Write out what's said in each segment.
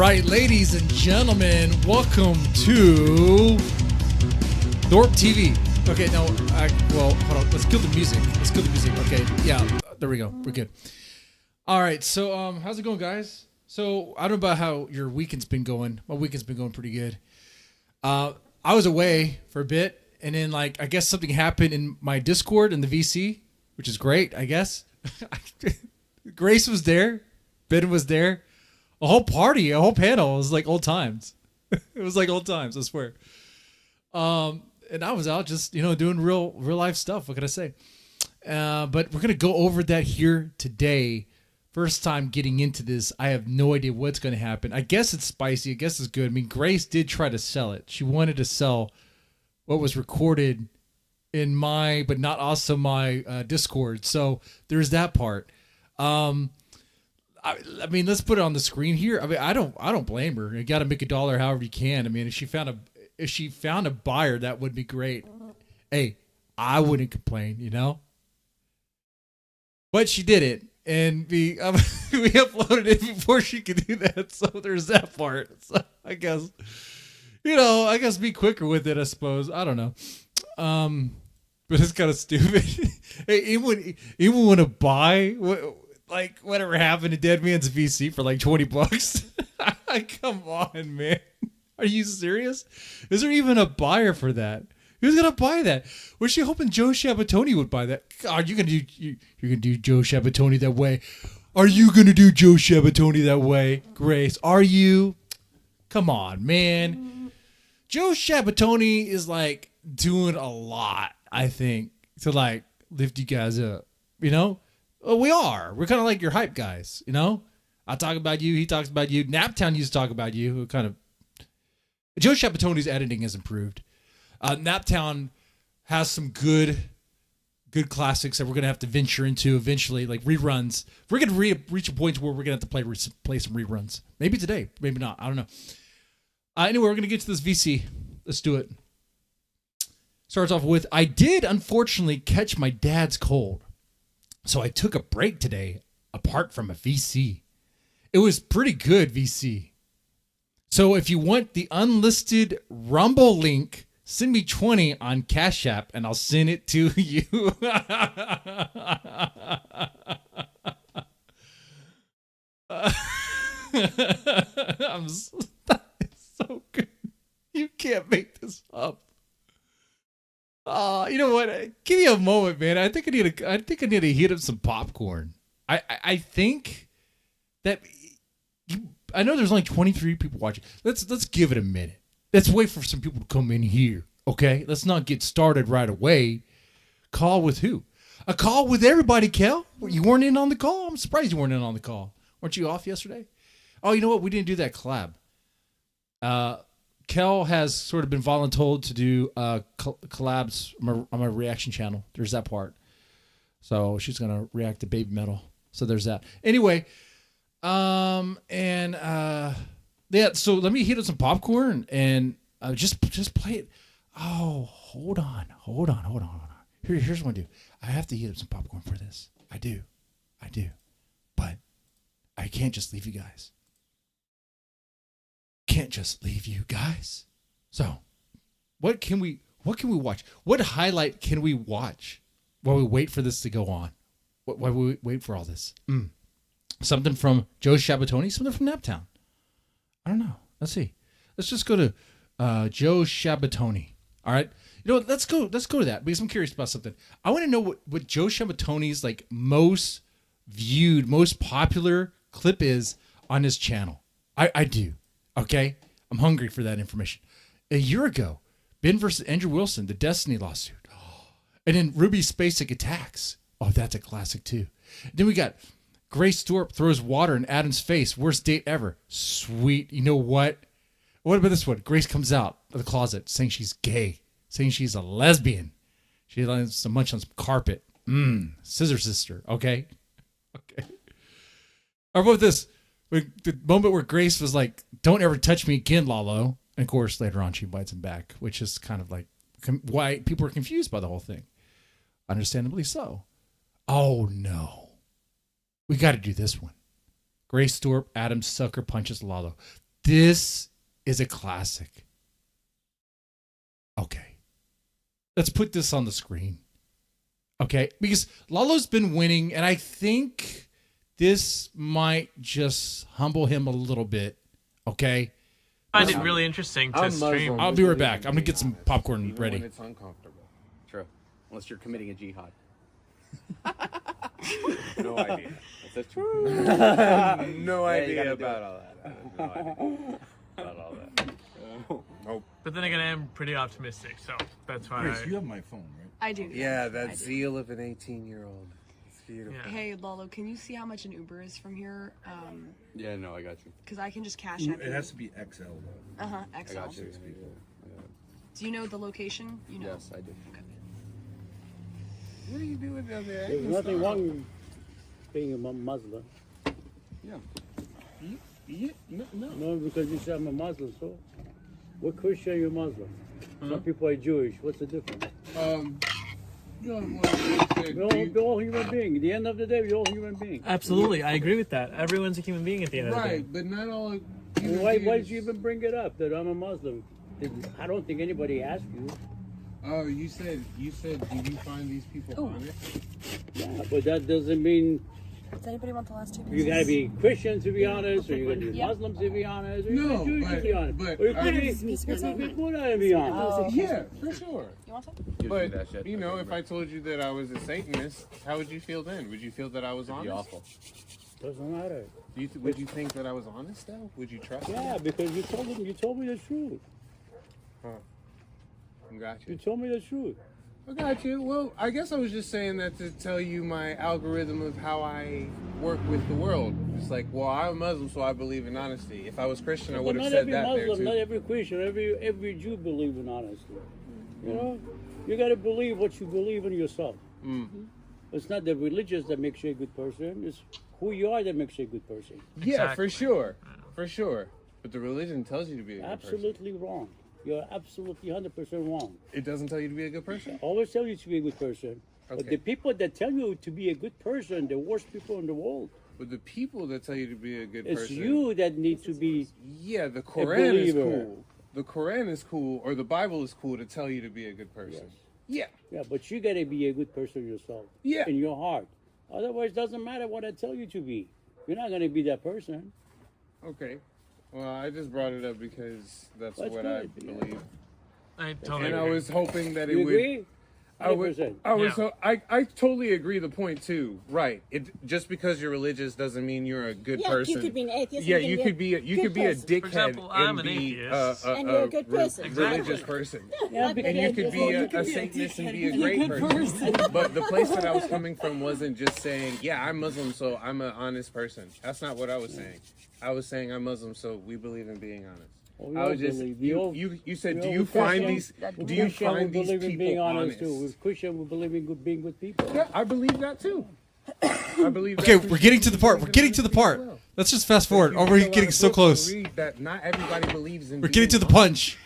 right, ladies and gentlemen, welcome to Thorp TV. Okay, no, hold on. Let's kill the music. Okay, yeah, there we go. We're good. All right, so how's it going, guys? So I don't know about how your weekend's been going. My weekend's been going pretty good. I was away for a bit, and then I guess something happened in my Discord in the VC, which is great, I guess. Grace was there, Ben was there, a whole party, a whole panel. It was like old times. It was like old times, I swear. And I was out just doing real life stuff. What can I say? But we're gonna go over that here today. First time getting into this, I have no idea what's going to happen. I guess it's spicy. I guess it's good. I mean, Grace did try to sell it. She wanted to sell what was recorded in my, but not also my Discord. So there's that part. I mean, let's put it on the screen here. I mean, I don't blame her. You got to make $1 however you can. I mean, if she found a buyer, that would be great. Hey, I wouldn't complain, But she did it. And we uploaded it before she could do that, so there's that part. So I guess, be quicker with it. I suppose I don't know, but it's kind of stupid. Hey, even when a buy whatever happened to Dead Man's VC for $20. Come on, man, are you serious? Is there even a buyer for that? Who's gonna buy that? Was she hoping Joe Shabatoni would buy that? God, you're gonna do Joe Shabatoni that way. Are you gonna do Joe Shabatoni that way, Grace? Are you? Come on, man. Joe Shabatoni is doing a lot, I think, to lift you guys up. Well, we are. We're kind of like your hype guys. I talk about you. He talks about you. Naptown used to talk about you. Joe Shabatoni's editing has improved. Naptown has some good classics that we're going to have to venture into eventually, like reruns. We're going to reach a point where we're going to have to play some reruns. Maybe today, maybe not. I don't know. Anyway, we're going to get to this VC. Let's do it. Starts off with, I did unfortunately catch my dad's cold, so I took a break today apart from a VC. It was pretty good VC. So if you want the unlisted Rumble link, send me 20 on Cash App, and I'll send it to you. It's so good. You can't make this up. You know what? Give me a moment, man. I think I need to heat up some popcorn. I think that I know there's only 23 people watching. Let's give it a minute. Let's wait for some people to come in here, okay? Let's not get started right away. Call with who? A call with everybody, Kel. You weren't in on the call? I'm surprised you weren't in on the call. Weren't you off yesterday? Oh, you know what? We didn't do that collab. Kel has sort of been voluntold to do collabs on my reaction channel. There's that part. So she's going to react to Baby Metal. So there's that. Anyway, yeah, so let me heat up some popcorn and just play it. Oh, hold on. Here's what I do. I have to heat up some popcorn for this. I do. But I can't just leave you guys. So, what can we watch? What highlight can we watch while we wait for this to go on? While we wait for all this? Something from Joe Shabatoni, something from Naptown. I don't know. Let's see. Let's just go to Joe Shabatoni. All right. Let's go to that because I'm curious about something. I want to know what Joe Shabatoni's most viewed, most popular clip is on his channel. I do. Okay. I'm hungry for that information. A year ago, Ben versus Andrew Wilson, the Destiny lawsuit. And then Ruby Spacek attacks. Oh, that's a classic too. Then we got Grace Thorp throws water in Adam's face. Worst date ever. Sweet. You know what? What about this one? Grace comes out of the closet saying she's gay, saying she's a lesbian. She likes to munch on some carpet. Scissor sister. Okay. Or what about this? The moment where Grace was like, don't ever touch me again, Lalo. And of course, later on, she invites him back, which is kind of why people are confused by the whole thing. Understandably so. Oh, no. We got to do this one. Grace Thorp, Adam sucker punches Lalo. This is a classic. Okay. Let's put this on the screen. Okay. Because Lalo's been winning, and I think this might just humble him a little bit. Okay. I find it really interesting to stream. I'll be right back. I'm going to get some popcorn ready. When it's uncomfortable. True. Unless you're committing a jihad. No idea. That's true. No idea about all that. No idea about all that. Nope. But then again, I am pretty optimistic, so that's why. Chris, you have my phone, right? I do. Yeah, that zeal of an 18-year-old. It's beautiful. Yeah. Hey, Lalo, can you see how much an Uber is from here? Yeah, no, I got you. Because I can just cash app It has to be XL though. Uh-huh, I XL. got you. Do you know the location? You know. Yes, I do. Okay. What are you doing down there? There's nothing wrong with being a Muslim. Yeah, no. No, because you say I'm a Muslim, so what Christian are you Muslim? Some people are Jewish. What's the difference? We're all human beings. At the end of the day, we're all human beings. Absolutely, I agree with that. Everyone's a human being at the end of the day. Right, but not all. Why did you even bring it up that I'm a Muslim? I don't think anybody asked you. Oh, you said. Did you find these people honest? Yeah, but that doesn't mean Does anybody want the last two you gotta be Christian to be honest, or you gotta be Yeah. Muslim to be honest, or No, you gotta be Jewish to be honest, but- or you could be Buddha to be honest. Yeah, for sure. You want some? But you know, if I told you that I was a Satanist, how would you feel then? Would you feel that I was honest? awful. Doesn't matter. Would you think that I was honest though? Would you trust me? Yeah, because you told me the truth. Got You you. told me the truth. I got you. Well, I guess I was just saying that to tell you my algorithm of how I work with the world. It's like, well, I'm Muslim, so I believe in honesty. If I was Christian, I But would have not said every that Muslim, there too. not every Christian, every Jew believe in honesty. You know, you got to believe what you believe in yourself. It's not the religious that makes you a good person. It's who you are that makes you a good person. Yeah, for Exactly. sure. For sure. But the religion tells you to be a good person. Absolutely wrong. You're absolutely 100% wrong. It doesn't tell you to be a good person? Always tell you to be a good person. But Okay. the people that tell you to be a good person, the worst people in the world. But the people that tell you to be a good It's person... you that need to be. Yeah, the Quran is believer. cool. The Quran is cool, or the Bible is cool to tell you to be a good person. Yeah. Yeah, but you got to be a good person yourself. Yeah. In your heart. Otherwise, it doesn't matter what I tell you to be. You're not going to be that person. Okay. Well, I just brought it up because that's That's what good, I yeah. believe. I totally And I agree. was hoping that it You would... agree? I was 100%. Yeah. I totally agree the point too. Right. It just because you're religious doesn't mean you're a good person. You could be an atheist. Yeah, and you could be a person. dickhead For example, I'm and an be atheist. And you're a good person. religious person. Yeah, And you could be a Satanist and be a great person. But the place that I was coming from wasn't just saying, yeah, I'm Muslim, so I'm an honest person. That's not what I was saying. I was saying I'm Muslim, so we believe in being honest. Well, we I all was just believe. We all- you said, we do all you find Christians- these do you Christian, find we these believe in being people honest honest? too. With Christian, we believe in being good people. Yeah, I believe that too. I believe. Okay, that we're getting to the part. We're getting to the part. Let's just fast forward. Oh, we're getting so close. That not everybody believes in. We're getting to the punch.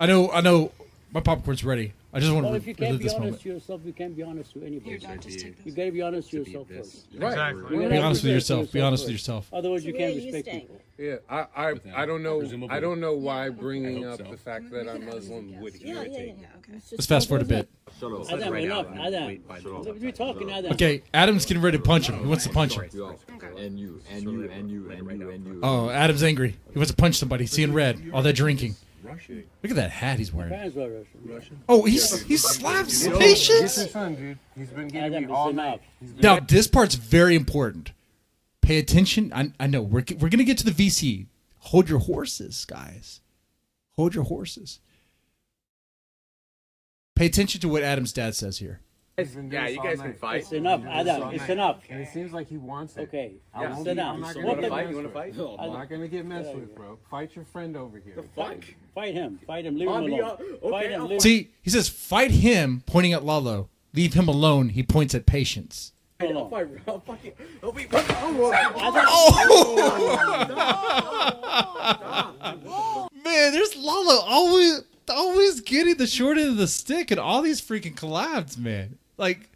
I know. My popcorn's ready. I just want Well, to if you can't relive be this honest moment. to yourself, you can't be honest to anybody. Here, Dad, just take You this. got to be honest to yourself first. Right. Exactly. You Be have honest to with be yourself. Be honest with first. yourself. Otherwise, you So can't where are you respect staying? people. Yeah, I don't know. Presumably. I don't know why bringing hope up so. the fact that I'm Muslim would Yeah. irritate me. Okay. It's just Let's fast forward a bit. Adam, enough. Adam. We're talking, Adam. Okay, Adam's getting ready to punch him. He wants to punch him. And you. Oh, Adam's angry. He wants to punch somebody. Seeing red. All that drinking. Look at that hat he's wearing. Parents are Russian. Oh, he slaps Get patience. your son, dude. He's been getting Adam, me it's all enough. night. Now this part's very important. Pay attention. I know we're gonna get to the VC. Hold your horses, guys. Hold your horses. Pay attention to what Adam's dad says here. Yeah, you guys can fight. It's enough, Adam. It's enough. And it seems like he wants it. Okay. I won't Sit be- down. I'm not You gonna want get to messed fight? You want to with. fight? I'm not gonna get messed with, bro. Fight your friend over here. Fight him. Fight him. Leave him alone. Fight him. Leave him See, he says fight him, pointing at Lalo. Leave him alone. He points at patience. alone. Man, there's Lalo always getting the short end of the stick in all these freaking collabs, man. Like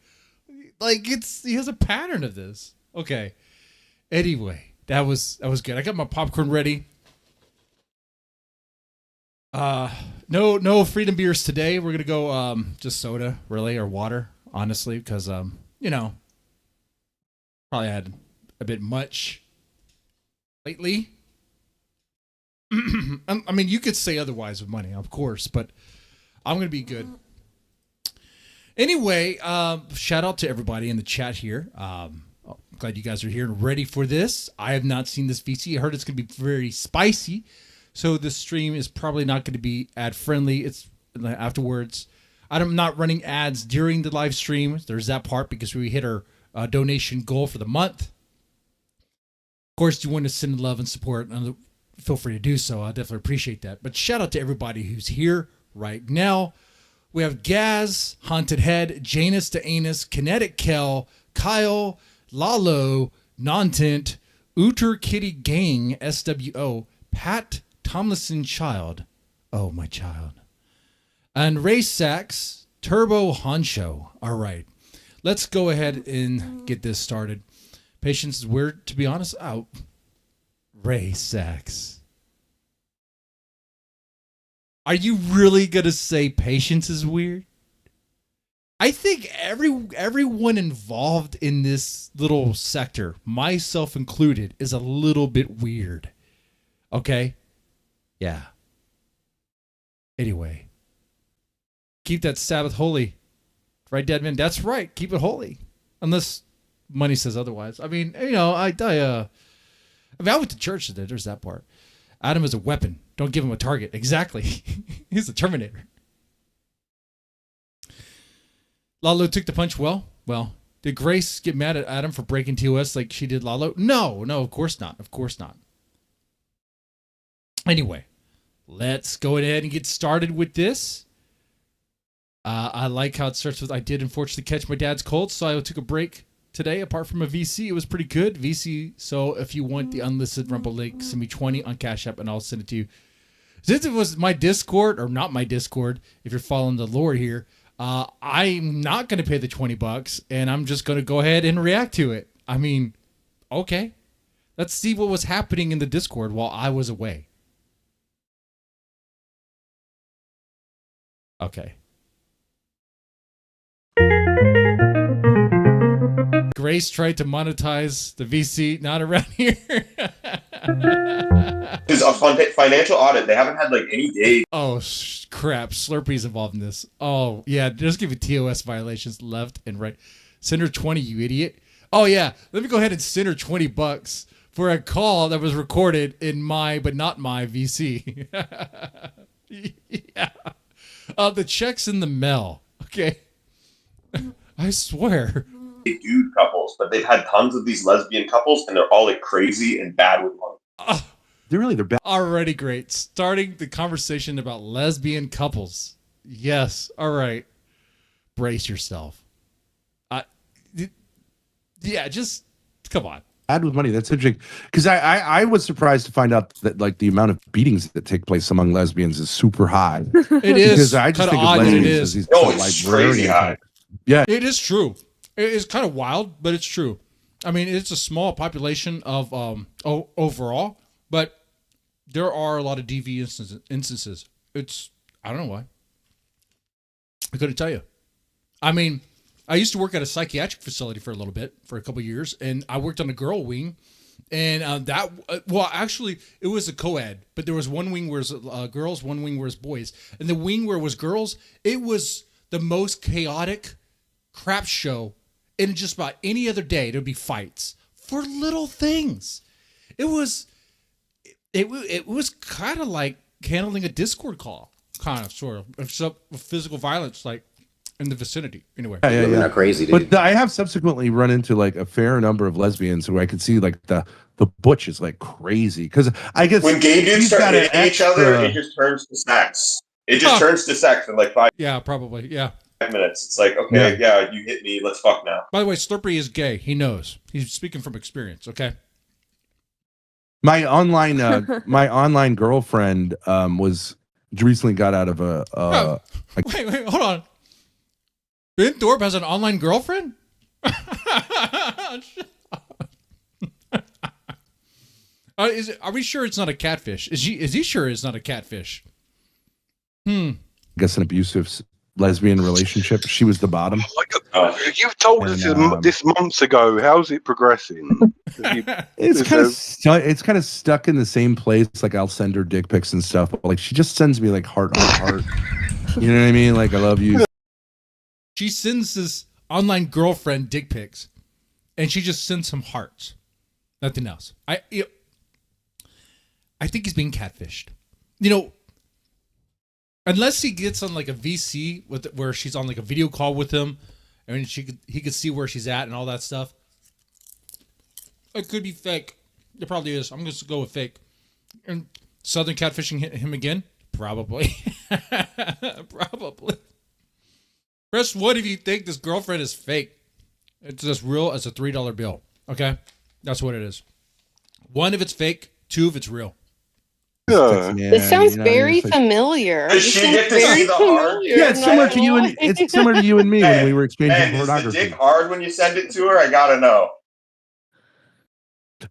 he has a pattern of this. Okay. Anyway, that was good. I got my popcorn ready. No freedom beers today. We're gonna go just soda, really, or water, honestly, because probably had a bit much lately. I mean, you could say otherwise with money, of course, but I'm gonna be good. Anyway, shout out to everybody in the chat here. Glad you guys are here and ready for this. I have not seen this VC. I heard it's gonna be very spicy. So the stream is probably not going to be ad friendly. It's afterwards. I'm not running ads during the live stream. There's that part because we hit our donation goal for the month. Of course, you want to send love and support, and feel free to do so. I definitely appreciate that. But shout out to everybody who's here right now. We have Gaz, Haunted Head, Janus to Anus, Kinetic Kel, Kyle, Lalo, Nontent, Uter Kitty Gang, SWO, Pat Tomlinson Child, oh my child, and Ray Sachs, Turbo Honcho. All right, let's go ahead and get this started. Patience is weird, to be honest. Oh, Ray Sachs, are you really gonna say patience is weird? I think everyone involved in this little sector, myself included, is a little bit weird. Okay. Yeah. Anyway, keep that Sabbath holy, right, Deadman? That's right. Keep it holy, unless money says otherwise. I mean, I went to church today. There's that part. Adam is a weapon. Don't give him a target. Exactly. He's the Terminator. Lalo took the punch well. Well, did Grace get mad at Adam for breaking TOS like she did Lalo? No, of course not. Of course not. Anyway, let's go ahead and get started with this. I like how it starts with, I did unfortunately catch my dad's cold, so I took a break today. Apart from a VC, it was pretty good. VC, so if you want the unlisted Rumble link, send me 20 on Cash App, and I'll send it to you. Since it was my Discord, or not my Discord, if you're following the lore here, I'm not going to pay the $20, and I'm just going to go ahead and react to it. I mean, okay. Let's see what was happening in the Discord while I was away. Okay. Grace tried to monetize the VC, not around here. It's a financial audit. They haven't had like any days. Oh, crap. Slurpee's involved in this. Oh, yeah. Just give you TOS violations left and right. Send her 20, you idiot. Oh, yeah. Let me go ahead and send her $20 for a call that was recorded in my, but not my VC. Yeah. The check's in the mail. Okay. I swear. Dude couples, but they've had tons of these lesbian couples, and they're all like crazy and bad with money. They're bad. Already great. Starting the conversation about lesbian couples. Yes. All right. Brace yourself. Yeah, just come on. Bad with money. That's interesting. Because I was surprised to find out that like the amount of beatings that take place among lesbians is super high. It is. Because I just think of lesbians as these it's crazy high. Yeah. It is true. It is kind of wild, but it's true. I mean, it's a small population of overall, but there are a lot of DV instances. I don't know why. I couldn't tell you. I mean, I used to work at a psychiatric facility for a little bit, for a couple of years, and I worked on a girl wing. And actually, it was a co-ed, but there was one wing where it was girls, one wing where it was boys. And the wing where it was girls, it was the most chaotic crap show. And just about any other day, there'd be fights for little things. It was kind of like handling a Discord call, kind of, sort of, except with physical violence, like in the vicinity. Anyway, yeah. Not crazy, dude. But I have subsequently run into like a fair number of lesbians who I could see like the butch is like crazy because I guess when gay dudes start hitting each other, it just turns to sex. It just turns to sex in like 5. Yeah, probably. Yeah. Minutes. It's like, okay, yeah, you hit me. Let's fuck now. By the way, Slurpee is gay. He knows. He's speaking from experience. Okay. My online girlfriend was recently got out of a. Wait, hold on. Ben Thorp has an online girlfriend? Are we sure it's not a catfish? Is he sure it's not a catfish? I guess an abusive lesbian relationship. She was the bottom. You've told us this months ago. How's it progressing? It's kind of stuck in the same place. Like I'll send her dick pics and stuff. But like she just sends me like heart on heart. You know what I mean? Like I love you. She sends this online girlfriend dick pics, and she just sends him hearts. Nothing else. I think he's being catfished. You know, unless he gets on like a VC where she's on like a video call with him, and he could see where she's at and all that stuff. It could be fake. It probably is. I'm just gonna go with fake. And Southern catfishing him again? Probably. Probably. Press 1 if you think this girlfriend is fake. It's as real as a $3 bill. Okay? That's what it is. 1 if it's fake. 2 if it's real. This sounds very familiar. Does she get to see the hard? Yeah, it's similar to you and it's similar to you and me when we were exchanging Is the pornography. dick hard when you send it to her? I gotta know.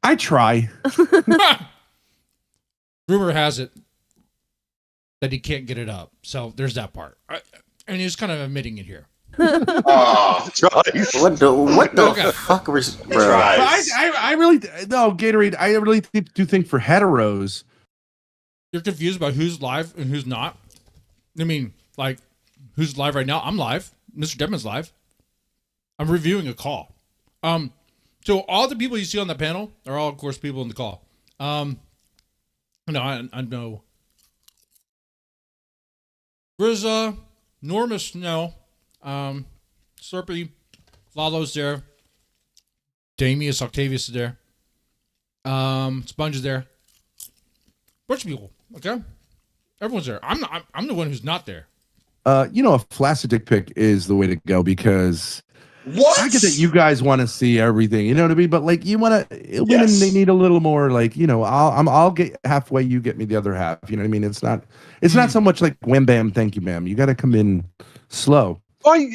I try. Rumor has it that he can't get it up. So there's that part. And he's kind of admitting it here. Oh, What the fuck was, bro? I really no Gatorade. I really do think for heteros, you're confused about who's live and who's not. I mean, like, who's live right now? I'm live. Mr. Deadman's live. I'm reviewing a call. So all the people you see on the panel are all, of course, people in the call. No, I know. Rizza, Normus, no. Slurpy, Lalo's there. Damius, Octavius is there. Sponge is there. Bunch of people. Okay, everyone's there. I'm the one who's not there. You know, a flaccid dick pic is the way to go because what? I get that you guys want to see everything, you know what I mean? But like, you want to women, they need a little more. Like, you know, I'll get halfway, you get me the other half. You know what I mean? It's not so much like wham bam, thank you, ma'am. You got to come in slow. Why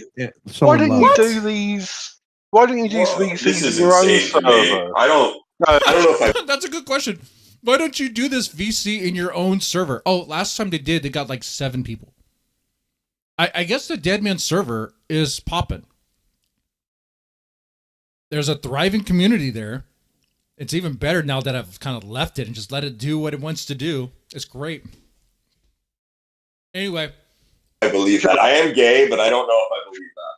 don't you do these? Why don't you do these in your own server? I don't know if That's a good question. Why don't you do this VC in your own server? Oh, last time they got like 7 people. I guess the Deadman server is popping. There's a thriving community there. It's even better now that I've kind of left it and just let it do what it wants to do. It's great. Anyway. I believe that. I am gay, but I don't know if I believe that.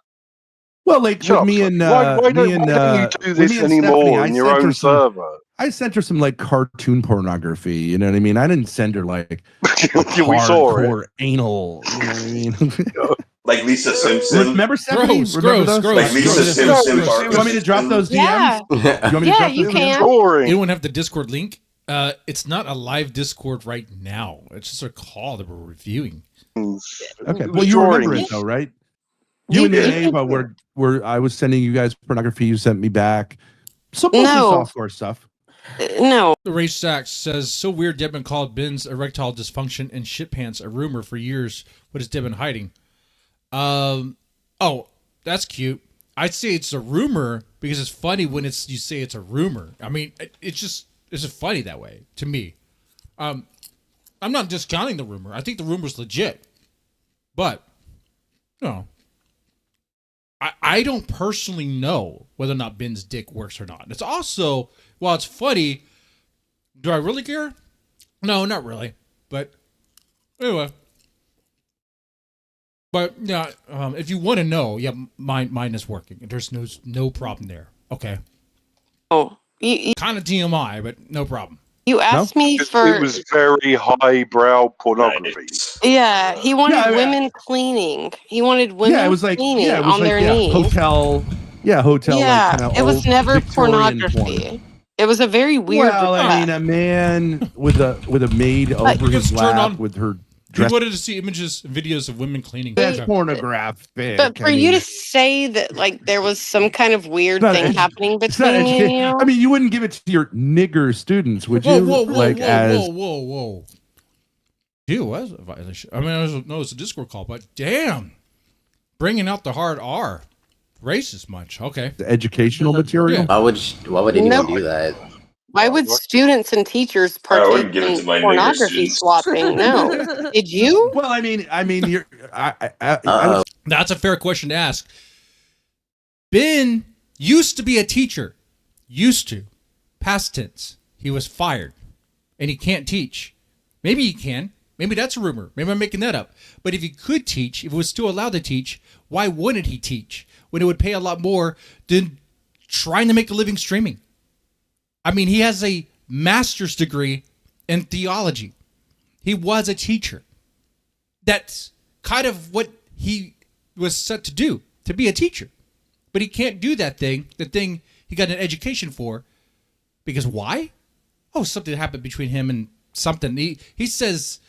Well, like with me and why don't you do this anymore in your own server? I sent her some like cartoon pornography. You know what I mean? I didn't send her like we saw it. Anal. You know what I mean? Like Lisa Simpson. Remember Stephanie? Gross. Like Lisa Simpson. You want me to drop those DMs? Yeah. You want me to drop you those can. DMs? Anyone have the Discord link? It's not a live Discord right now. It's just a call that we're reviewing. Okay. Well, you remember it though, right? You and Ava were I was sending you guys pornography. You sent me back some software stuff. No. The Race Sachs says, so weird Deadman called Ben's erectile dysfunction and shit pants a rumor for years. What is Deadman hiding? Oh, that's cute. I'd say it's a rumor because it's funny when you say it's a rumor. I mean, it's just funny that way to me. I'm not discounting the rumor. I think the rumor's legit. But, no. I don't personally know whether or not Ben's dick works or not. It's also, while it's funny, do I really care? No, not really. But anyway. But yeah, if you want to know, yeah, mine is working. There's no problem there. Okay. Oh, kind of TMI, but no problem. You asked me for. It was very highbrow pornography. Yeah, he wanted women cleaning. He wanted women cleaning on their knees. Hotel. Yeah, like, it was never Victorian pornography. porn. It was a very weird. Well, I mean, a man with a maid over his lap with her. He wanted to see images and videos of women cleaning. That's pornographic. But for you to say that, like, there was some kind of weird thing happening between me and you, I mean, you wouldn't give it to your nigger students, would you? Whoa. Dude, was a violation. I mean, I know it's a Discord call, but damn, bringing out the hard R, racist much. Okay, the educational material. Why would anyone do that? Why would students and teachers I partake wouldn't give it to in my neighbor pornography students. swapping? No. Did you? Well, I mean, you're. That's a fair question to ask. Ben used to be a teacher. Used to. Past tense. He was fired. And he can't teach. Maybe he can. Maybe that's a rumor. Maybe I'm making that up. But if he could teach, if he was still allowed to teach, why wouldn't he teach when it would pay a lot more than trying to make a living streaming? I mean, he has a master's degree in theology. He was a teacher. That's kind of what he was set to do, to be a teacher. But he can't do that thing, the thing he got an education for. Because why? Oh, something happened between him and something. He says,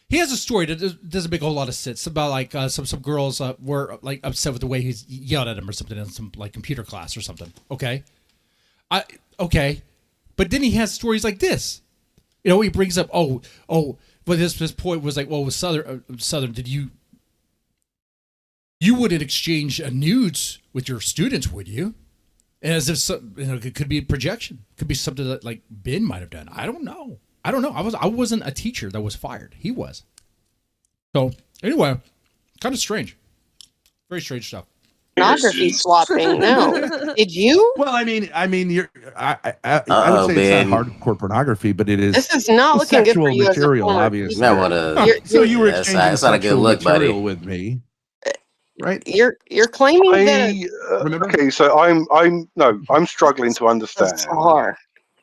he has a story that doesn't make a whole lot of sense about like some girls were like upset with the way he's yelled at them or something in some like computer class or something. Okay. Okay. But then he has stories like this. You know, he brings up, but this point was like, well, with Southern, did you wouldn't exchange nudes with your students, would you? And as if it could be a projection, could be something that like Ben might have done. I don't know. I wasn't a teacher that was fired. He was. So anyway, kind of strange. Very strange stuff. Pornography swapping? No. Did you? Well, I mean, you're. I would say it's not hardcore pornography, but it is. This is not looking good for you material, as a obviously. You might wanna- So you were That's exchanging not- that's not a good sexual look, buddy. material with me, right? You're claiming that. Okay, so I'm struggling to understand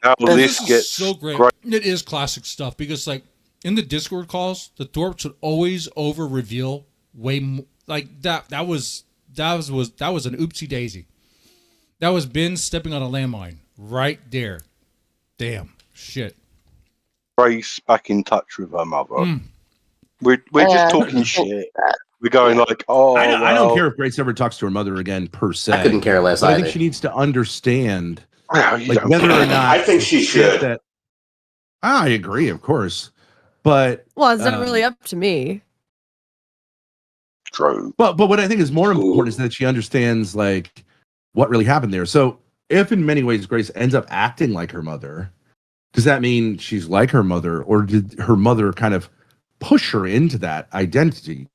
how this gets so great. It is classic stuff because like in the Discord calls, the Thorps would always over reveal way more, like that was an oopsie daisy. That was Ben stepping on a landmine right there. Damn shit. Grace back in touch with her mother. We're just talking shit. We're going like, I don't care if Grace ever talks to her mother again per se. I couldn't care less but I either. think she needs to understand, you like don't whether care. or not I think she should. that. I agree, of course, but Well, it's not really up to me. True. But what I think is more important is that she understands like what really happened there. So if in many ways Grace ends up acting like her mother, does that mean she's like her mother, or did her mother kind of push her into that identity?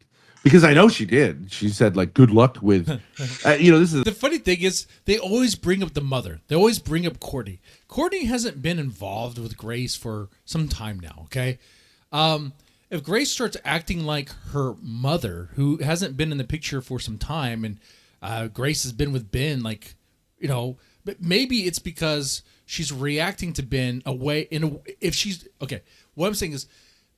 Because I know she did. She said like, "Good luck with," this is the funny thing is they always bring up the mother. They always bring up Courtney. Courtney hasn't been involved with Grace for some time now. Okay, if Grace starts acting like her mother, who hasn't been in the picture for some time, and Grace has been with Ben, like but maybe it's because she's reacting to Ben if she's okay. What I'm saying is,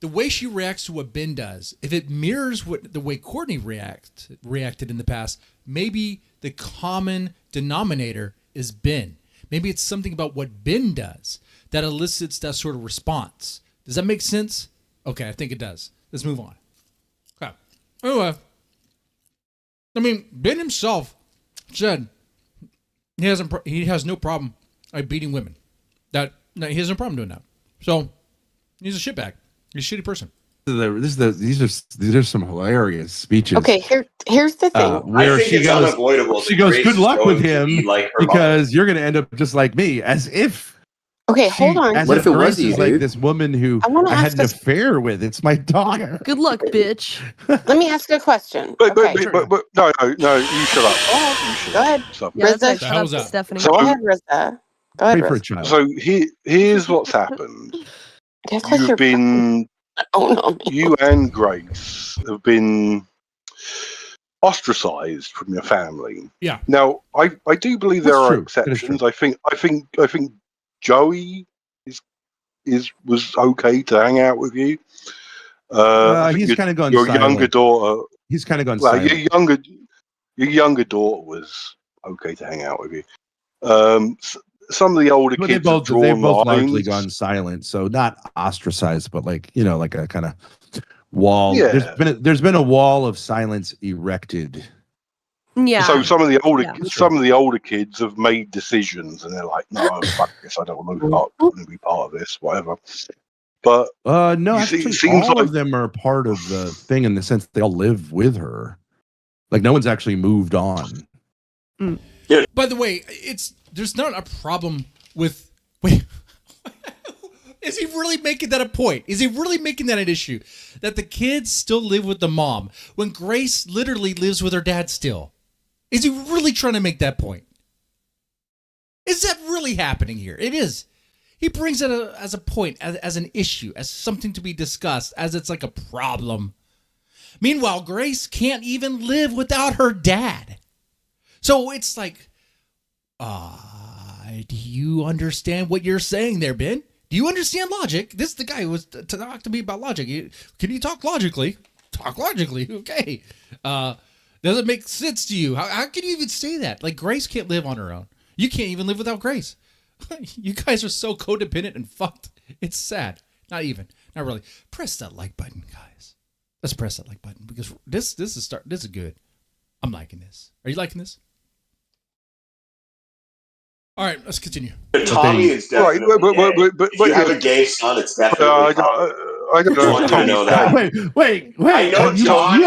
the way she reacts to what Ben does, if it mirrors the way Courtney reacted in the past, maybe the common denominator is Ben. Maybe it's something about what Ben does that elicits that sort of response. Does that make sense? Okay, I think it does. Let's move on. Okay. Anyway, I mean, Ben himself said he has no problem beating women. He has no problem doing that. So he's a shitbag. He's a shitty person. These are some hilarious speeches. Okay, here's the thing. Where she goes, unavoidable. "Good luck with him, like because you're going to end up just like me." As if. Okay, hold on. As What if it Grace was you, is like dude? this woman who wanna I had ask an us- affair with? It's my daughter. Good luck, bitch. Let me ask you a question. But Okay. no, you shut up. You shut Go ahead. Stop. Yeah, that's Rizza, like, shut up, how's that? Stephanie. So- Go ahead, Rizza. Go ahead, Pray for a Rizza. child. So here's what's happened. Just 'cause You've you're been, you and Grace have been ostracized from your family. Yeah. Now, I do believe there That's are true. That is exceptions. I think Joey was okay to hang out with you. I think he's kind of gone your silent. younger daughter. He's kind of gone Well, silent. your younger daughter was okay to hang out with you. Some of the older But kids they've have drawn both lines. largely gone silent. So not ostracized, but like like a kind of wall. Yeah. There's been a wall of silence erected. Yeah. So some of the Yeah. older kids have made decisions, and they're like, "No, fuck this! I don't want to be part of this, whatever." But No, you see, actually, it seems all like of them are part of the thing in the sense that they all live with her. Like no one's actually moved on. By the way, there's not a problem with. Wait, Is he really making that a point? Is he really making that an issue? That the kids still live with the mom when Grace literally lives with her dad still? Is he really trying to make that point? Is that really happening here? It is. He brings it as a point, as an issue, as something to be discussed, as it's like a problem. Meanwhile, Grace can't even live without her dad. So it's like, do you understand what you're saying there, Ben? Do you understand logic? This is the guy who was to talk to me about logic. Can you talk logically? Talk logically, okay. Does it make sense to you? How can you even say that? Like, Grace can't live on her own. You can't even live without Grace. You guys are so codependent and fucked. It's sad. Not really. Press that like button, guys. Let's press that like button because this is good. I'm liking this. Are you liking this? All right, let's continue. Tommy is definitely gay. If you have a gay son, it's definitely Tommy. I don't know. I know that. Wait. I know John.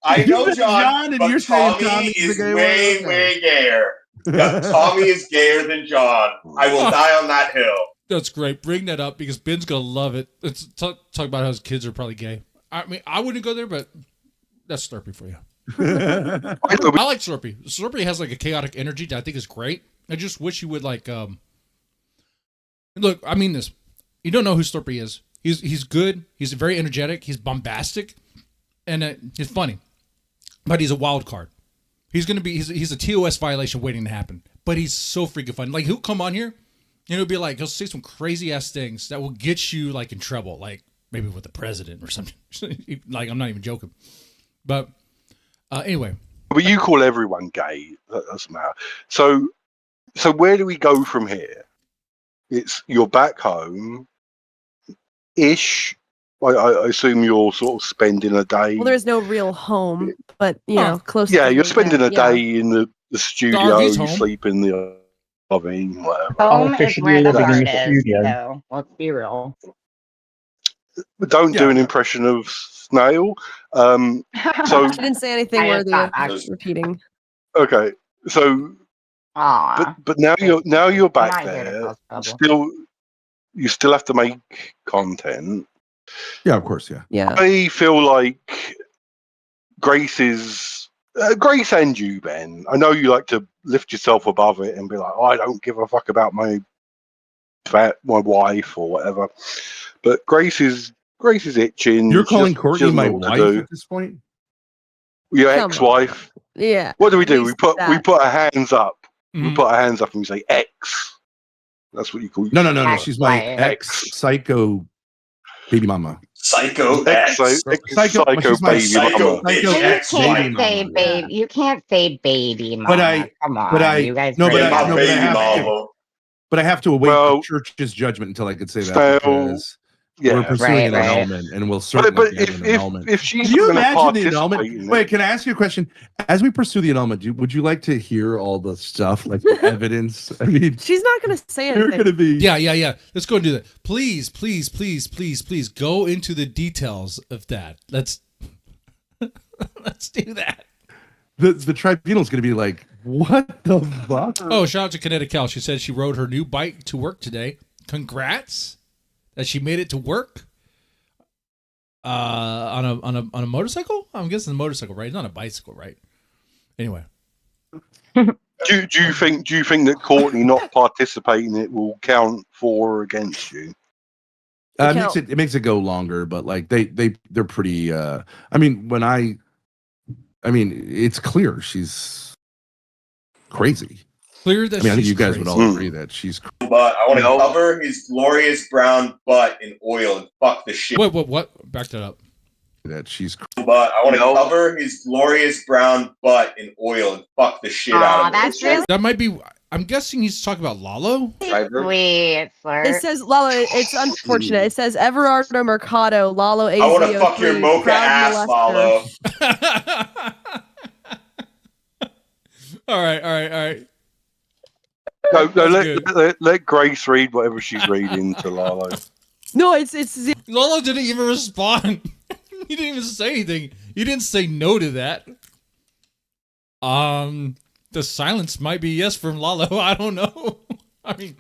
I know John, and but you're saying Tommy is the gay way, one? way gayer. Yeah, Tommy is gayer than John. I will die on that hill. That's great. Bring that up because Ben's gonna love it. Let's talk about how his kids are probably gay. I mean, I wouldn't go there, but that's Slurpee for you. I like Slurpee. Slurpee has like a chaotic energy that I think is great. I just wish you would like look, I mean this. You don't know who Slurpee is. He's good. He's very energetic. He's bombastic, and he's funny. But he's a wild card. He's gonna be. He's a TOS violation waiting to happen. But he's so freaking fun. Like he'll come on here, and he'll be like he'll say some crazy ass things that will get you like in trouble. Like maybe with the president or something. Like I'm not even joking. But anyway. But you call everyone gay. That doesn't matter. So where do we go from here? It's you're back home, ish. I assume you're sort of spending a day. Well, there's no real home, but you know, close. Yeah, to you're spending a yeah. day in the studio. You sleep in the oven, whatever. Home is where the heart is. So let's be real. But don't do an impression of Snail. So I didn't say anything I worthy have of not. repeating. okay, so but now you're back not here to there. cause trouble. You still have to make content. Yeah, of course, yeah. Yeah. I feel like Grace and you, Ben. I know you like to lift yourself above it and be like, I don't give a fuck about my wife or whatever. But Grace is itching. You're calling She Courtney doesn't my know what to wife do. at this point? Your Come ex-wife. Yeah. What do? at We least put that. our hands up. We Mhm. put our hands up and we say X. That's what you call. No. She's my Ex. ex-psycho baby mama. Psycho X. Psycho she's my baby psycho mama. bitch You ex can't wife. say baby. You can't say baby mama. But I- Come on, but I- you guys. no, but really I- My don't no, but I baby have to- mama. But I have to await Well, the church's judgment until I could say that Snail, because yeah. we're pursuing an Right. annulment and we'll certainly But get an annulment. if she's Can you gonna imagine the participate annulment? in it- Wait, can I ask you a question? As we pursue the annulment, would you like to hear all the stuff, like the evidence? I mean, She's not going to say you're anything. going to be. Yeah. Let's go and do that. Please go into the details of that. Let's do that. The tribunal's going to be like, what the fuck? Oh, shout out to Kinetic Cal. She said she rode her new bike to work today. Congrats that she made it to work. On a motorcycle? I'm guessing a motorcycle, right? It's not a bicycle, right? Anyway. Do you think that Courtney not participating in it will count for or against you? It makes it go longer, but like they're pretty. I mean, it's clear she's crazy. Clear that I think she's you guys crazy. would all agree that she's. But I want to cover his glorious brown butt in oil and fuck the shit. What? Back that up. That she's. But I want to cover his glorious brown butt in oil and fuck the shit out of that's him. just That might be. I'm guessing he's talking about Lalo. sweet, flirt. It says Lalo. It's unfortunate. It says Everardo Mercado, Lalo AZO3. I want to fuck your mocha proud ass, molester. Lalo. All right. No, let Grace read whatever she's reading to Lalo. No, it's Lalo didn't even respond. He didn't even say anything. He didn't say no to that. The silence might be yes from Lalo. I don't know. I mean,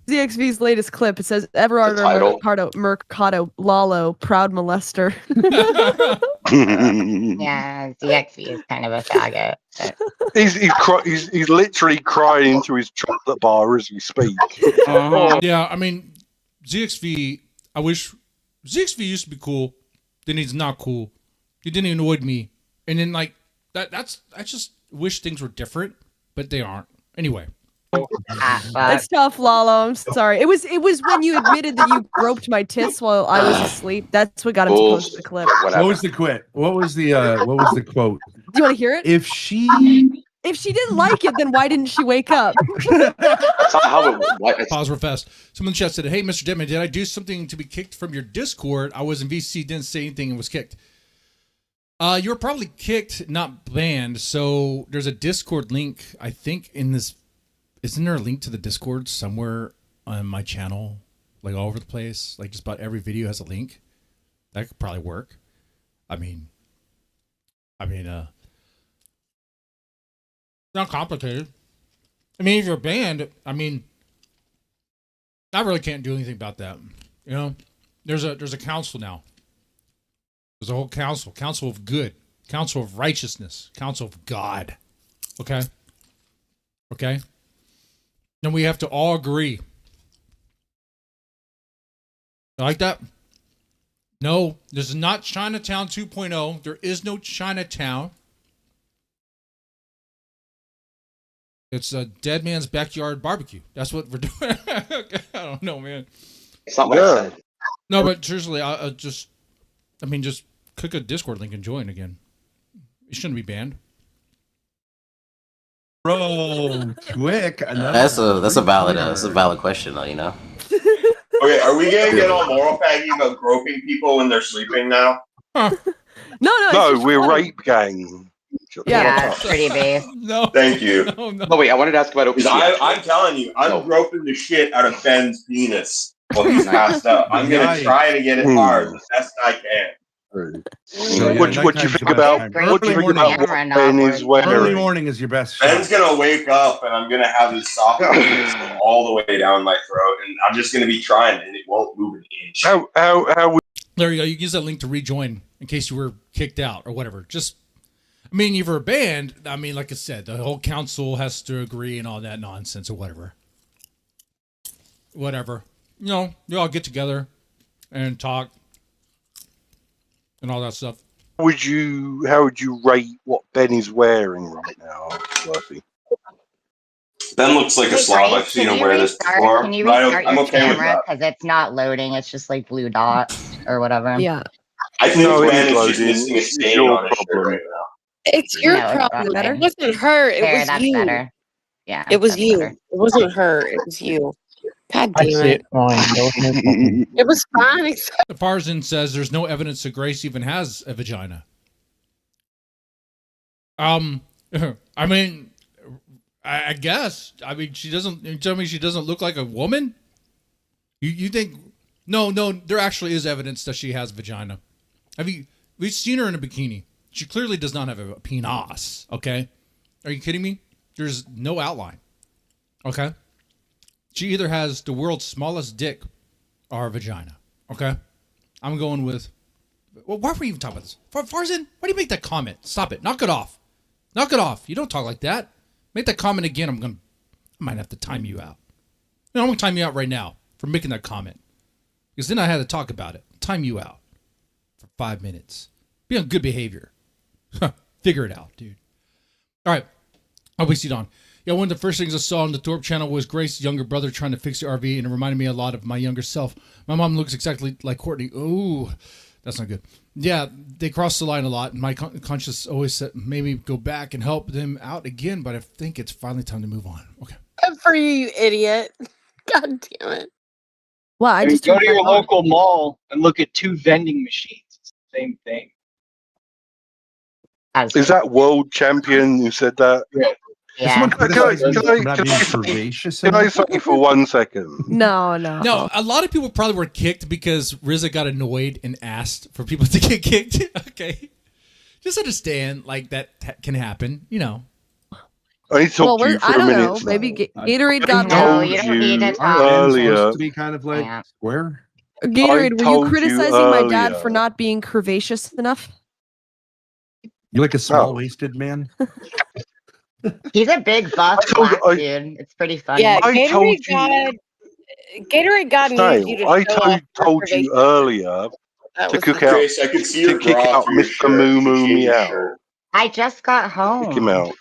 ZXV's latest clip. It says Everardo Mercado Lalo proud molester. Yeah, ZXV is kind of a faggot. But... He's literally crying into his chocolate bar as we speak. Yeah, I mean, ZXV. I wish ZXV used to be cool. Then he's not cool. He didn't annoy me, and then like that's I just wish things were different, but they aren't. Anyway. It's tough, Lalo. I'm sorry. It was when you admitted that you groped my tits while I was asleep. That's what got him to post the clip. What was the quit? What was the quote? Do you want to hear it? If she didn't like it, then why didn't she wake up? Pause real fast. Someone in the chat said, "Hey, Mr. Deadman, did I do something to be kicked from your Discord? I was in VC, didn't say anything, and was kicked." You were probably kicked, not banned. So there's a Discord link, I think, in this. Isn't there a link to the Discord somewhere on my channel, like all over the place? Like just about every video has a link. That could probably work. I mean, not complicated. I mean, if you're banned, I mean, I really can't do anything about that. You know, there's a council now. There's a whole council of good, council of righteousness, council of God. Okay. And we have to all agree. You like that? No, this is not Chinatown 2.0. There is no Chinatown. It's a dead man's backyard barbecue. That's what we're doing. I don't know, man. It's not what I said. No, but seriously, just click a Discord link and join again. It shouldn't be banned. Bro, quick. That's a valid question, though. You know. Okay, are we gonna get all moral faggy about groping people when they're sleeping now? No, we're rape gang. Yeah, pretty base. No. Thank you. No, wait, I wanted to ask about OPC. I'm telling you, I'm groping the shit out of Ben's penis while he's passed up. I'm gonna try to get it hard the best I can. What do you think about what Ben is wearing? Early morning is your best shot. Ben's gonna wake up and I'm gonna have his soft penis all the way down my throat, and I'm just gonna be trying, and it won't move an inch. How there you go. You can use that link to rejoin in case you were kicked out or whatever. Just, I mean, you were banned. I mean, like I said, the whole council has to agree and all that nonsense or whatever. Whatever. You know, you all get together and talk. And all that stuff. How would you rate what Ben is wearing right now, Fluffy? Ben looks like a slob. I've seen him wear this before. Can you but restart I'm your okay with camera that. because it's not loading? It's just like blue dots or whatever. Yeah. I think No, Ben it is just loading. missing a It's stain your on his shirt problem. right now. It's your No, it's problem. better. It wasn't her. It There, was that's you. better. Yeah. It was that's you. better. It wasn't her. It was you. God I damn see it. it fine. There was no problem. It was fine. Except The Farzan says there's no evidence that Grace even has a vagina. I mean, I guess. I mean, she doesn't. You tell me she doesn't look like a woman? You think? No. There actually is evidence that she has vagina. We've seen her in a bikini. She clearly does not have a penis. Okay, are you kidding me? There's no outline. Okay, she either has the world's smallest dick or a vagina. Okay, I'm going with. Well, why were we even talking about this? Farzan, why do you make that comment? Stop it. Knock it off. Knock it off. You don't talk like that. Make that comment again. I might have to time you out. No, I'm going to time you out right now for making that comment. Because then I had to talk about it. Time you out for 5 minutes. Be on good behavior. Figure it out, dude. All right. I'll be on. Yeah, one of the first things I saw on the Thorp channel was Grace's younger brother trying to fix the RV, and it reminded me a lot of my younger self. My mom looks exactly like Courtney. Ooh, that's not good. Yeah, they cross the line a lot, and my conscience always said maybe go back and help them out again, but I think it's finally time to move on. Okay. good for you, you idiot. God damn it. Well, I just go to turned your mine on. local mall and look at 2 vending machines. It's the same thing. Is that world champion who said that? Yeah. Someone criticize me for not being Can curvaceous I enough? say for 1 second? No. No, a lot of people probably were kicked because RZA got annoyed and asked for people to get kicked. Okay. Just understand, like, that can happen, you know. I need to talk to you for I a don't minute. know. Maybe Gatorade I got told you don't need to talk. earlier. Supposed to be kind of like square. Gatorade, were you told you criticizing my dad earlier. for not being curvaceous enough? You like a small-waisted man? He's a big buff black dude. It's pretty funny. Yeah, I told Gatorade God needed you to I show us told you earlier That to was cook the- out Grace, I could see to your kick bra out through your Mr. shirt. Moo You Moo changed your Meow. shirt. I just got home. Kick him out.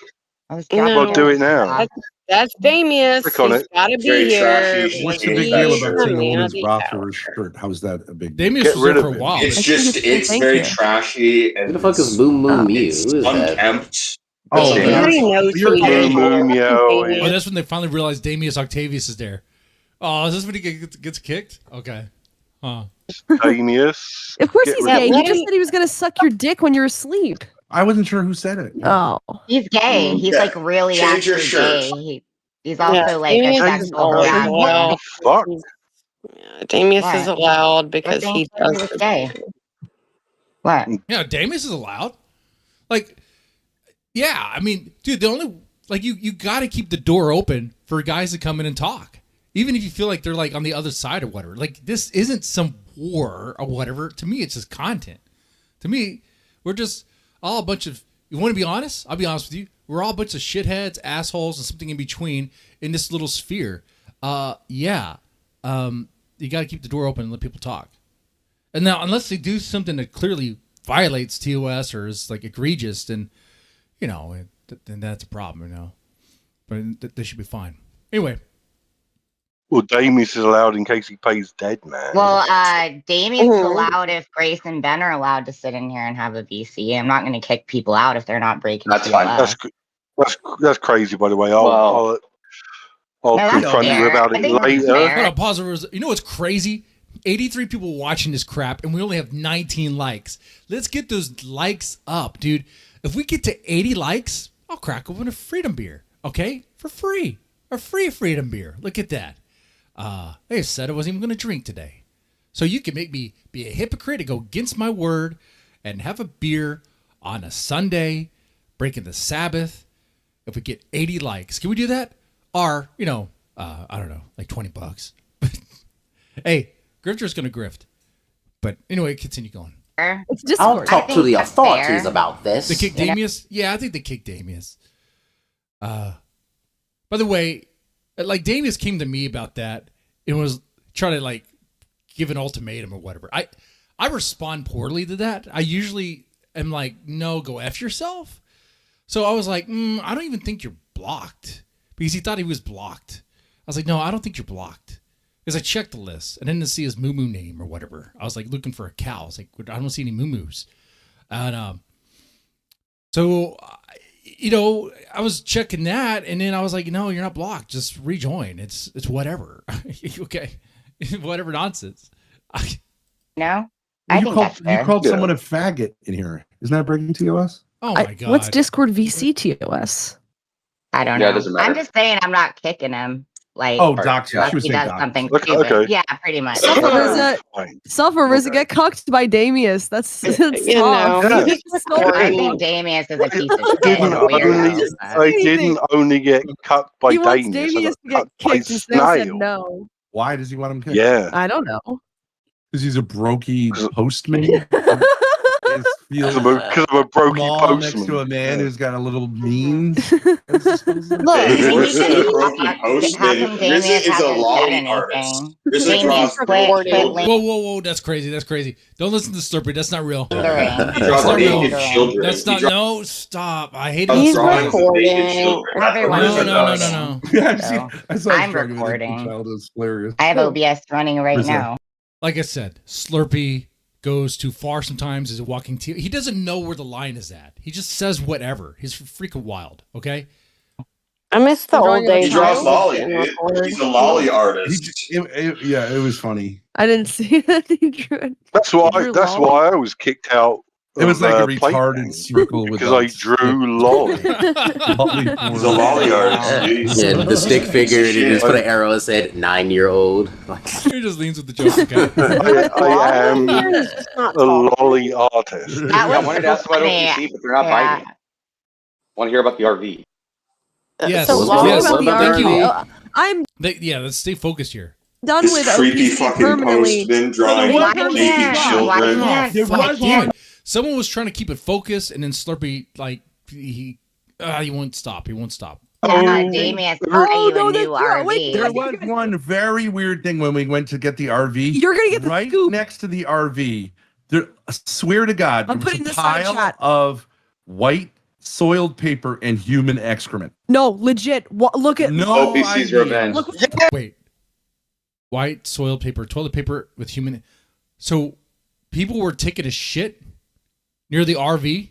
I was Well, do it now. That's Damius. Click on He's it. got to be Very here. trashy. What's the big deal about saying a woman's bra through her shirt? How's that a big deal? Damius was there for a while. It's just, it's very trashy. And Who the fuck is Boom Moo Mew? It's Who is that? unkempt. Oh, Everybody knows you're who gay. he Moo is. Meow. Oh, that's when they finally realized Damius Octavius is there. Oh, is this when he gets kicked? Okay. Huh. Damius. Of course Get he's rid of gay. him. You just said he was going to suck your dick when you're asleep. I wasn't sure who said it. Oh. He's gay. He's Yeah. like really Change your actually shirt. gay. He's also like a Damius is sexual always harassment. allowed. Fuck. Yeah, Damius What? is allowed You're because saying he he does. was gay. What? Yeah, Damius is allowed. Like, yeah, I mean, dude, the only like you got to keep the door open for guys to come in and talk, even if you feel like they're like on the other side or whatever. Like, this isn't some war or whatever. To me, it's just content. To me, we're just all a bunch of. You want to be honest? I'll be honest with you. We're all a bunch of shitheads, assholes, and something in between in this little sphere. Yeah. You got to keep the door open and let people talk. And now, unless they do something that clearly violates TOS or is like egregious, then, you know, then that's a problem, you know. But they should be fine. Anyway. Well, Damius is allowed in case he pays dead, man. Well, Damien's allowed if Grace and Ben are allowed to sit in here and have a VC. I'm not going to kick people out if they're not breaking. That's fine. That's crazy, by the way. No, I'll that's confront you fair. about I it think that's later. fair. Hold on, pause. You know what's crazy? 83 people watching this crap, and we only have 19 likes. Let's get those likes up, dude. If we get to 80 likes, I'll crack open a Freedom beer, okay? For free. A free Freedom beer. Look at that. They said I wasn't even going to drink today. So you can make me be a hypocrite and go against my word and have a beer on a Sunday, breaking the Sabbath, if we get 80 likes. Can we do that? Or, you know, I don't know, like $20. Hey, Grifter's going to grift. But anyway, continue going. It's just I'll talk to the authorities about this. They kicked Damius? Yeah, I think they kicked Damius. By the way, like Damius came to me about that and was trying to like give an ultimatum or whatever. I respond poorly to that. I usually am like, no, go F yourself. So I was like, I don't even think you're blocked. Because he thought he was blocked. I was like, no, I don't think you're blocked. Because I checked the list and I didn't see his moo-moo name or whatever. I was like looking for a cow. I was like, I don't see any moo-moos. And so, you know, I was checking that and then I was like, no, you're not blocked. Just rejoin. It's whatever. Okay. Whatever nonsense. No? You called someone a faggot in here. Isn't that breaking TOS? Oh my God. What's Discord VC TOS? I don't Yeah, it know. doesn't matter. I'm just saying I'm not kicking him. Like, Oh, dox. She unless was he saying does dox. something Okay, stupid. okay. Yeah, pretty much. Self-Arisa get cucked by Damius. That's You know. I think Damius is a piece of shit and a weirdo. I didn't only get cut by He wants Damius. I Damius got to get cut by kicked and Snail said Snail. no. Why does he want him kicked? Yeah. I don't know. Because he's a brokey postman. Because I'm a brokey Small postman. next to a man who's got a little means. Look, Rizza the brokey postman. Rizza is a lolly artist. Rizza draws Whoa, that's crazy. Don't listen to Slurpee. That's not real. He draws naked children. That's not, no, stop. I hate He's it. recording. No. I saw I'm him struggling with recording. the child. It was hilarious. I have OBS running right now. Like I said, Slurpee goes too far sometimes as a walking team. He doesn't know where the line is at. He just says whatever. He's freaking wild, okay? I miss the old days. He draws lolly, dude. He's a lolly artist. Yeah, it was funny. I didn't see that he drew it. That's why I was kicked out. It was like a retarded plaything, circle with because I drew lolly. He's a lolly artist, dude. Yeah, the stick figure, and you just put an arrow and said 9-year-old. He just leans with the joke, okay? I am a lolly artist. I wanted to ask about OPC, but they're not biting. Want to hear about the RV? Yes. So Yes. about the Thank RV. you. I'm let's stay focused here. done This with creepy OPC fucking permanently. postman drawing Why naked can't- children. why can't- Fuck, why damn can't- it. Someone was trying to keep it focused, and then Slurpee, like, he won't stop. He won't stop. Damien, Oh, you a new RV. There was one very weird thing when we went to get the RV. You're gonna get the right scoop. next to the RV. There, I swear to God, I'm there putting was a this on pile chat. of white soiled paper and human excrement. No, legit. Look at No OPC's idea. revenge. Look, Wait. White soiled paper, toilet paper with human. So people were taking a shit near the RV.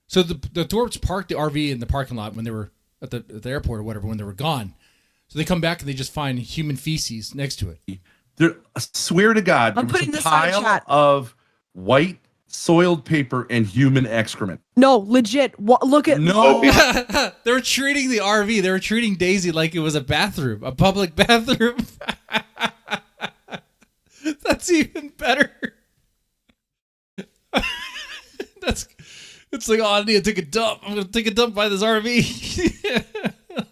So the Thorps parked the RV in the parking lot when they were at the airport or whatever, when they were gone. So they come back and they just find human feces next to it. There, I swear to God, I'm there putting was a this on pile chat. of white soiled paper and human excrement. no, legit. Look at No, They were treating the RV. They were treating Daisy like it was a bathroom, a public bathroom. That's even better. It's like, oh, I need to take a dump. I'm gonna take a dump by this RV.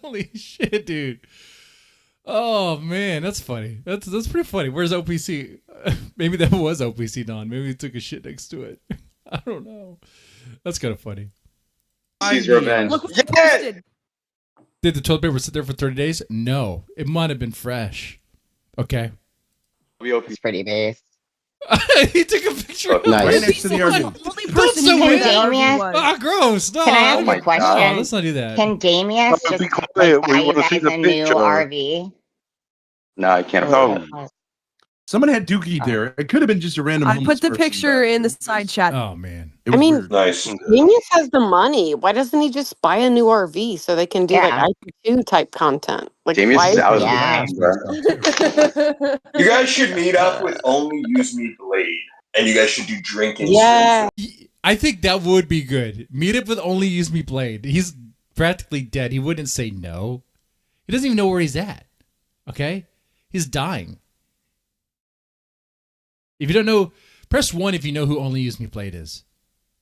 Holy shit, dude. Oh man, that's funny. That's pretty funny. Where's OPC? Maybe that was OPC Don. Maybe he took a shit next to it. I don't know. That's kind of funny. He's revenge. Look what I posted. Did the toilet paper sit there for 30 days? No. It might have been fresh. Okay. It's pretty base. He took a picture. Nice. right next to the RV. Only Don't person say who knew it. that Damien. RV was. Ah, gross. No. Can I ask Oh my a question? Oh, let's not do that. Can Damien No, just be like, quiet. buy We you wanna see guys the a new picture. RV? No, I can't No. afford that. someone had Dookie there. It could have been just a random. I homeless put the person, picture but in the side chat. Oh, man. it was I mean, weird. Nice. Genius has the money. Why doesn't he just buy a new RV so they can do Yeah. like IP2 type content? Like, Damien's why? is out of his Yeah. mind, bro. You guys should meet up with Only Use Me Blade, and you guys should do drinking. Yeah. I think that would be good. Meet up with Only Use Me Blade. He's practically dead. He wouldn't say no. He doesn't even know where he's at. Okay? He's dying. If you don't know, press 1 if you know who Only Use Me Blade is.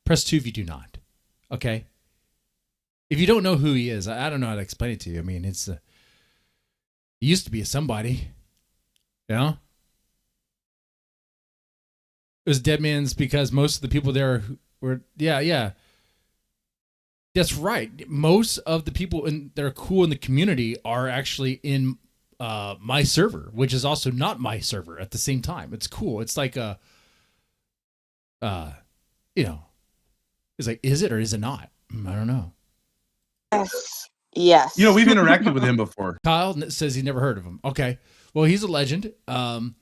Press 2 if you do not. Okay? If you don't know who he is, I don't know how to explain it to you. I mean, it's he used to be a somebody. You know? It was Dead Man's because most of the people there were, yeah. That's right. Most of the people that are cool in the community are actually in my server, which is also not my server at the same time. It's cool. It's like a, it's like, is it or is it not? I don't know. Yes. You know, we've interacted with him before. Kyle says he never heard of him. Okay. Well, he's a legend. And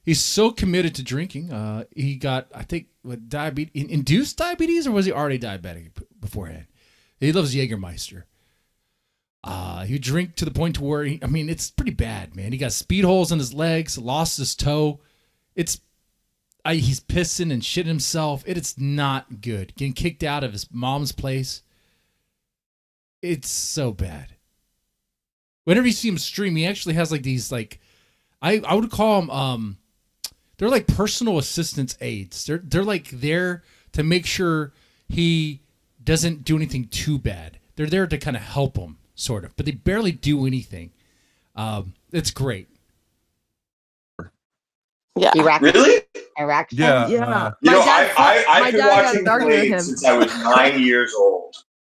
he's so committed to drinking. He got, I think, what, induced diabetes, or was he already diabetic beforehand? He loves Jägermeister. He would drink to the point to where, it's pretty bad, man. He got speed holes in his legs, lost his toe. He's pissing and shitting himself. It's not good. Getting kicked out of his mom's place. It's so bad. Whenever you see him stream, he actually has like these, like, I would call them, they're like personal assistance aides. They're like there to make sure he doesn't do anything too bad. They're there to kind of help him, sort of, but they barely do anything. It's great. Yeah. Really? Iraq. Yeah. Yeah. You know, dad I've been got watching an argument with Blade him. since I was 9 years old.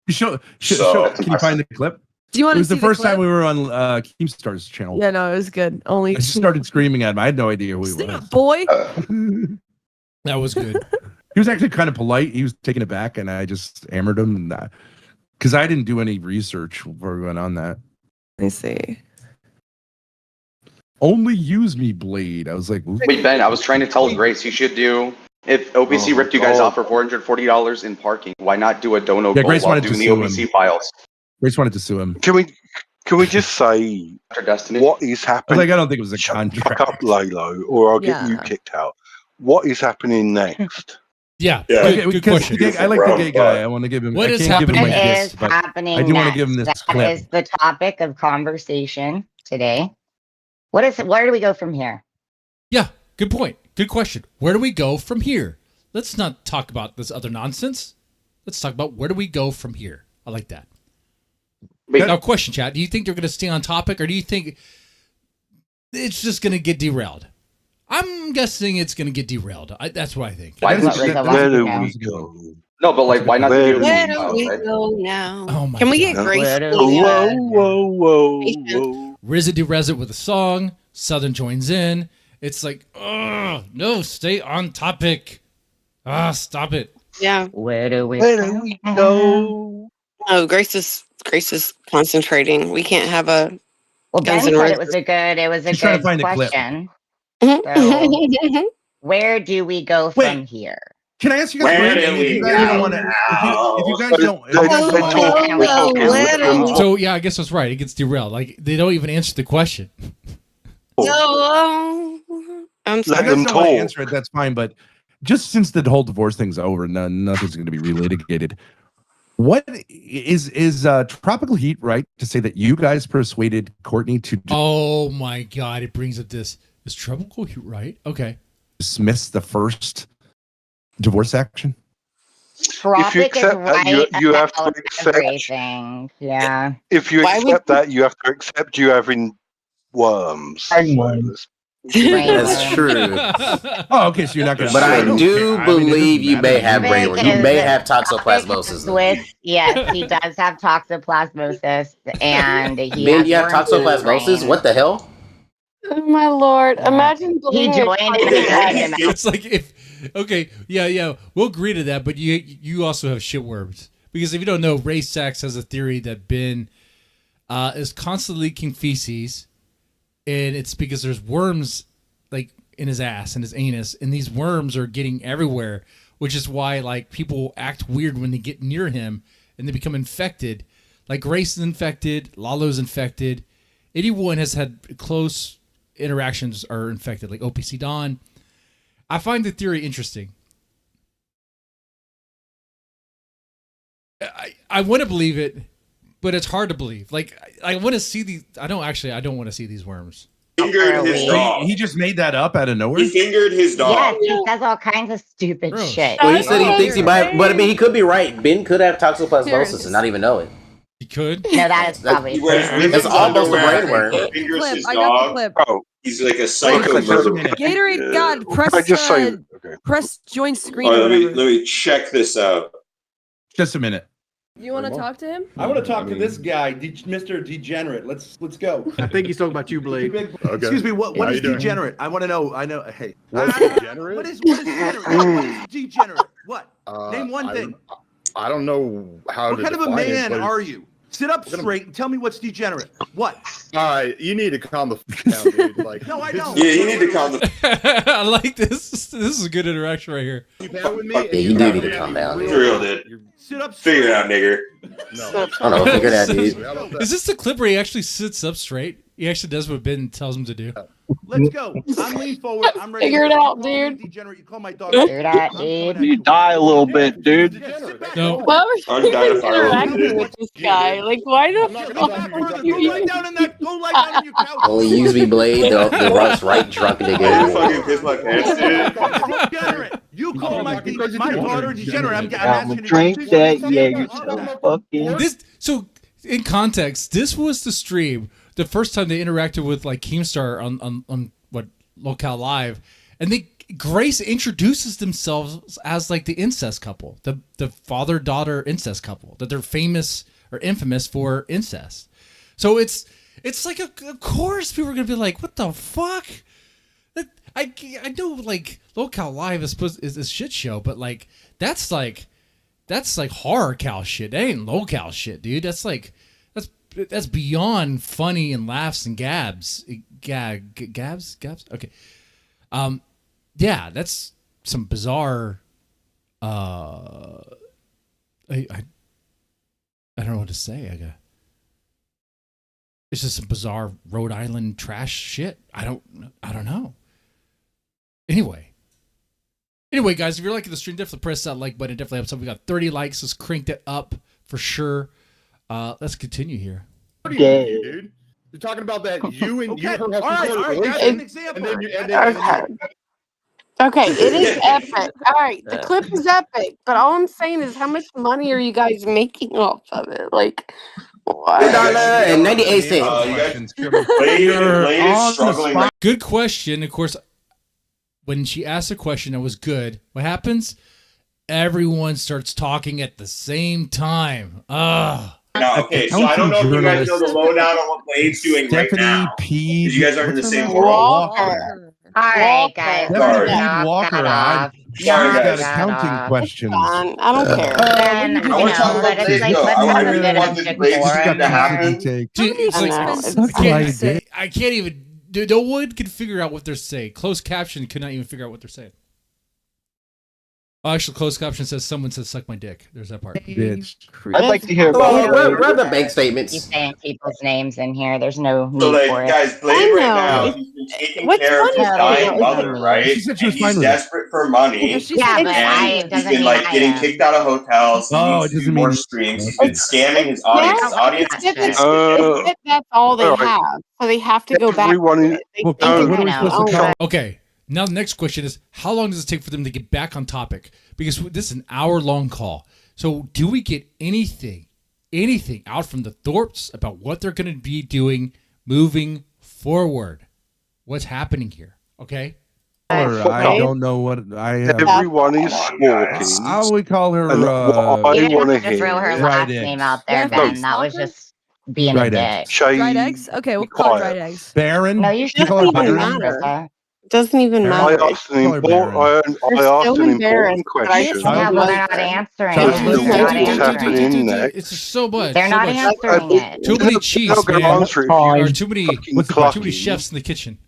Show, So- can you find the clip? Do you want It to was see the first clip? time we were on Keemstar's channel. Yeah, no, it was good. Only I just started screaming at him. I had no idea who he Sit was. up, boy. That was good. He was actually kind of polite. He was taken aback, and I just hammered him. Because I didn't do any research before we went on that. Let me see. Only Use Me Blade. I was like, ooh. Wait, Ben, I was trying to tell Grace you should do, if OPC ripped you guys off for $440 in parking, why not do a dono Yeah, goal Grace while wanted to doing the sue OPC him. files? Grace wanted to sue him. Can we just say After Destiny? what is I was happening? like, I don't think it was a Shut the contract. fuck up, Lalo, or I'll get you Yeah. kicked out. What is happening next? Yeah, Yeah. good, Okay, good because question. I like the gay guy. I want to give him. What I is can't give him happening my What next? is gifts, but happening I do want to next? give him this That clip. is the topic of conversation today. Where do we go from here? Yeah, good point. Good question. Where do we go from here? Let's not talk about this other nonsense. Let's talk about where do we go from here. I like that. Now, question, chat. Do you think they're going to stay on topic, or do you think it's just going to get derailed? I'm guessing it's going to get derailed. That's what I think. Why Where do we go? No, but like, why not Where do Where the do we go now? Oh my Can we God. get Grace? Whoa. RZA do it with a song. Southern joins in. It's like, oh no, stay on topic. Stop it. Yeah. Where do we go? Oh, Grace is concentrating. We can't have a. Well, Ben Guns N' said Roses. it was a good She's trying to find a clip. question. Mhm. So, where do we go from here? Can I ask you guys? Where a question? do If we you guys don't go wanna- if you guys don't, So yeah, I guess that's right. It gets derailed. Like they don't even answer the question. No, I'm If you sorry. guys don't want to answer it, that's fine. But just since the whole divorce thing's over, nothing's going to be relitigated. What is Tropical Heat right to say that you guys persuaded Courtney to Oh my God! It brings up this. Is Tropical Heat right? Okay. dismiss the first divorce action? Tropic is right you have to about accept. everything. Yeah. If you Why would- accept that, you have to accept you having worms. That's true. Oh, okay. So you're not going to. But I do believe you may have Tropic brainworm. You is- may have Tropic toxoplasmosis. is with- yes, he does have toxoplasmosis, and he Ben, has you have worms in his toxoplasmosis? brain. What the hell? Oh my Lord! Imagine He being joined a- It's like if yeah, we'll agree to that, but you also have shitworms. Because if you don't know, Ray Sachs has a theory that Ben is constantly leaking feces, and it's because there's worms like in his ass and his anus, and these worms are getting everywhere, which is why like people act weird when they get near him and they become infected. Like Grace is infected, Lalo's infected, anyone has had close interactions are infected, like OPC Don. I find the theory interesting. I want to believe it, but it's hard to believe. Like I want to see these. I don't want to see these worms. Fingered his dog. He just made that up out of nowhere. He fingered his dog. Yes, he says all kinds of stupid shit. Well, he said he thinks he might, but I mean, he could be right. Ben could have toxoplasmosis and not even know it. He could. No, that is probably He wears true. women's It's almost a underwear, brainworm. fingers his I got the dog. clip. Oh, He's like a psycho murderer. Gatorade God, press I just say okay. press join screen. Oh, or let me whatever. check this out. Just a minute. You want to talk to him? I want to talk to this guy, Mr. Degenerate. Let's go. I think he's talking about you, Blake. Excuse me, what How is you doing? degenerate? I want to know. I know. Hey, What's degenerate? What is degenerate? What is degenerate? What? Name one thing. I don't know how What to kind of a define it, man but- are you? Sit up straight and tell me what's degenerate. What? All right, you need to calm the f down, dude. Like, No, I don't. Yeah, you need to calm the. I like this. This is a good interaction right here. you pad with me. Yeah, you do need to calm down. For real, dude. Sit up Figure straight. it out, nigger. No. I don't know. Figure that, dude. Is this the clip where he actually sits up straight? He actually does what Ben tells him to do. Let's go. I'm leaning forward. I'm ready. Figure it You out, call me dude. Degenerate. You call my dog. Figure that, dude. You die a little bit, dude. No. Why were you Unidentifiable. interacting with this guy? Like, why the fuck Go would you lie even? down in that. Go lie down on your couch. Only use me blade, the Russ right drunk I nigga. fucking pissed my pants, dude. Degenerate. You call my daughter degenerate. I'm I'm asking gonna drink that. Yeah, you're so fucking. So in context, this was the stream, the first time they interacted with like Keemstar on what Locale Live, and Grace introduces themselves as like the incest couple, the father-daughter incest couple, that they're famous or infamous for incest. So it's like of course people are gonna be like, what the fuck? I know like Locale Live is a shit show, but like that's like horror cow shit. That ain't locale shit, dude. That's like that's beyond funny and laughs and gabs. Gabs. Okay. Yeah, that's some bizarre. I don't know what to say. It's just some bizarre Rhode Island trash shit. I don't know. Anyway, guys, if you're liking the stream, definitely press that like button. Definitely helps. We got 30 likes. Let's crank that up for sure. Let's continue here. What are you doing, dude? You're talking about that you and you her have All right, some sort of guys, relationship, an example. and then Okay, it is epic. All right, the clip is epic, but all I'm saying is, how much money are you guys making off of it? Like, $1 and 98 cents. Blade is struggling right Good question. Of course, when she asked a question that was good, what happens? Everyone starts talking at the same time. Ugh. now. Okay, so I don't know if you guys know the lowdown on what Blade's doing right now. Because you guys aren't in the same world. Walker. All right, guys. Stephanie Sorry. P. Walker. She's Sorry, got guys. accounting questions. I don't care. Then, you know, let us like let's have a good wanted Blade's shit to happen. Dude, it's I like, know. I can't even. Dude, no one can figure out what they're saying. Closed caption cannot even figure out what they're saying. Oh, actually, closed caption says someone says "suck my dick." There's that part. Bitch. I'd like to hear Well, about read the bank keep statements. saying people's names in here. There's no need So, like, for it. guys, Blade right now, he's been taking care of his dying mother, right? She said she was And fine he's with it. desperate for money. Yeah, but And it doesn't he's been mean like I getting am. kicked out of hotels. He Oh, needs it to do doesn't more mean- streams. He's been scamming his audience. His audience has been It's that's all they all right. have, so they have to go back. Everyone to is- it. They Well, can't- what are we supposed to call? Okay. Now the next question is, how long does it take for them to get back on topic? Because this is an hour-long call. So do we get anything out from the Thorps about what they're going to be doing moving forward? What's happening here? Okay. I don't know what I have. Everyone is squawking. How we call her? And what You I didn't want to have to throw her hear. last Dried name eggs. out there, Yeah, Ben. That was just being Dried a eggs. dick. Shay, Dried eggs? Okay, we'll be call it quiet. dried eggs. Baron. No, you should call her even Baron. matter. Doesn't even I matter. asked an important embarrassed, but I Yeah, told well, you they're not answering Just it. the They're not what's answering it. happening next. It's so much. They're so not much. answering it. Too many chiefs, not gonna man. answer it. Or too many. Fucking What's the point? Too many clucking. chefs in the kitchen.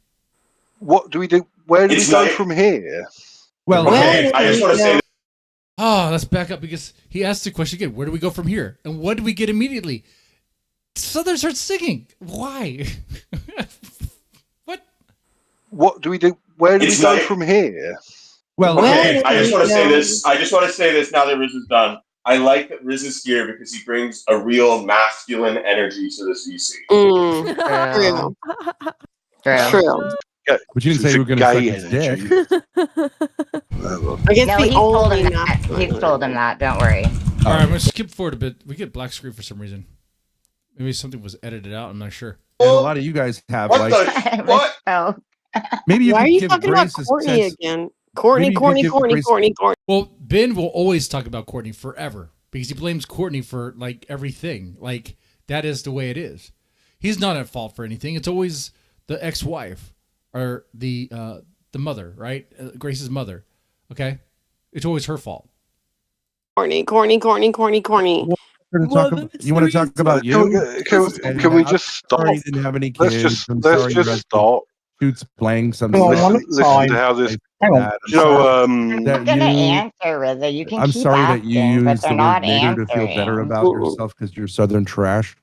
What do we do? Where do we It's go like- from here? Well, Okay, I just want to say Oh, let's back up because he asked the question again. Where do we go from here? And what do we get immediately? Southern starts singing. Why? What do we do? Where do we It's go like- from here? Well, okay, I just want to say this. I just want to say this now that Riz is done. I like that Riz is here because he brings a real masculine energy to this VC. True. True. True. But you didn't say we were going to suck his dick. I guess No, the he's told only him that. He's told him that. Don't worry. All right, let's skip forward a bit. We get black screen for some reason. Maybe something was edited out. I'm not sure. And a lot of you guys have What like the? What? Oh. maybe you Why could are you give talking about Grace a Courtney sense- again? Courtney, Maybe you could Courtney, give Courtney, Grace- Courtney, Courtney. Well, Ben will always talk about Courtney forever because he blames Courtney for like everything. Like that is the way it is. He's not at fault for anything. It's always the ex-wife or the mother, right? Grace's mother. Okay, it's always her fault. Courtney, Courtney, Courtney, Courtney, Courtney. You want to talk about you? Can we just stop? Sorry you didn't have any Let's kids. just stop. Shoots playing some. Listen to how this. You know, I'm not gonna answer, Riza. You can I'm keep sorry asking, that you but used they're the not word nigger to feel answering. better about yourself because you're Southern trash.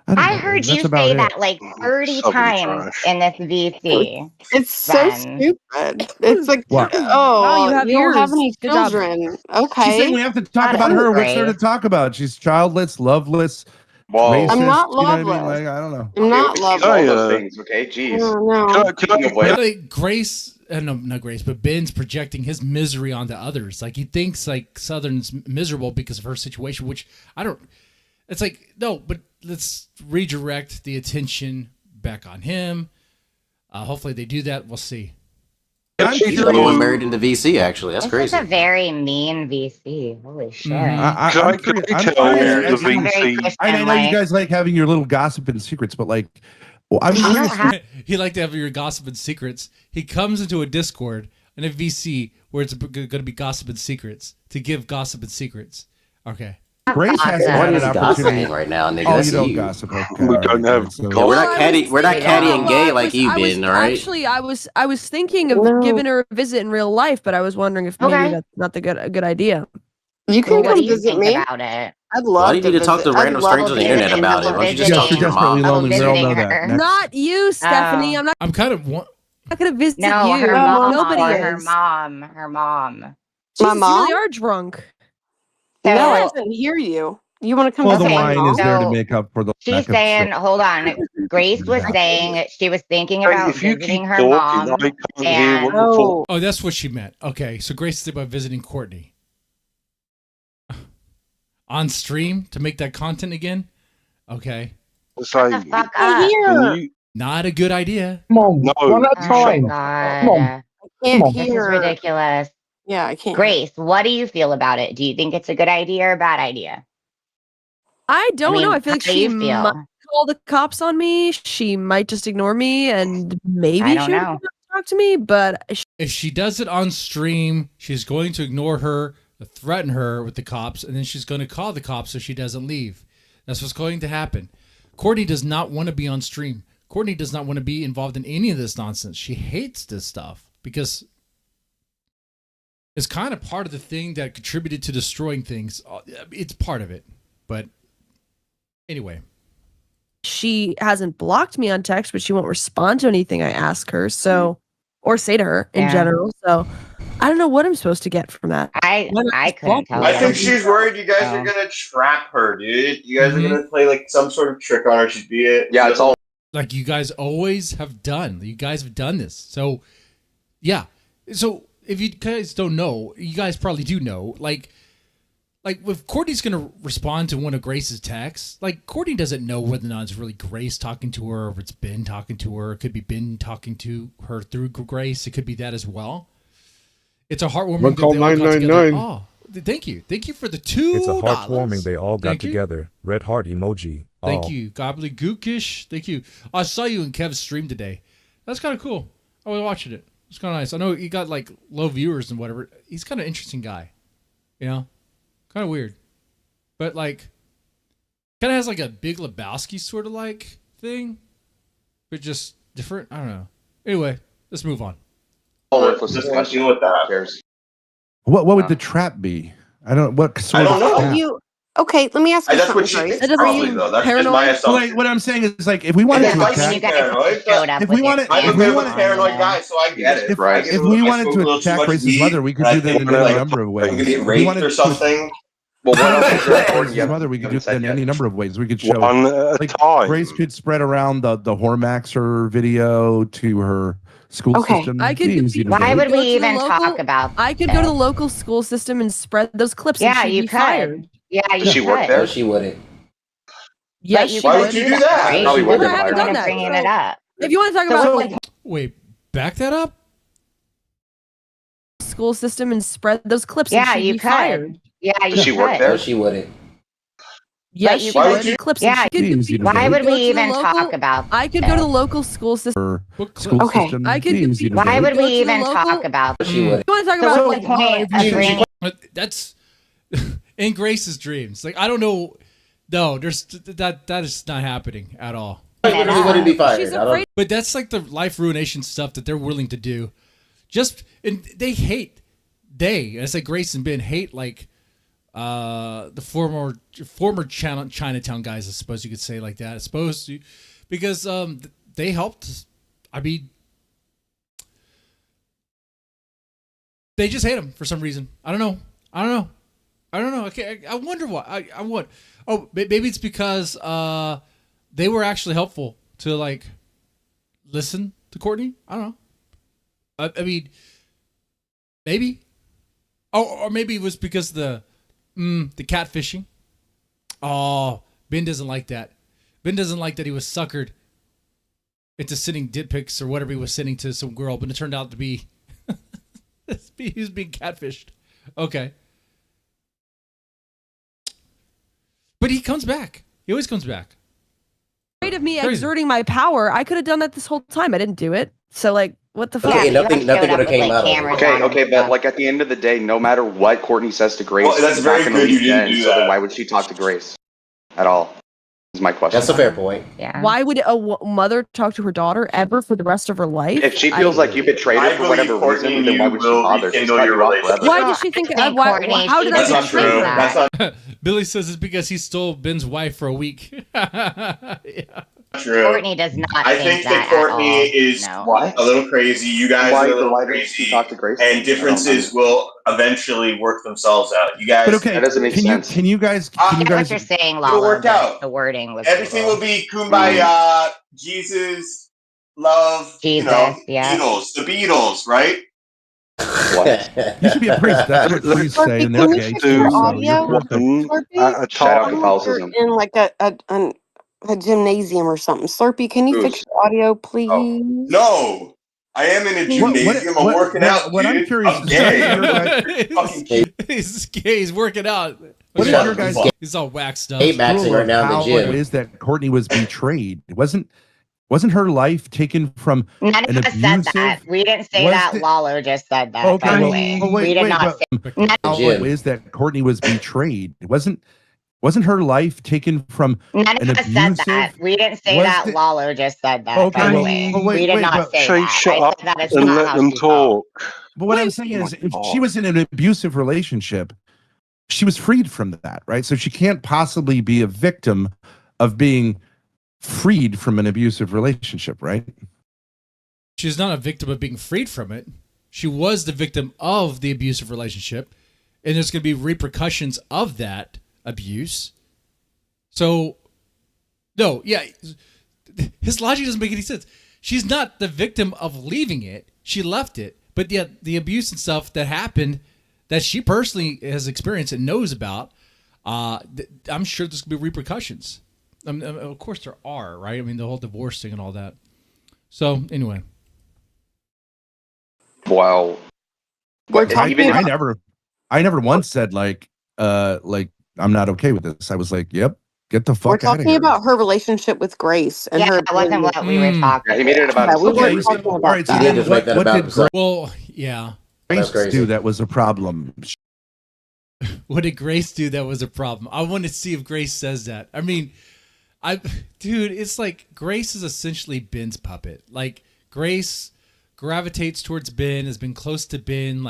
don't I know. heard That's you about say it. that like 30 Southern times trash. in this VC. It's so Ben. stupid. It's like, What? oh, Wow, you have don't have yours. any Good job. children. She's saying Okay. we have to talk Not about her. What's great. there to talk about? She's childless, loveless, Whoa. racist. I'm not you know what I mean? loveless. Like, I don't know. I'm not Okay, loved. all I, those things, okay? Jeez. No. Can I, Wait. Like Grace, no, not Grace, but Ben's projecting his misery onto others. Like he thinks like Southern's miserable because of her situation, which I don't. It's like no, but let's redirect the attention back on him. Hopefully they do that. We'll see. She's the only one married in the VC, actually. That's This crazy. is a very mean VC. Holy shit. Can I tell Very the VC? I know you Christian-like. guys like having your little gossip and secrets, but like, well, I'm curious. He like to have your gossip and secrets. He comes into a Discord and a VC where it's going to be gossip and secrets to give gossip and secrets. Okay. Grace has What had is an gossiping opportunity right now, nigga? Oh, That's you don't you. gossip. Okay. We don't have. So- Yeah, we're not Well, catty. We're not catty and gay like you, I was- Ben. All right. Actually, I was thinking of No. giving her a visit in real life, but I was wondering if maybe Okay. that's not a good idea. You can Well, what come do you visit think me. about it? I'd love Why do you need to talk to visit. I'd random love strangers on the to internet visit. about it? Why don't you just Visiting. talk to your desperately mom? lonely. We all know visiting that. her. Next. Not you, Stephanie. Oh. I'm I'm kind of not gonna visit No, you. her mom. Nobody or is. her mom. Her mom. My Jesus, you mom? really are drunk. No, I So- didn't hear you. You want to come Well, the visit my wine mom? is there to So, make up for the. She's lack of saying, shit. hold on. Grace was saying that she was thinking about If you visiting keep her talking, mom. I can't hear and- what the fuck. Oh, that's what she meant. Okay, so Grace is about visiting Courtney on stream to make that content again. Okay. So, Fuck can up. you, Not a good idea. Come on, no, one at a Oh time. my God. Come on. Can't on. This is hear. ridiculous. Yeah, I can't. Grace, what do you feel about it? Do you think it's a good idea or a bad idea? I don't know. I feel like how do she you might feel? call the cops on me. She might just ignore me, and maybe I don't she would know. talk to me. But If she does it on stream, she's going to ignore her, threaten her with the cops, and then she's going to call the cops so she doesn't leave. That's what's going to happen. Courtney does not want to be on stream. Courtney does not want to be involved in any of this nonsense. She hates this stuff because it's kind of part of the thing that contributed to destroying things. It's part of it. But anyway. she hasn't blocked me on text, but she won't respond to anything I ask her. So, or say to her in Yeah. general. So, I don't know what I'm supposed to get from that. I couldn't tell I you. think she's worried you guys are gonna trap her, dude. You guys are gonna play like some sort of trick on her. She'd be it. Yeah, it's all like you guys always have done. You guys have done this. So, yeah. So if you guys don't know, you guys probably do know. Like if Courtney's gonna respond to one of Grace's texts, like Courtney doesn't know whether or not it's really Grace talking to her, or if it's Ben talking to her. It could be Ben talking to her through Grace. It could be that as well. It's a heartwarming. One call that they all got 999. together. Oh, thank you for the $2. It's a heartwarming. They all got Thank you. together. Red heart emoji. Thank all. you, Gobbledygookish. Thank you. I saw you in Kev's stream today. That's kind of cool. I was watching it. It's kind of nice. I know he got like low viewers and whatever. He's kind of interesting guy. You know, kind of weird, but like, kind of has like a Big Lebowski sort of like thing, but just different. I don't know. Anyway, let's move on. worthless Just discussion. deal with that. Who cares? What would the trap be? I don't. What sort don't of know. trap? You okay? Let me ask you That's something. what she Grace. thinks probably, though. That's just my assumption. What I'm saying is, like, if we wanted to I attack, mean, paranoid, if we wanted, I'm if a we bit of a wanted, paranoid guy, so I get it. if, I get if a we little- I wanted smoke a to little too attack much Grace's weed, mother, we could and I do that think in any like, number of ways. I'm gonna get If we raped wanted or to something. Well, what else is there, attack Gordon? Grace's You mother, we could do haven't that said in yet. any number of ways. We could show one at a like time. Grace could spread around the Hormaxer video to her school Okay. system. I could. Easy to Why do. would Go we to the even local- talk about I could go to the local school system and spread those clips. Yeah, and she'd you be could. fired. Yeah, you Does she work could. there? No, she wouldn't. Yes, you she Why would. would you do that? Right? Probably She would wouldn't have haven't fired done her. that. bringing So- it up. If you want to talk So about what- like Wait, back that up. school system and spread those clips, Yeah, and she'd you be could. fired. Yeah, you Does she work could. there? No, she wouldn't. Yes, you she Why would. would you- Clips. Yeah, and she could. Easy to Why do. would Go we to the even local- talk about I could go to the local school system. Her What school Okay. system. I could- Easy to Why do. would Go we to the even local- talk about No, she wouldn't. You want to talk So about what's the point of bringing That's in Grace's dreams. Like I don't know. No, there's that is not happening at all. Literally wouldn't be fired. She's I don't- afraid. But that's like the life ruination stuff that they're willing to do. And they hate. I say Grace and Ben hate like the former Chinatown guys. I suppose you could say like that. I suppose because they helped. I mean, they just hate them for some reason. I don't know. Okay, I wonder why. I want. Oh, maybe it's because they were actually helpful to like listen to Courtney. I don't know. I mean, maybe. Oh, or maybe it was because the catfishing. Oh, Ben doesn't like that. Ben doesn't like that he was suckered into sending dick pics or whatever he was sending to some girl, but it turned out to be he was being catfished. Okay. But he comes back. He always comes back. Afraid of me Crazy. exerting my power. I could have done that this whole time. I didn't do it. So like, what the fuck? Okay, Yeah, nothing you would showed up have came with, out like, of it. cameras Okay, on okay, and but stuff. like at the end of the day, no matter what Courtney says to Grace, Well, that's she's very not gonna good you leave didn't Jen, do so then that. why would she talk to Grace at all? Is my question. That's a fair point. Yeah. Why would a mother talk to her daughter ever for the rest of her life? If she feels like you betrayed I her for believe whatever Courtney reason, and then you why would she will bother? She's rekindle cut your you off relationship. forever. Why Well, does she think? I think Why, Courtney, how she did I That's not doesn't betray true. think her? that. That's not Billy says it's because he stole Ben's wife for a week. Yeah. true. Courtney does not I think think that that at Courtney all. is No. Why? a little crazy. You guys Why are a the little why did she crazy. talk to Grace? And differences will eventually work themselves out. You guys, But okay, That doesn't make can sense. you guys? I Can you get what guys? you're saying, it'll Lalo, work but out. the wording was Everything little. will be kumbaya, Jesus, love, Jesus, yeah. Beatles, the Beatles, right? What? You should be a priest. That's what priests say in their Can you case. fix your So audio? you're perfect. One at a Shout out time. Catholicism. In like an a gymnasium or something. Slurpee, can you fix your audio, please? No, I am in a gymnasium. I'm working out, what I'm dude. curious I'm is gay. He's gay. He's working out. What is your guys' He's all waxed up. Maxing right now in the how gym. it is that Courtney was betrayed? Wasn't her life taken from None an of us said abusive? that. We didn't say Was that. it- Lalo just said that. Okay, by the well, way. oh, wait, we did wait, not but say. how it is that Courtney was betrayed? Wasn't her life taken from None an of us said that. abusive? We didn't say Was that. it- Lalo just said that. Okay, by the well, way. oh, wait, we did wait, not but- say Shay, that. shut I up said that is and not let how them she felt. talk. But what I'm saying is, if she was in an abusive relationship, she was freed from that, right? So she can't possibly be a victim of being freed from an abusive relationship, right? She's not a victim of being freed from it. She was the victim of the abusive relationship, and there's going to be repercussions of that abuse. So, no, yeah, his logic doesn't make any sense. She's not the victim of leaving it. She left it, but yet the abuse and stuff that happened that she personally has experienced and knows about, I'm sure there's going to be repercussions. Of course there are, right? I mean, the whole divorce thing and all that. So, anyway. Wow. I never once said like I'm not okay with this. I was like, yep, get the We're fuck out of talking here. about her relationship with Grace and Yeah, her. that wasn't what we were talking. Yeah, he made it about Yeah, we himself. weren't talking about All right, so that. then just make that what about did himself. Well, yeah. Grace crazy. do that was a problem? What did Grace do that was a problem? I want to see if Grace says that. I mean, dude, it's like Grace is essentially Ben's puppet. Like Grace gravitates towards Ben, has been close to Ben,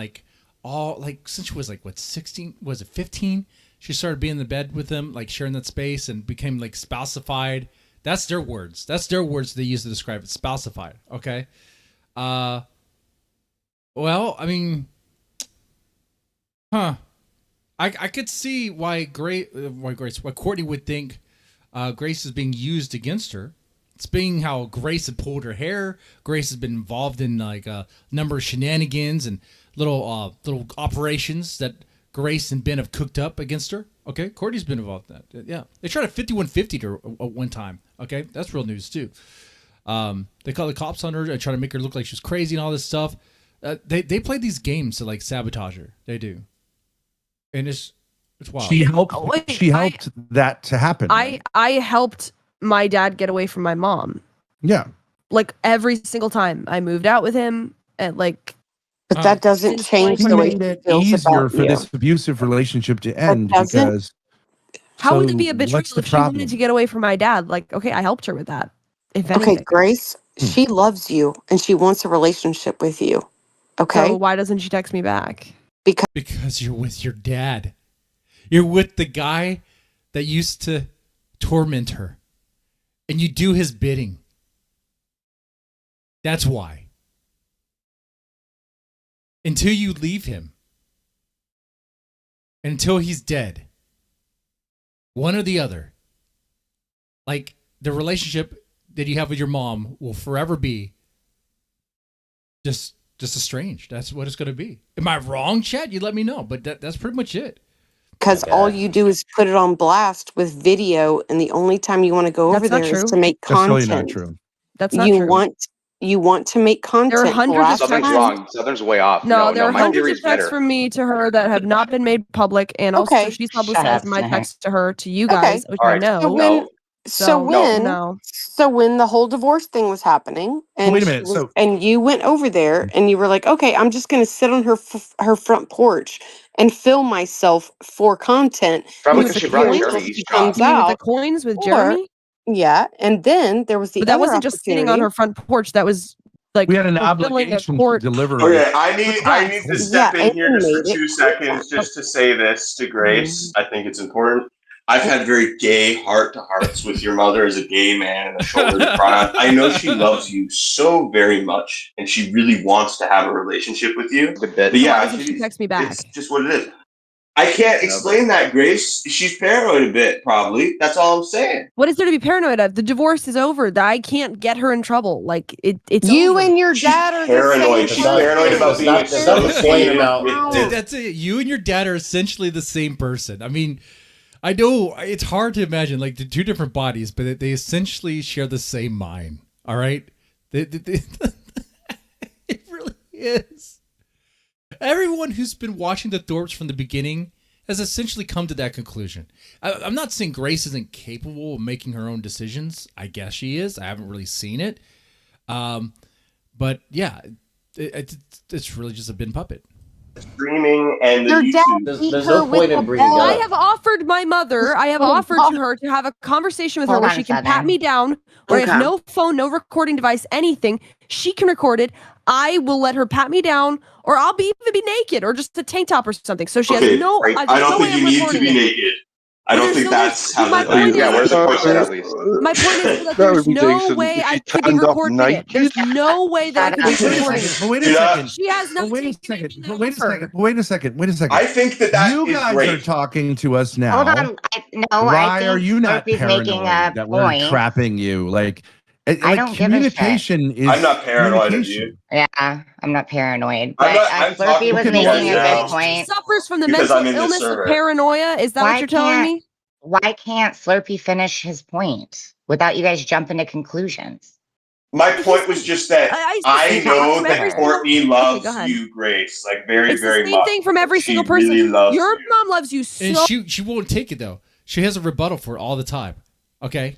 since she was 16, was it 15? She started being in the bed with him, like sharing that space, and became like spouseified. That's their words. That's their words they use to describe it. Spouseified. Okay. Well, I mean, I could see why Courtney would think Grace is being used against her. It's being how Grace had pulled her hair. Grace has been involved in like a number of shenanigans and little operations that Grace and Ben have cooked up against her. Okay, Courtney's been involved in that. Yeah, they tried a 5150 to her one time. Okay, that's real news too. They called the cops on her and tried to make her look like she was crazy and all this stuff. They play these games to like sabotage her. They do, and it's wild. She helped that to happen. I helped my dad get away from my mom. Yeah. Like every single time I moved out with him at like. But that doesn't change He the way made it he feels easier about for you. this abusive relationship to end doesn't- because. How would so it be a betrayal what's the if she problem? wanted to get away from my dad? Like, okay, I helped her with that. If Okay, anything. Grace, she loves you and she wants a relationship with you. Okay. So why doesn't she text me back? Because you're with your dad. You're with the guy that used to torment her. And you do his bidding. That's why. Until you leave him. Until he's dead. One or the other. Like, the relationship that you have with your mom will forever be just estranged. That's what it's going to be. Am I wrong, Chad? You let me know. But that's pretty much it. Because all you do is put it on blast with video, and the only time you want to go over That's not there is true. to make That's content. really not true. That's not you true. want to make content. There are hundreds of last Southern's time- wrong. Southern's way off. No, there are my hundreds theory's of texts better. from me to her that have not been made public, and also Okay. she's Shut publicized up, my Snare. text to her to you Okay. guys, which All I right. know. So when the whole divorce thing was happening, and Wait a minute, and you went over there and you were like, okay, I'm just going to sit on her front porch and film myself for content. Probably because because she the brought point Jeremy. is He's he shot. comes You mean with out. the coins with or- Jeremy? Yeah, and then there was the But that other wasn't just sitting on her front porch. That was like We had an fulfilling a obligation to court. deliver. Okay, I need to step Yeah, in here just for animated 2 seconds just to say this to Grace. I think it's important. I've had very gay heart-to-hearts with your mother as a gay man and a shoulder to cry on. I know she loves you so very much, and she really wants to have a relationship with you. But Why yeah, doesn't she text me back? it's just what it is. I can't explain that, Grace. She's paranoid a bit, probably. That's all I'm saying. What is there to be paranoid of? The divorce is over. I can't get her in trouble. Like it's You over. and your dad are Paranoid. the She's same paranoid about person. being That's not the point associated about- with Dude, that's it. You and your dad are essentially the same person. I mean, I know it's hard to imagine like the two different bodies, but they essentially share the same mind. All right, it really is. Everyone who's been watching the Thorps from the beginning has essentially come to that conclusion. I'm not saying Grace isn't capable of making her own decisions. I guess she is. I haven't really seen it, but yeah, it's really just a bin puppet. Streaming and the Your dad YouTube. beat There's her no with point in a bringing it belt. I up. have offered my mother, I have offered to her to have a conversation with her Hold where on she a can pat second. me down, where I Okay. have no phone, no recording device, anything. She can record it. I will let her pat me down, or I'll even be naked, or just a tank top or something. So she has Okay, no. right. I there's don't no think way you I'm need to recording be it. naked. I Well, don't there's think no- that's how my the point Yeah, is- where's the question recording is. at least? My point is that That there's would be no decent way if I you could be turned up recording it. naked. There's no way that I could be Shut up. recording it. But wait a Do not- second. She has But nothing. wait a to second. me But wait a offer. second. Wait a second. Wait a second. I think that You is guys great. are talking to us now. Hold on. I Why think are you not Slurpy's making paranoid a that we're point. trapping you? Like I don't give a shit. communication is. I'm not paranoid of communication. you. Yeah, I'm not paranoid. I'm But not- I'm Slurpy talking was to you making guys a now. good point. Suffers from the Because mental I'm in this illness of server. paranoia. Is that what you're telling me? Why can't Slurpy finish his point without you guys jumping to conclusions? My point was just that I know that Courtney loves go ahead. you, Grace, like very, It's the very same much. thing from every She single person. really loves Your you. mom loves you And so she won't take it though. She has a rebuttal for it all the time. Okay.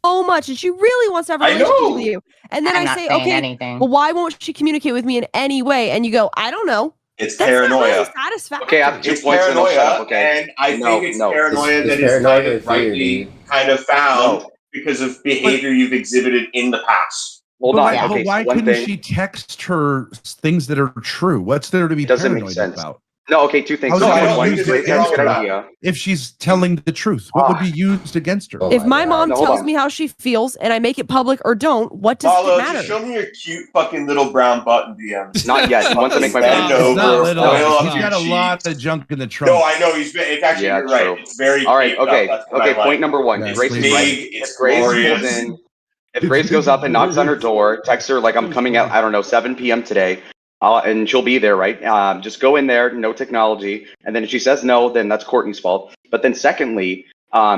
much, and she really wants to have a I relationship know. with you. And then I'm I not say, saying okay, anything. well, why won't she communicate with me in any way? And you go, I don't know. It's That's not paranoia. really satisfactory. Okay, I have 2 It's points and I'll shut paranoia, up, okay? and I No, think it's no. paranoia It's that is paranoia kind of and fear, rightly dude. kind of found No. because of behavior you've exhibited in the past. Hold But on. why, Okay, but why so one couldn't thing she text her things that are true? What's there to be doesn't make paranoid sense. about? No, okay, 2 things. How's No, it I gonna don't One, be think used there's anything wrong against with her that. if she's telling the truth? What would be used against her? Oh If my God. mom No, hold tells on. me how she feels and I make it public or don't, what does Lalo, it matter? just show me your cute fucking little brown button DMs. Not yet. Once I make my Bend point. It's not over, little. oil up He's He's your got a lot cheeks. of junk in the trunk. No, I know it's actually Yeah, you're right. true. It's very All right, caked okay. up. That's what Okay, I like. point number 1. Yeah, Grace It's is right. big. It's If Grace glorious. goes in, if Grace goes up and knocks on her door, text her like I'm coming out, I don't know, 7 p.m. today, and she'll be there, right? Just go in there, no technology, and then if she says no, then that's Courtney's fault. But then secondly,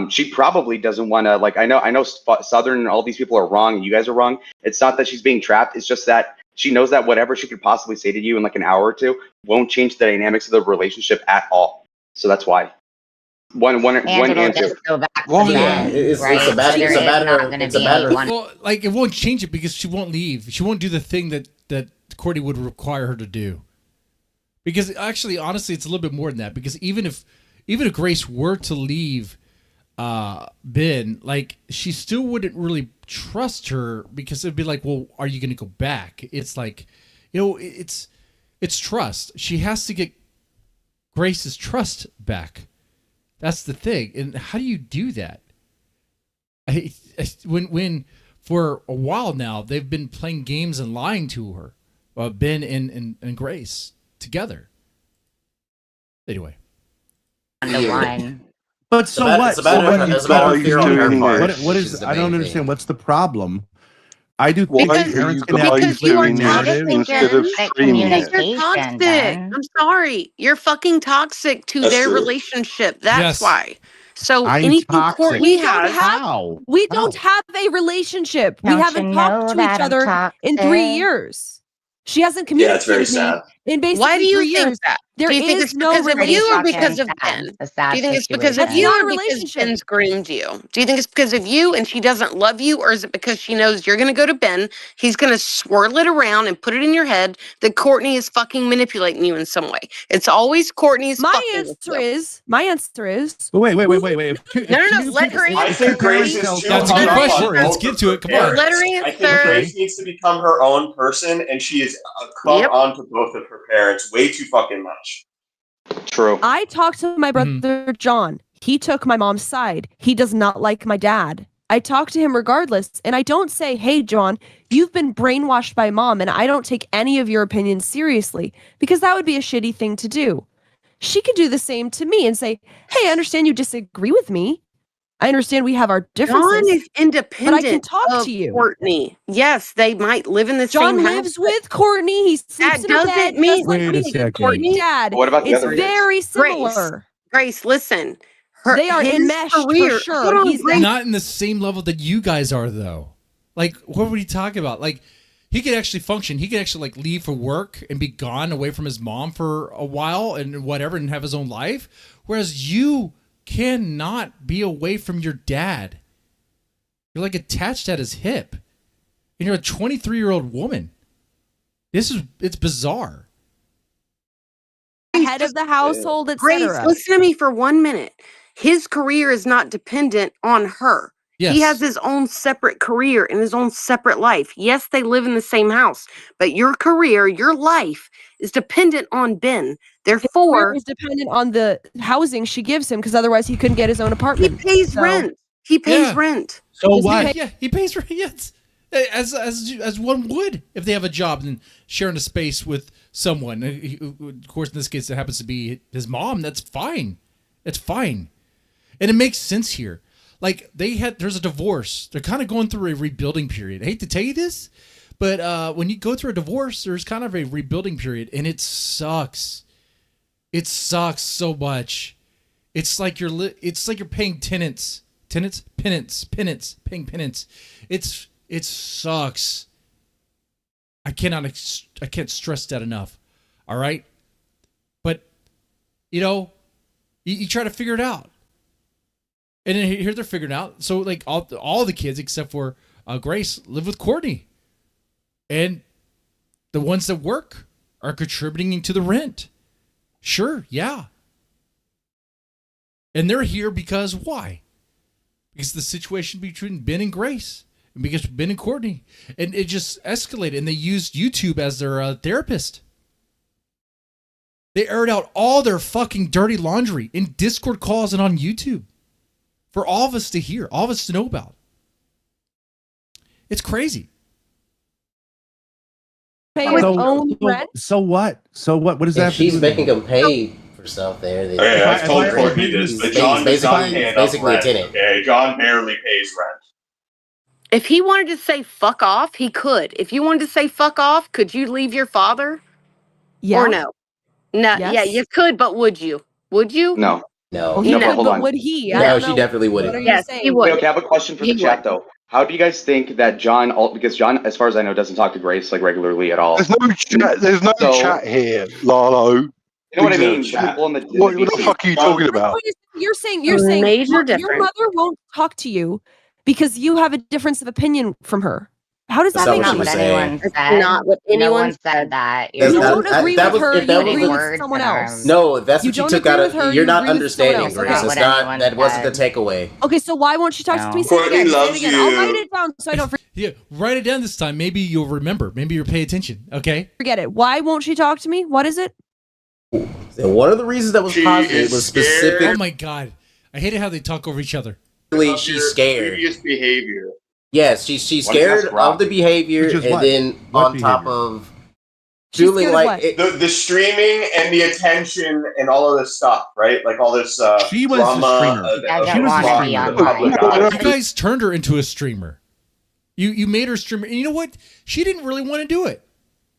she probably doesn't want to, like, I know Southern and all these people are wrong and you guys are wrong. It's not that she's being trapped. It's just that she knows that whatever she could possibly say to you in like an hour or two won't change the dynamics of the relationship at all. So that's why. One And it'll and two. just go back to Well, Ben, yeah, it's a right? matter- So there it's a is matter- not going to it's a be matter- anyone. Well, like it won't change it because she won't leave. She won't do the thing that Courtney would require her to do. Because actually, honestly, it's a little bit more than that. Because even if Grace were to leave Ben, like she still wouldn't really trust her because it'd be like, well, are you going to go back? It's like, it's trust. She has to get Grace's trust back. That's the thing. And how do you do that? When for a while now they've been playing games and lying to her, Ben and Grace together. Anyway, But so about- what? it's about So her- what? it's about her fear on her part. What Which is is? the I don't main understand. thing. What's the problem? I do Why think are you parents can guys have Because you are doing this toxic, instead of That streaming it? You're communication, toxic. Ben. I'm sorry. You're fucking toxic to That's their true. relationship. That's Yes. why. So I'm anything toxic. Courtney We don't has, have How? we don't have a relationship. We Don't haven't you talked know to that each I'm other in 3 toxic? years. She hasn't Yeah, it's communicated very with me sad. in basically why do you 3 think years. that? There Do you think is it's no because of Pretty you or relationship. because fucking of sad. Ben? It's a Do sad you think it's because of That's situation. you not a or because relationship. Ben's groomed you? Do you think it's because of you and she doesn't love you, or is it because she knows you're going to go to Ben, he's going to swirl it around and put it in your head that Courtney is fucking manipulating you in some way? It's always Courtney's My fucking with answer you. is But wait. No, let her I answer. think Grace is too That's a hung good up question. on Let's both get of to her it. Come on. parents. Let her I think answer. Grace needs to become her own person, and she is clung Yep. on to both of her parents way too fucking much. True. I talked to my Mm-hmm. brother John. He took my mom's side. He does not like my dad. I talk to him regardless, and I don't say, "Hey, John, you've been brainwashed by mom, and I don't take any of your opinions seriously," because that would be a shitty thing to do. She could do the same to me and say, "Hey, I understand you disagree with me. I understand we have our differences, John is independent but I can talk of to you." Courtney. Yes, they might live in the John same lives house. with Courtney. He sleeps in her doesn't bed mean- just like Wait a me. second. Courtney? Dad. What about the It's other kids? very Grace, similar. Grace, listen. They are his enmeshed for career- sure. Hold on, He's Grace. Not in the same level that you guys are, though. Like, what were you talking about? Like, he could actually function. He could actually like leave for work and be gone away from his mom for a while and whatever, and have his own life. Whereas you cannot be away from your dad. You're like attached at his hip, and you're a 23-year-old woman. It's bizarre. head of the household, Grace, etc. listen to me for 1 minute. His career is not dependent on her. Yes. He has his own separate career and his own separate life. Yes, they live in the same house, but your career, your life is dependent on Ben. Therefore, is dependent on the housing she gives him because otherwise he couldn't get his own he apartment. pays rent. He pays rent. So Does he what? pay- Yeah, he pays rent. Yes, as one would if they have a job and sharing a space with someone. Of course, in this case, it happens to be his mom. That's fine. It's fine, and it makes sense here. Like there's a divorce. They're kind of going through a rebuilding period. I hate to tell you this, but when you go through a divorce, there's kind of a rebuilding period, and it sucks. It sucks so much. It's like you're paying penance. Paying penance. It sucks. I can't stress that enough. All right, but you try to figure it out. And then here they're figuring out. So like all the kids except for Grace live with Courtney, and the ones that work are contributing to the rent. Sure, yeah. And they're here because why? Because the situation between Ben and Grace, and because Ben and Courtney, and it just escalated. And they used YouTube as their therapist. They aired out all their fucking dirty laundry in Discord calls and on YouTube. For all of us to hear, all of us to know about. It's crazy. Pay his own rent. So what? What does that have to do She's with making it? him pay for stuff there. Okay, I've told Courtney this, but John does not pay enough basically a rent. tenant. Okay, John barely pays rent. if he wanted to say fuck off, he could. If you wanted to say fuck off, could you leave your father? Yeah. Or no? No, Yes. yeah, you could, but would you? Would you? No. No. Well, he No, but could, hold but on. would he? I No, don't she know. definitely What wouldn't. are you Yes, saying? he would. Okay, I have a question for the He chat would. though. How do you guys think that John, because John, as far as I know, doesn't talk to Grace like regularly at all? There's no chat. There's no So- chat here, Lalo. You know what I mean? Chat. People in the What the BC fuck are you talking about? You're saying Major your difference. mother won't talk to you because you have a difference of opinion from her. How does that That's make not any what Not she what was sense? saying. anyone It's said. not what No anyone one said that. That's You not- don't agree that with was- her. if that You was- agree with Words someone in our- else. No, that's You what you don't took agree out with of. her, You're you not agree with someone understanding, else. Grace. Okay. It's What not. anyone That wasn't the said. takeaway. Okay, so why won't she talk to me? No. Say it Courtney again. Say it loves again. I'll you. write it down so I don't Yeah, write it down this time. Maybe you'll remember. Maybe you'll pay attention. Okay. forget it. Why won't she talk to me? What is it? And one of the reasons that was She positive is was scared. Oh specifically my God, I hated how they talk over each other. Of she's your scared. Previous behavior. Yes, she's Why don't you scared ask Rob? of the behavior, Which is and what? then What on top behavior? of She's feeling scared of like what? The streaming and the attention and all of this stuff, right? Like all this She was the drama streamer. of, Doesn't of She was a want to be streamer. the public online. eye. You guys turned her into a streamer. You made her a streamer, and you know what? She didn't really want to do it.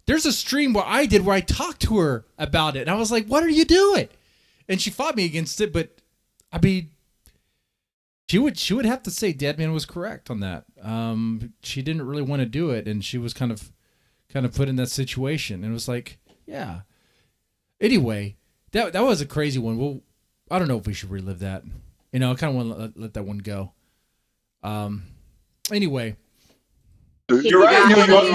There's a stream where I talked to her about it, and I was like, "What are you doing?" And she fought me against it, but I mean, she would have to say Deadman was correct on that. She didn't really want to do it, and she was kind of put in that situation, and it was like, yeah. Anyway, that was a crazy one. Well, I don't know if we should relive that. I kind of want to let that one go. Anyway. You're right. You're making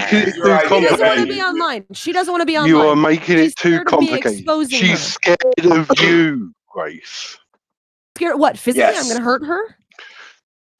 it too She doesn't want to complicated. be online. She doesn't want to be online. You are making She's it too scared of me complicated. exposing She's her. scared of you, Grace. Scared what? Physically, Yes. I'm going to hurt her?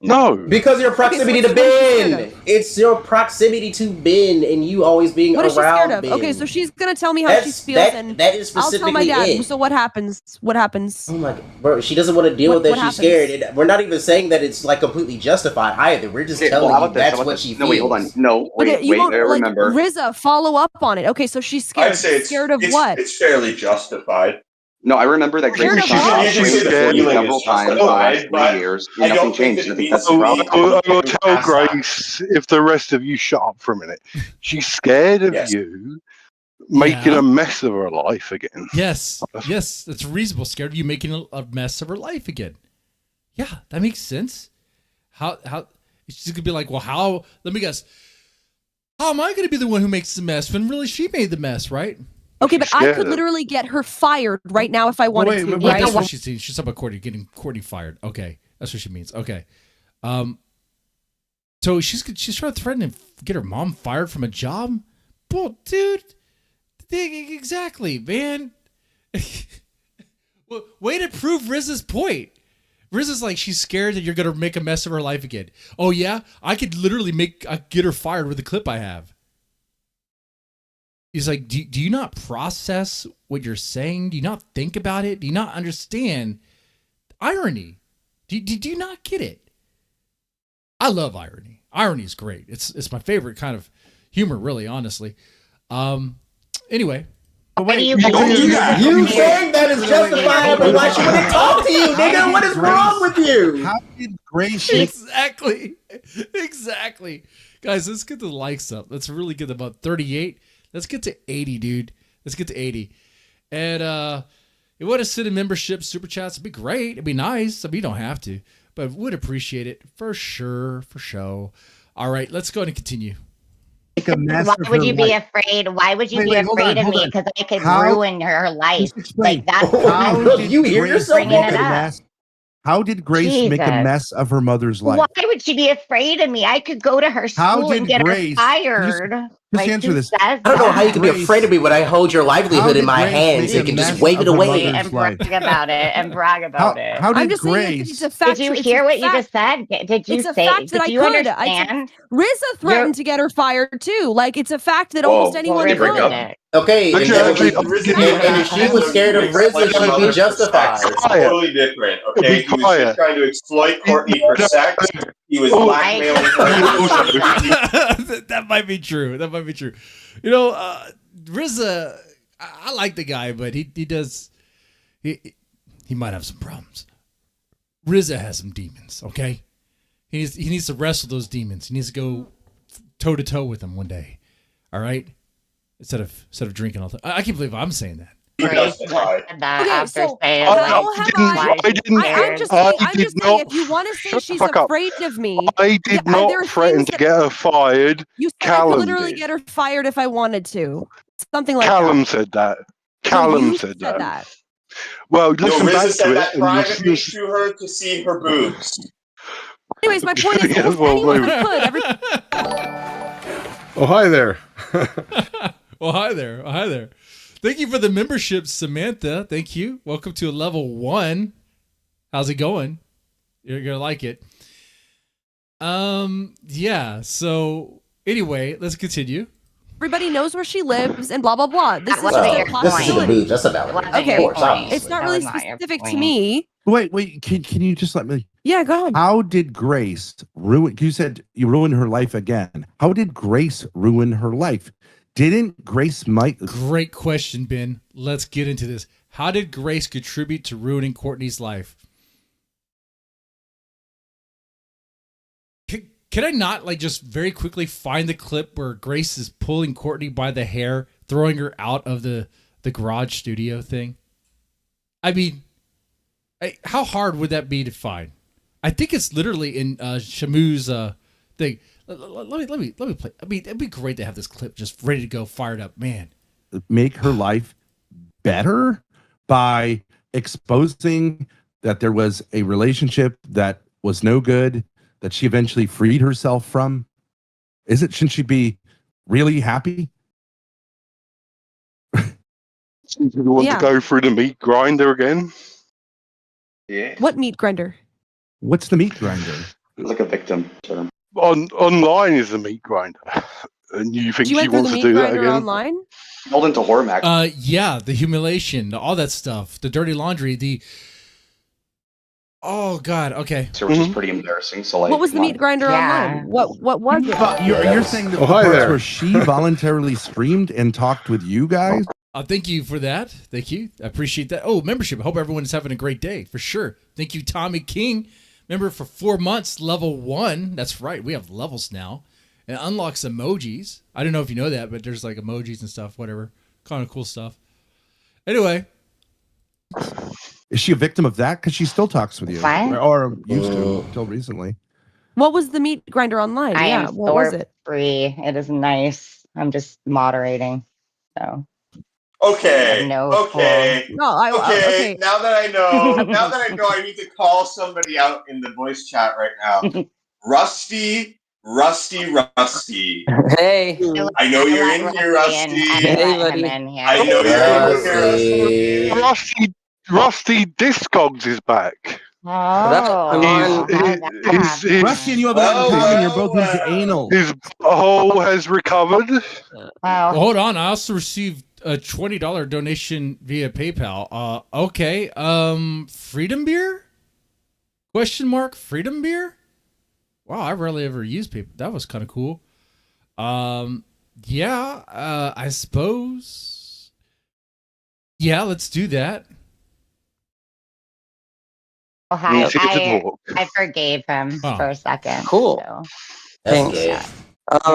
No. because your proximity so to what is she scared Ben. It's your proximity to Ben, and you always being What is she around scared of? Ben. Okay, so she's going to tell me how she feels, and that is I'll tell my specifically dad. it. So what happens? What happens? Oh my God, bro! She doesn't want to deal What- with what that. She's happens? scared. And we're not even saying that it's like completely justified either. We're just Okay, telling well, how you about this? that's How about what this? she feels. No, wait, hold on. No, Okay, wait, you wait. won't I remember. Riza, follow up on it. Okay, so she's scared. I'd say it's Scared of it's, what? It's fairly justified. No, I remember that Scared Grace of talked what? about You should Grace say the before you feeling several is times in the last justified, but 3 years. I Nothing don't think changed. that I it think needs that's to the be. problem. I will tell Grace if the rest of you shut up for a minute. She's scared of Yes. you making Yeah. a mess of her life again. Yes, yes, that's reasonable. Scared of you making a mess of her life again. Yeah, that makes sense. How she's gonna be like, well, how? Let me guess. How am I gonna be the one who makes the mess when really she made the mess, right? Okay, but I could literally get her fired right now if I wanted to, right? That's what she's saying. She's talking about Courtney getting Courtney fired. Okay, that's what she means. Okay, so she's trying to threaten and get her mom fired from a job. Well, dude, exactly, man. Well, way to prove Riz's point. Riz is like, she's scared that you're gonna make a mess of her life again. Oh yeah, I could literally get her fired with the clip I have. He's like, do you not process what you're saying? Do you not think about it? Do you not understand irony? Do you not get it? I love irony. Irony is great. It's my favorite kind of humor, really, honestly. Anyway. But wait, you saying that is justifiable why she wouldn't talk to you, nigga. What is wrong with you? How did Grace Exactly. Guys, let's get the likes up. Let's really get about 38. Let's get to 80, dude. Let's get to 80. And you want to send a membership, super chats, it'd be great. It'd be nice. I mean, you don't have to, but would appreciate it for sure, for show. All right, let's go ahead and continue. Why would you be afraid? Why would you be afraid of me? Because I could ruin her life. Like that's How did you hear Grace yourself make bringing it a up. mess? How did Grace make a Jesus. mess of her mother's life? Why would she be afraid of me? I could go to her How school did and get Grace- her fired. Just answer who this. says I don't know how you can be that? afraid of me when I hold your livelihood in did my Grace hands make and a can just mess wave it of her away. mother's And brag about it and brag about it. How did I'm just saying Grace? it's a fact. Did you it's hear a what you fact. just said? Did you It's a say? fact that Did I you could. understand? RZA threatened to get her fired too. Like it's a fact that almost anyone RZA could. did it. Okay, and if she was scared of RZA, she'd be justified. It's totally different. Okay, he was just trying to exploit Courtney for sex. He was blackmailing her. That might be true. That might be true. You know, RZA, I like the guy, but he does he might have some problems. RZA has some demons. Okay, he needs to wrestle those demons. He needs to go toe to toe with them one day. All right, instead of drinking all the time. I can't believe I'm saying that. Grace said that Okay, after so saying how like, have why I? she's I'm just scared. saying, if you want to say Shut the she's fuck up. afraid of me, I did there not are threaten things to that- get her fired. you said I could Callum literally did. get her fired if I wanted to. Something like Callum that. said that. No, Callum you said said that. Well, No, listen back RZA said to that it. And privately you, to her to see her boobs. Anyways, my point is, Yeah, almost well, anyone wait. could. Oh, hi there. Well, hi there. Oh, hi there. Thank you for the membership, Samantha. Thank you. Welcome to a level 1. How's it going? You're gonna like it. Yeah. So anyway, let's continue. Everybody knows where she lives and blah blah blah. This is wasn't just a your This is the possibility. boobs. That's a valid. Wasn't Okay, your Of course, point. obviously. it's not That really was not your specific to point. me. Wait. Can you just let me? Yeah, go ahead. How did Grace ruin? You said you ruined her life again. How did Grace ruin her life? Didn't Grace Mike? Great question, Ben. Let's get into this. How did Grace contribute to ruining Courtney's life? Can I not just very quickly find the clip where Grace is pulling Courtney by the hair, throwing her out of the garage studio thing? I mean, how hard would that be to find? I think it's literally in Shamu's thing. Let me play. I mean, it'd be great to have this clip just ready to go, fired up, man. Make her life better by exposing that there was a relationship that was no good, that she eventually freed herself from? Shouldn't she be really happy? you want Yeah. to go through the meat grinder again? Yeah. What meat grinder? What's the meat grinder? Like a victim term. Online is the meat grinder. And you think You she went through wants the to meat do that grinder again? online? Held into whore mag. Yeah, the humiliation, all that stuff, the dirty laundry, oh god, okay. So which is pretty embarrassing. So like, What was the come meat grinder Yeah. online? What was it? You're saying that Oh, the hi parts there. where she voluntarily streamed and talked with you guys? Thank you for that. Thank you. I appreciate that. Oh, membership. I hope everyone is having a great day, for sure. Thank you, Tommy King. Member for 4 months, level 1. That's right. We have levels now. And unlocks emojis. I don't know if you know that, but there's emojis and stuff, whatever. kind of cool stuff. Anyway, Is she a victim of that? Because she still talks with you, What? or used to until recently. What was the meat grinder online? I Yeah, am what was Thorp it? free. It is nice. I'm just moderating. So Okay. no Okay. No, Okay. Now that I know, I need to call somebody out in the voice chat right now. Rusty. Hey. I know you're in here, Rusty. Hey, buddy. I know you're in here, Rusty. Rusty Discogs is back. Oh, Rusty and you have a lot in common. You're both into anal. His hole has recovered. Well, hold on. I also received a $20 donation via PayPal. Okay. Freedom beer? Question mark. Freedom beer? Wow, I rarely ever use PayPal. That was kind of cool. Yeah. I suppose. Yeah, let's do that. Well, I forgave him for a second. Cool. So. Thanks. Yeah.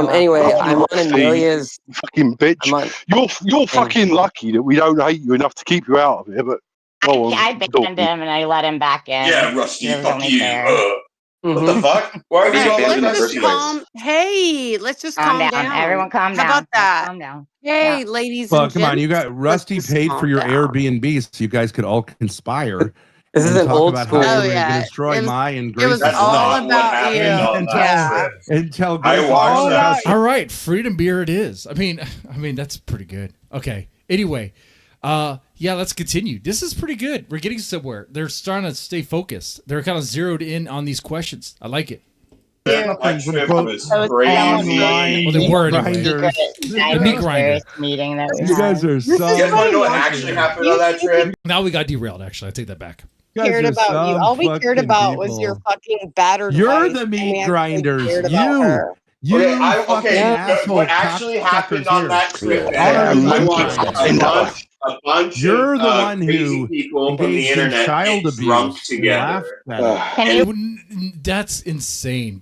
Anyway, I'm on Amelia's. Fucking bitch. You're fucking lucky that we don't hate you enough to keep you out of here. But I banned him and I let him back in. Yeah, Rusty, It was fuck only you. fair. What the fuck? Why are you all like Let's this? just calm. Hey, let's just Calm calm down. down. Everyone calm down. How about that? Calm down. Hey, ladies Well, and come on, gents. you got Rusty let's paid calm for your down. Airbnb, so you guys could all conspire. This is and an talk old about school. how Oh, you were going yeah. to destroy It was- my and It Grace's was That's all not what about happened you. on that Yeah. trip. Until I Grace watched that. All right, freedom beer it is. I mean, that's pretty good. Okay. Anyway, yeah, let's continue. This is pretty good. We're getting somewhere. They're starting to stay focused. They're kind of zeroed in on these questions. I like it. That trip was crazy. Well, they were anyway. The meat grinder. Meeting that we You guys had. are so. You guys want to know what actually happened on that trip? Now we got derailed. Actually, I take that back. You guys Cared are about you. some All we cared fucking about was your people. fucking battered You're wife, the and meat we actually grinders. cared about her. You Okay, fucking asshole what actually happened cocksuckers on here. that trip? Yeah, I watched a bunch You're of the one crazy who people from the engaged in internet child get drunk abuse. You laughed together. at it. That's insane.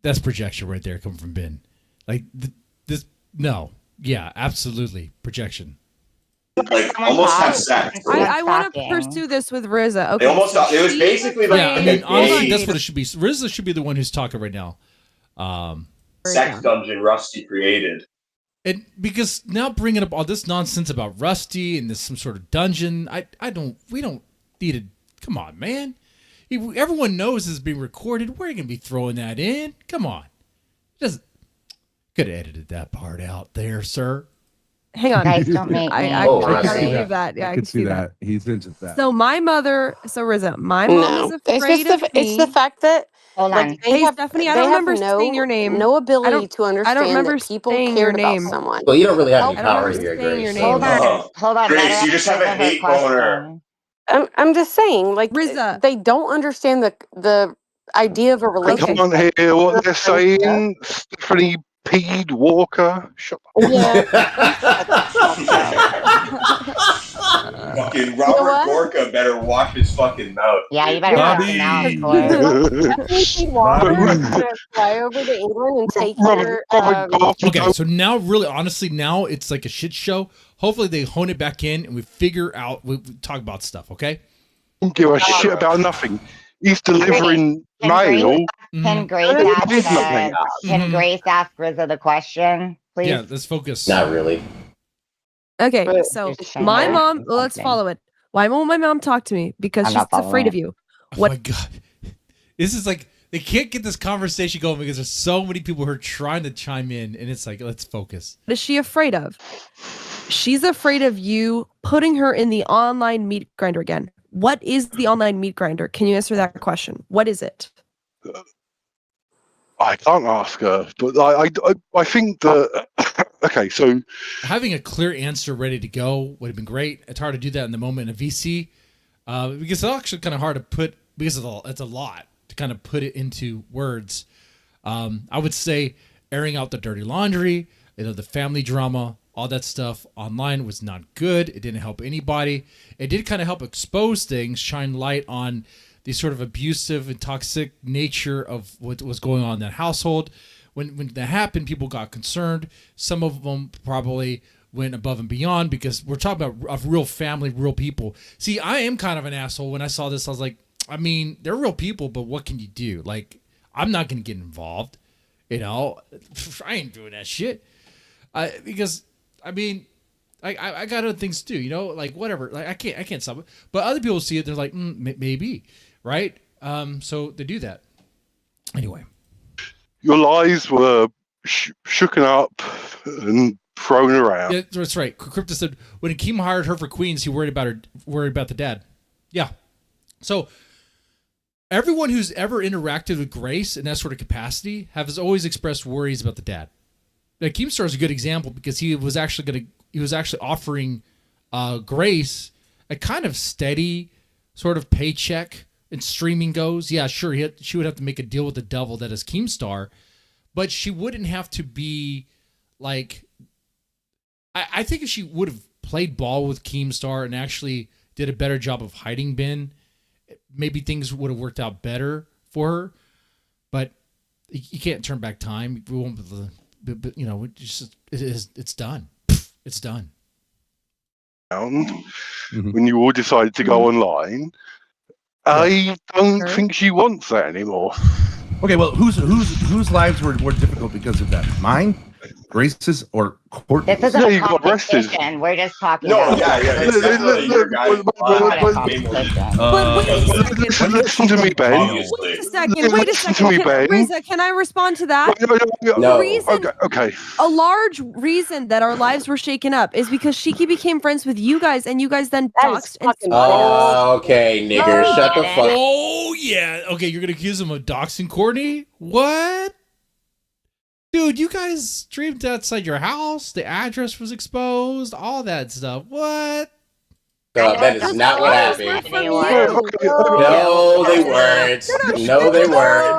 That's projection right there coming from Ben. Like this. No. Yeah, absolutely projection. Like almost have sex. I want to pursue this with Riza. Okay, They almost so it was she basically like Yeah, I mean, honestly, a that's what it should be. RZA should be the one who's talking right now. sex dungeon Rusty created. And because now bringing up all this nonsense about Rusty and this some sort of dungeon, we don't need to. Come on, man. Everyone knows this is being recorded. We're gonna be throwing that in. Come on, could have edited that part out there, sir. Hang on. Guys, don't make me I angry. can see that. Yeah, I could see that. He's into that. So my mother, Riza, my mom No, is it's afraid just of it's me. the fact that Hold like on. they Hey, have Stephanie, I they don't have remember saying your name. no I ability don't- to I don't understand remember that people saying your cared about name. someone. Well, you don't really have any I don't power remember here, saying your Grace. name. Hold on. Grace, let her you just have a answer her hate boner. question. I'm just saying, like Riza. they don't understand the idea of a I relationship. can't hear what they're saying. Stephanie Peed Walker. Shut up. Fucking Robert Gorka better watch his fucking mouth. Yeah, you better watch your mouth, boy. Fly over to England and take her. Okay, so now, really, honestly, now it's like a shit show. Hopefully, they hone it back in and we figure out. We talk about stuff. Okay. Don't give a shit about nothing. He's delivering mail. Can Grace ask Riza the question, please? Yeah, let's focus. Not really. Okay, so my mom, let's follow it. Why won't my mom talk to me? Because I'm she's not following afraid it. of you. Oh my god, this is like they can't get this conversation going because there's so many people who are trying to chime in, and it's like let's focus. What is she afraid of? She's afraid of you putting her in the online meat grinder again. What is the online meat grinder? Can you answer that question? What is it? I can't ask her, but I think that okay. So Having a clear answer ready to go would have been great. It's hard to do that in the moment in a VC because it's actually kind of hard to put because it's a lot to kind of put it into words. I would say airing out the dirty laundry, the family drama, all that stuff online was not good. It didn't help anybody. It did kind of help expose things, shine light on the sort of abusive and toxic nature of what was going on in that household. When that happened, people got concerned. Some of them probably went above and beyond because we're talking about a real family, real people. See, I am kind of an asshole. When I saw this, I was like, I mean, they're real people, but what can you do? Like, I'm not going to get involved. You know, I ain't doing that shit. Because, I mean, I got other things to do, you know, like whatever. Like I can't stop it. But other people see it, they're like, maybe, right? So they do that. Anyway. Your lies were shooken up and thrown around. Yeah, that's right. Crypto said when Akeem hired her for Queens, he worried about the dad. Yeah. So everyone who's ever interacted with Grace in that sort of capacity has always expressed worries about the dad. Now, Keemstar is a good example because he was actually offering Grace a kind of steady sort of paycheck and streaming goes. Yeah, sure, she would have to make a deal with the devil that is Keemstar, but she wouldn't have to be like. I think if she would have played ball with Keemstar and actually did a better job of hiding Ben, maybe things would have worked out better for her. But you can't turn back time. We won't. But you know, it's done. It's done. When you all decided to go online, I don't think she wants that anymore. Okay, well, whose lives were more difficult because of that? Mine, Grace's, or Courtney's? This isn't a competition. We're just talking about. It's definitely your guys' Listen to me, Ben. Wait a second. Reza, can I respond to that? No. Reason, Okay. A large reason that our lives were shaken up is because Shiki became friends with you guys, and you guys then doxed and spotted us. Okay, nigger, shut the fuck. Oh yeah. Okay, you're gonna accuse him of doxing Courtney? What? Dude, you guys streamed outside your house. The address was exposed. All that stuff. What? That is not what happened. No, they weren't. No, they weren't.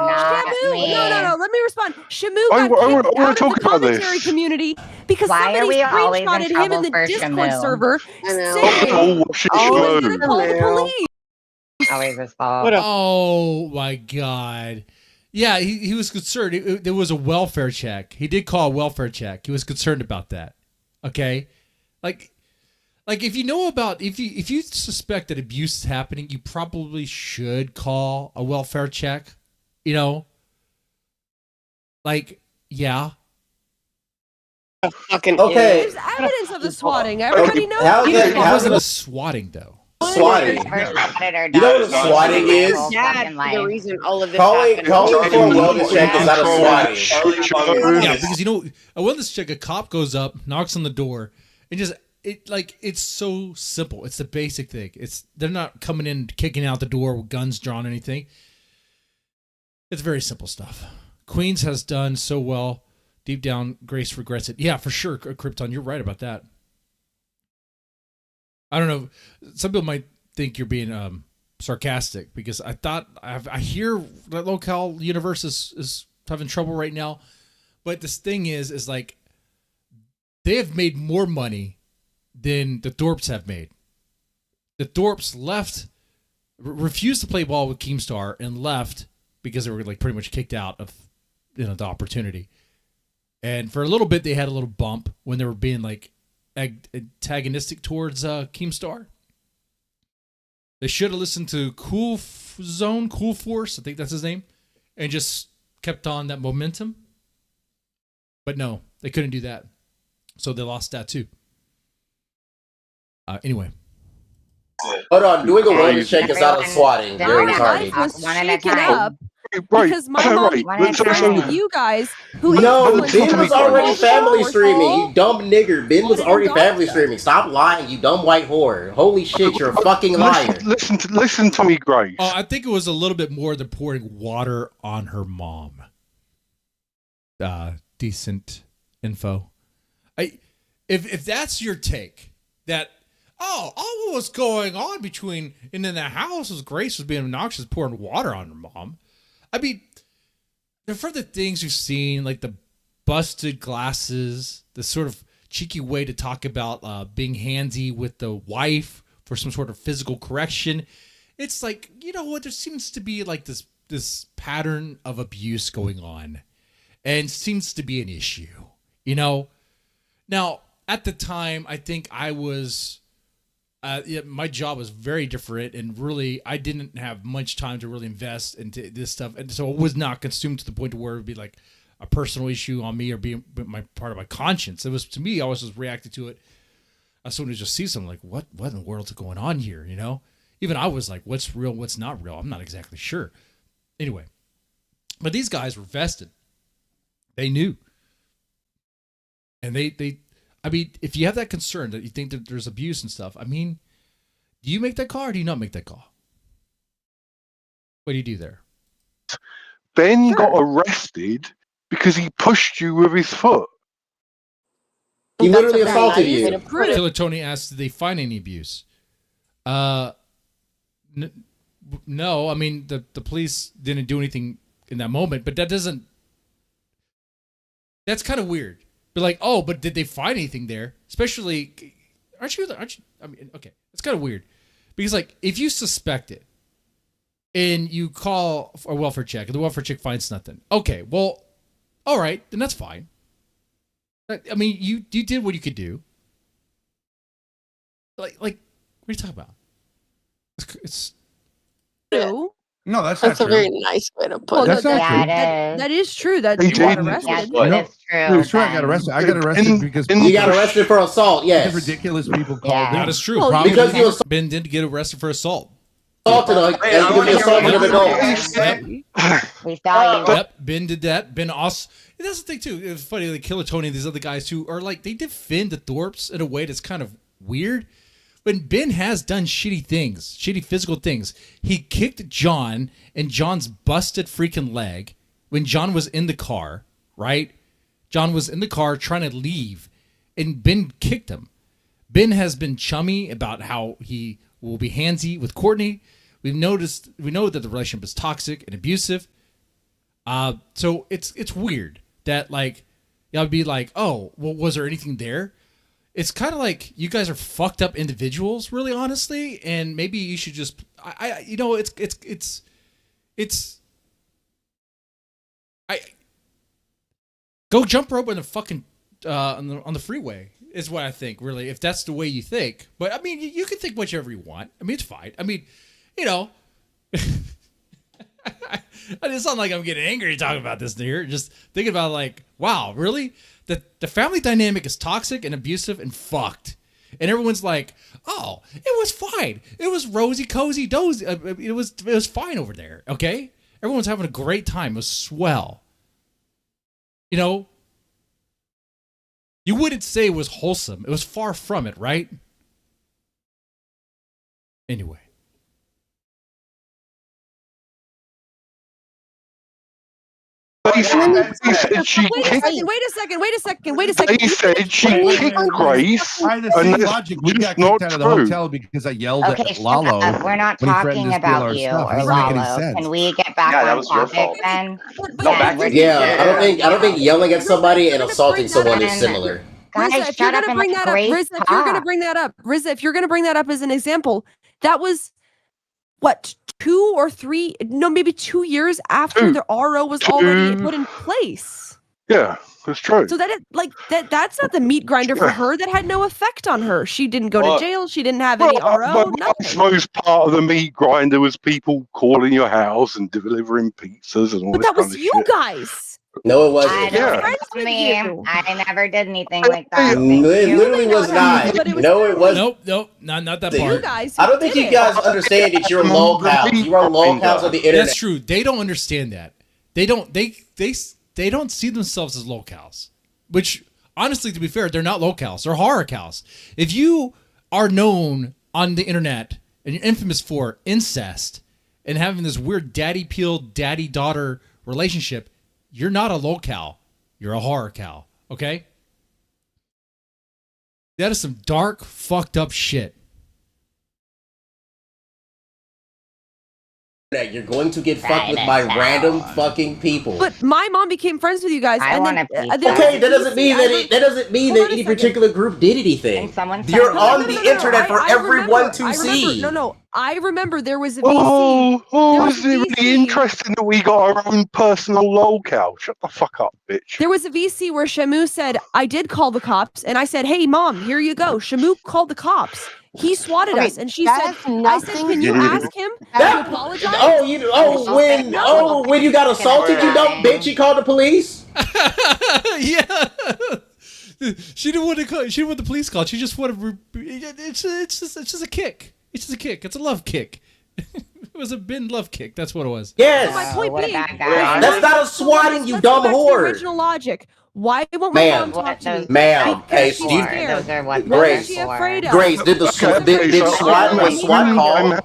No. Let me respond. Shamu got kicked out of the commentary community because somebody screenshotted him in the Discord server saying, he's gonna call the police. Always his fault. Oh my God. Yeah, he was concerned. There was a welfare check. He did call a welfare check. He was concerned about that. Okay? Like if you know about if you suspect that abuse is happening, you probably should call a welfare check. You know? Like, yeah. Fucking okay. There's evidence of the swatting. Everybody knows. It wasn't a swatting though. Swatting. You know what swatting is? The reason all of this Calling happened. for a wellness check is not a swatting. Yeah, because you know, a wellness check, a cop goes up, knocks on the door, and it's so simple. It's the basic thing. They're not coming in, kicking out the door with guns drawn or anything. It's very simple stuff. Queens has done so well. Deep down, Grace regrets it. Yeah, for sure, Krypton, you're right about that. I don't know. Some people might think you're being sarcastic because I hear that Locale Universe is having trouble right now, but this thing is like they have made more money than the Thorps have made. The Thorps refused to play ball with Keemstar and left because they were like pretty much kicked out of the opportunity. And for a little bit, they had a little bump when they were being like antagonistic towards Keemstar. They should have listened to Cool Force, I think that's his name, and just kept on that momentum. But no, they couldn't do that. So they lost that too. Anyway. Hold on, doing a wellness check is not a swatting. You're retarded. One at a time. Because my mom friends with you guys who no, Ben was already family streaming, you dumb nigger. Ben was already family streaming. Stop lying, you dumb white whore. Holy shit, you're a fucking liar. Listen to me, Grace. I think it was a little bit more than pouring water on her mom. Decent info. If that's your take, that all what was going on between and in the house was Grace was being obnoxious, pouring water on her mom. I mean, for the things you've seen, like the busted glasses, the sort of cheeky way to talk about being handsy with the wife for some sort of physical correction, it's like, you know what, there seems to be like this pattern of abuse going on and seems to be an issue, you know? Now, at the time, I think I was, my job was very different, and really, I didn't have much time to really invest into this stuff, and so it was not consumed to the point to where it would be like a personal issue on me or being my part of my conscience. It was, to me, I was just reacting to it as soon as just see something like, what in the world's going on here? You know, even I was like, what's real, what's not real? I'm not exactly sure. Anyway, but these guys were vested. They knew. And they, I mean, if you have that concern that you think that there's abuse and stuff, I mean, do you make that call or do you not make that call? What do you do there? Ben got arrested because he pushed you with his foot. He literally assaulted you. Killer Tony asked, did they find any abuse? No, I mean, the police didn't do anything in that moment, but that's kind of weird. But like, oh, but did they find anything there? Especially, aren't you, I mean, okay, it's kind of weird. Because like, if you suspect it, and you call for a welfare check, and the welfare check finds nothing. Okay, well, all right, then that's fine. I mean, you did what you could do. Like, what are you talking about? It's No, that's a very nice way to put it. That's not true. That is true. That He you got didn't. arrested. Yes, What? it is true. That's true. I got arrested. I got arrested because You got arrested for assault, yes. ridiculous people called. Yeah. that is true. Well, Probably because you Ben did get arrested for assault. assaulted a, Hey, I wanna you hear assaulted what an you adult. say. We saw you. Yep, Ben did that. Ben also. And that's the thing too. It's funny, like Killer Tony and these other guys too are like, they defend the Thorps in a way that's kind of weird. But Ben has done shitty things, shitty physical things. He kicked John in John's busted freaking leg when John was in the car, right? John was in the car trying to leave, and Ben kicked him. Ben has been chummy about how he will be handsy with Courtney. We know that the relationship is toxic and abusive. So it's weird that like, y'all be like, oh, well, was there anything there? It's kind of like you guys are fucked up individuals, really, honestly, and maybe you should just, go jump rope on the fucking on the freeway is what I think, really, if that's the way you think. But I mean, you can think whatever you want. I mean, it's fine. I mean, you know, I just sound like I'm getting angry talking about this here. Just thinking about like, wow, really? The family dynamic is toxic and abusive and fucked. And everyone's like, oh, it was fine. It was rosy, cozy, dozy. It was fine over there, okay? Everyone's having a great time. It was swell. You know? You wouldn't say it was wholesome. It was far from it, right? Anyway. They said she Wait a kicked. second. Wait a second. They said she kicked Grace, By the and same that's logic, we just got not kicked out of the true. hotel because I yelled Okay, at shut Lalo. up. We're not when he threatened talking to steal our about you stuff. It or doesn't make any Lalo. sense. Can we get back Yeah, that on was your topic fault. then? No, back to Yeah, I don't think yelling at somebody and You're gonna assaulting bring that someone up. is similar. Guys, Rizza, if you're shut up gonna and bring let that up, Grace Rizza, if you're gonna talk. bring that up, Rizza, if you're gonna bring that up as an example, that was what, 2 or 3, no, maybe 2 years after the RO was already put in place. Yeah, that's true. So that's not the meat grinder for her. That had no effect on her. She didn't go to jail. She didn't have any RO. But I Nothing. suppose part of the meat grinder was people calling your house and delivering pizzas and all But this that kind was of you shit. guys. No, it I wasn't. Yeah. don't me. I never did anything like that. It literally was not. But it was No, it wasn't. Nope, not that You part. guys. I don't think you guys understand that you're lolcows. You are lolcows of the internet. That's true. They don't understand that. They don't see themselves as locals. Which, honestly, to be fair, they're not locals. They're horror cows. If you are known on the internet and you're infamous for incest and having this weird daddy peel, daddy daughter relationship, you're not a locale. You're a horror cow. Okay? That is some dark, fucked up shit. that you're going to get fucked with by random fucking people. But my mom became friends with you guys. I and wanna then, be Okay, that doesn't mean that any particular group did anything. You're on the internet for everyone to see. No, I remember there was a VC. Oh, isn't it really interesting that we got our own personal lolcow? Shut the fuck up, bitch. There was a VC where Shamu said, I did call the cops, and I said, hey, Mom, here you go. Shamu called the cops. He swatted us, and she said, I said, can you ask him to apologize? When you got assaulted, you dumb bitch, you called the police? Yeah. She didn't want to call. She didn't want the police called. She just wanted. It's just a kick. It's just a kick. It's a love kick. It was a bin love kick. That's what it was. Yes. My point being, that's not a swatting, you dumb whore. Original logic. Why won't my mom talk to me? Ma'am, hey, She's scared. Grace, What is she afraid of? Grace, did SWAT call?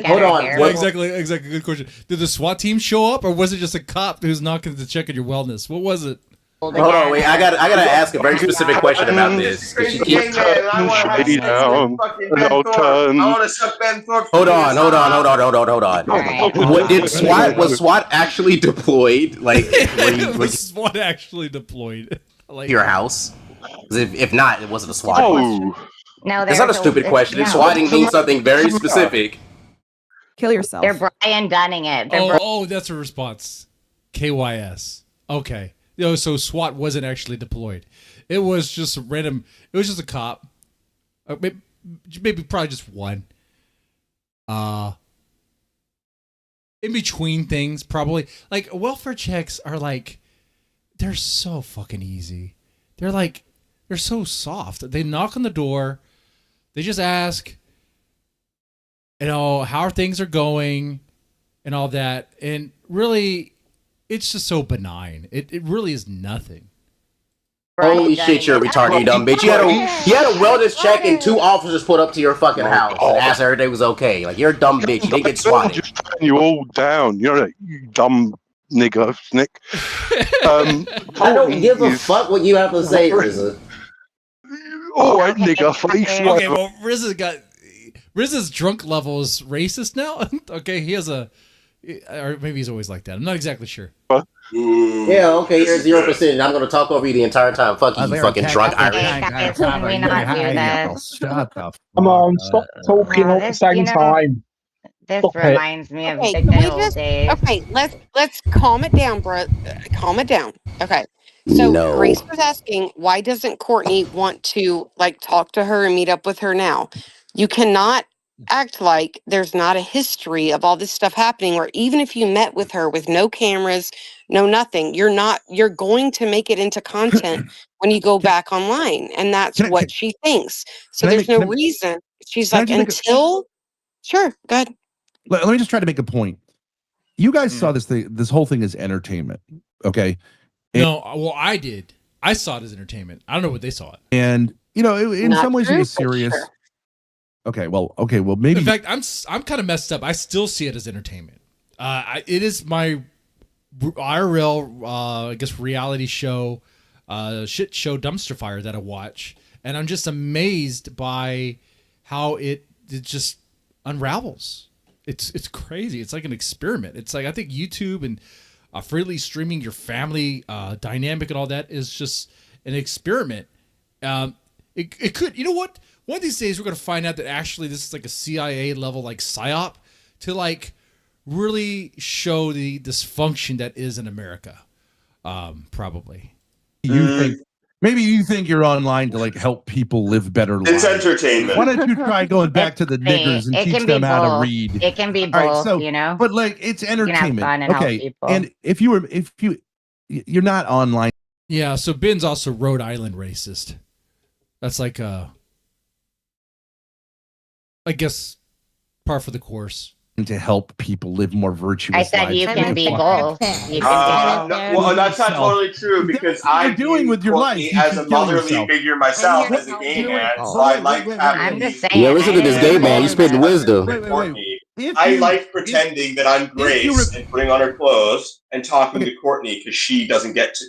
Hold on. Well, exactly. Good question. Did the SWAT team show up, or was it just a cop who's knocking to check on your wellness? What was it? Hold on, wait. I gotta ask a very specific question about this. I want to suck Ben Thorp. Hold on. Was SWAT actually deployed? Like, was SWAT actually deployed? Like your house? If not, it wasn't a SWAT question. No, it's not a stupid question. Swatting means something very specific. Kill yourself. They're Brian Gunning it. That's a response. KYS. Okay. So SWAT wasn't actually deployed. It was just random. It was just a cop. Maybe probably just one. In between things, probably. Like, welfare checks are like, they're so fucking easy. They're so soft. They knock on the door. They just ask, how things are going and all that. And really, it's just so benign. It really is nothing. Holy shit, you're retarded, you dumb bitch. You had a wellness check and 2 officers put up to your fucking house and asked everything was okay. Like, you're a dumb bitch. You didn't get swatted. Just turn you all down. You know, you dumb nigger, Nick. I don't give a fuck what you have to say, RZA. All right, nigger face. Okay, well, RZA's drunk level is racist now. Okay, he has or maybe he's always like that. I'm not exactly sure. Yeah, okay, you're 0%, and I'm going to talk over you the entire time. Fuck you, you fucking drunk Irish. Come on, stop talking at the same time. This reminds me of the good old days. Okay, let's calm it down, bro. Calm it down. Okay. So Grace was asking, why doesn't Courtney want to talk to her and meet up with her now? You cannot act like there's not a history of all this stuff happening, or even if you met with her with no cameras, no nothing, you're going to make it into content when you go back online, and that's what she thinks. So there's no reason. She's like, until sure, go ahead. Let me just try to make a point. You guys saw this whole thing as entertainment, okay? No, well, I did. I saw it as entertainment. I don't know what they saw it. And in some ways it was serious. Sure. Okay, well, maybe. In fact, I'm kind of messed up. I still see it as entertainment. It is my IRL, I guess, reality show, shit show dumpster fire that I watch, and I'm just amazed by how it just unravels. It's crazy. It's like an experiment. It's like, I think YouTube and freely streaming your family dynamic and all that is just an experiment. It could, you know what? One of these days we're going to find out that actually this is like a CIA level psyop to really show the dysfunction that is in America. Probably. Maybe you think you're online to help people live better lives. It's entertainment. Why don't you try going back to the niggers and teach them how to read? It can be both, But it's entertainment. Okay. And if you're not online. Yeah, so Ben's also Rhode Island racist. That's I guess par for the course. To help people live more virtuous lives. I said you can be both. Well, that's not totally true, because I'm doing with your life as a motherly figure myself as a gay man. So I like having listen to this gay man. You spitting wisdom. I like pretending that I'm Grace and putting on her clothes and talking to Courtney because she doesn't get to.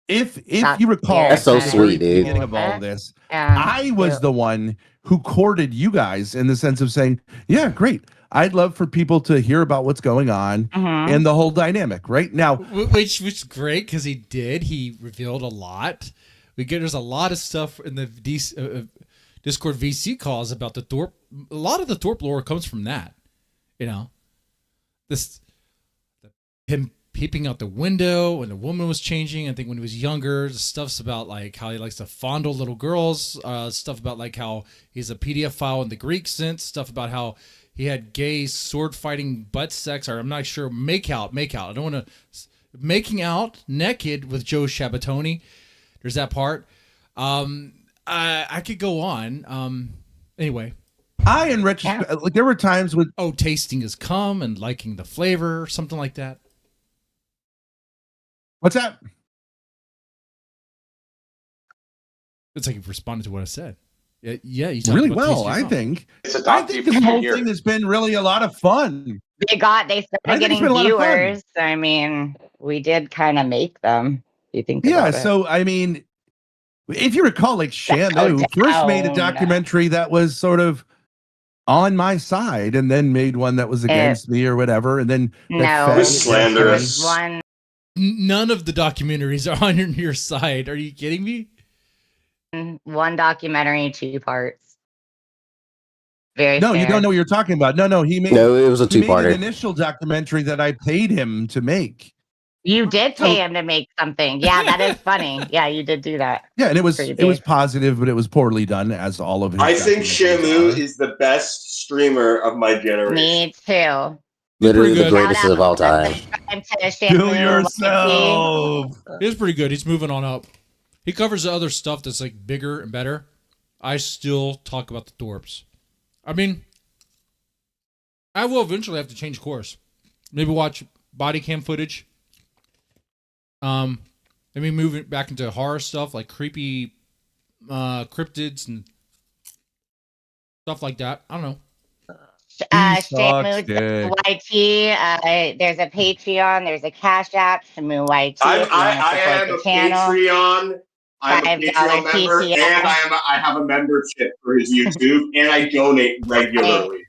If you recall, that's so sweet, dude. Beginning of all this, I was the one who courted you guys in the sense of saying, yeah, great. I'd love for people to hear about what's going on and the whole dynamic right now. Which is great because he did. He revealed a lot. There's a lot of stuff in the Discord VC calls about the Thorp. A lot of the Thorp lore comes from that. You know, him peeping out the window when the woman was changing. I think when he was younger, the stuff's about like how he likes to fondle little girls. Stuff about like how he's a pedophile in the Greek sense. Stuff about how he had gay sword fighting butt sex, or I'm not sure, make out. I don't want to making out naked with Joe Shabatoni. There's that part. I could go on. Anyway, in retrospect, like there were times when tasting his cum and liking the flavor or something like that. What's that? It's like you've responded to what I said. Yeah, you really well. I think this whole thing has been really a lot of fun. They started getting viewers. I mean, we did kind of make them. You think? Yeah. So I mean, if you recall, like Shamu first made a documentary that was sort of on my side, and then made one that was against me or whatever, and then it was slanderous. None of the documentaries are on your side. Are you kidding me? One documentary, 2 parts. You don't know what you're talking about. No, he made. No, it was a 2-parter. An initial documentary that I paid him to make. You did pay him to make something. Yeah, that is funny. Yeah, you did do that. Yeah, and it was positive, but it was poorly done, as all of his. I think Shamu is the best streamer of my generation. Me too. Literally the greatest of all time. Kill yourself. He's pretty good. He's moving on up. He covers the other stuff that's like bigger and better. I still talk about the Thorps. I mean, I will eventually have to change course. Maybe watch body cam footage. Maybe move it back into horror stuff like creepy cryptids and stuff like that. I don't know. Shamu YT. There's a Patreon. There's a Cash App. Shamu YT. I am a Patreon. I'm a Patreon member, and I have a membership for his YouTube, and I donate regularly.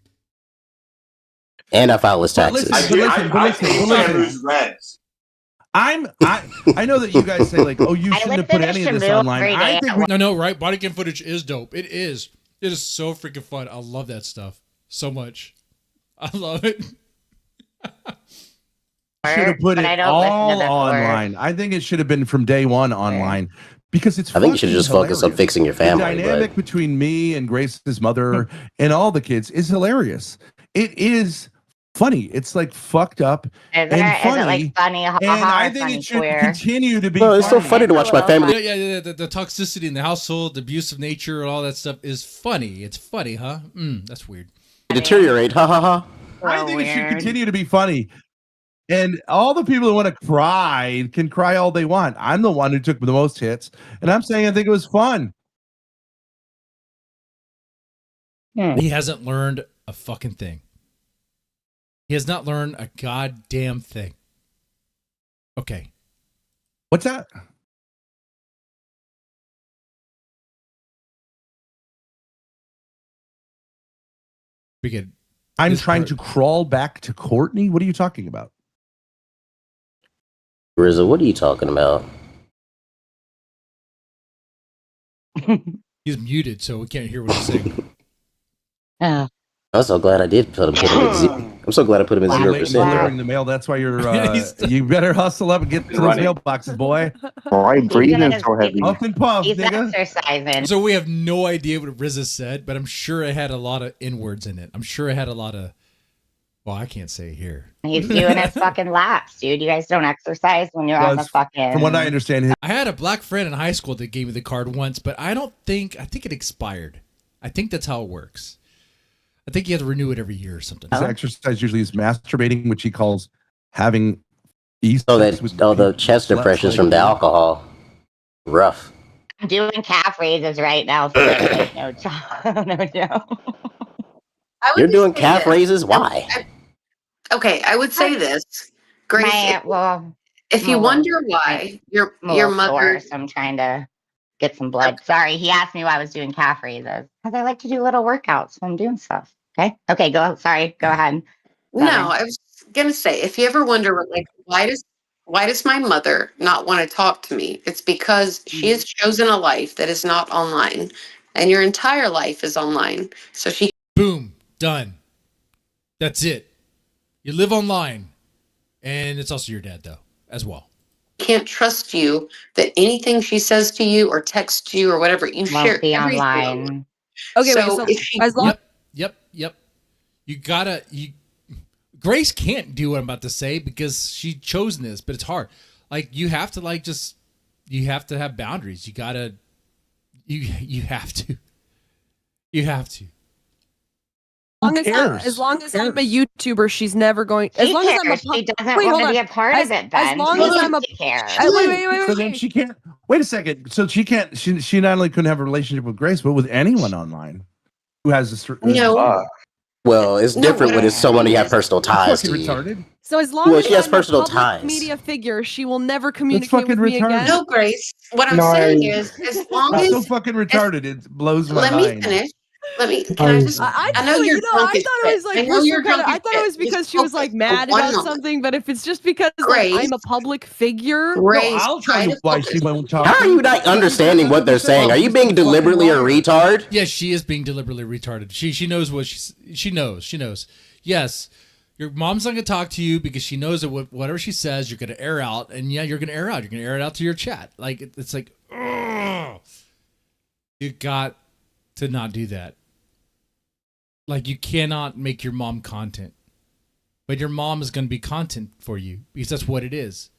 And I file his taxes. I know that you guys say like, oh, you shouldn't have put any of this online. I think no, right? Body cam footage is dope. It is so freaking fun. I love that stuff so much. I love it. Should have put it all online. I think it should have been from day one online. Because it's I think you should just focus on fixing your family. The dynamic between me and Grace's mother and all the kids is hilarious. It is funny. It's like fucked up and funny. Is it like funny? And I think it should continue to be. No, it's still funny to watch my family. Yeah. The toxicity in the household, the abusive nature, and all that stuff is funny. It's funny, huh? That's weird. Deteriorate, ha ha ha. I think it should continue to be funny. And all the people who want to cry can cry all they want. I'm the one who took the most hits, and I'm saying I think it was fun. He hasn't learned a fucking thing. He has not learned a goddamn thing. Okay. What's that? I'm trying to crawl back to Courtney. What are you talking about? Rizzo, what are you talking about? He's muted, so we can't hear what he's saying. I'm so glad I did put him in zero. I'm so glad I put him in 0%. Delivering the mail. That's why you're. You better hustle up and get to those mailboxes, boy. Why breathing so heavy? Up and puff, He's nigga. exercising. So we have no idea what RZA said, but I'm sure it had a lot of N-words in it. I'm sure it had a lot of. Well, I can't say here. He's doing his fucking laps, dude. You guys don't exercise when you're on the fucking. From what I understand, I had a black friend in high school that gave me the card once, but I think it expired. I think that's how it works. I think you have to renew it every year or something. His exercise usually is masturbating, which he calls having. The chest depressions from the alcohol. Rough. I'm doing calf raises right now. For like, no joke. You're doing calf raises? Why? Okay, I would say this, Grace. If you wonder why your mother, I'm trying to get some blood. Sorry, he asked me why I was doing calf raises because I like to do little workouts when I'm doing stuff. Okay, go. Sorry, go ahead. No, I was gonna say, if you ever wonder, like, why does my mother not want to talk to me? It's because she has chosen a life that is not online, and your entire life is online. So she Boom, done. That's it. You live online, and it's also your dad though, as well. can't trust you that anything she says to you or texts you or whatever you Won't share be everything online. Okay, wait. So So if she as long Yep. Grace can't do what I'm about to say because she chosen this, but it's hard. Like you have to you have to have boundaries. You have to. as long as I'm a YouTuber, she's never going. As She long as I'm a cares. She doesn't want to be a part of it, Ben. As long She as I'm a doesn't care. wait. So then she can't. Wait a second. So she can't. She not only couldn't have a relationship with Grace, but with anyone online who has a. No. Well, it's different when it's someone you have personal ties to. Retarded. So as long Well, as she has I'm personal a public ties. media figure, she will never communicate with me again. No, Grace. What I'm saying is, as long It's as so fucking retarded. It blows my let mind. me finish. Can I just? I know thought, you're you know, drunk I as thought it was shit. like I know you're drunk I as thought it was shit. because Just she was like focus mad on one about moment. something, but if it's just because like Grace. I'm a public figure, Grace, I'll tell you why she won't talk. How are you not understanding what they're saying? Are you being deliberately a retard? Yes, she is being deliberately retarded. She knows what she knows. Yes, your mom's not gonna talk to you because she knows that whatever she says, you're gonna air out, and yeah, you're gonna air out. You're gonna air it out to your chat. Like it's like, ugh. You got to not do that. Like you cannot make your mom content, but your mom is gonna be content for you because that's what it is.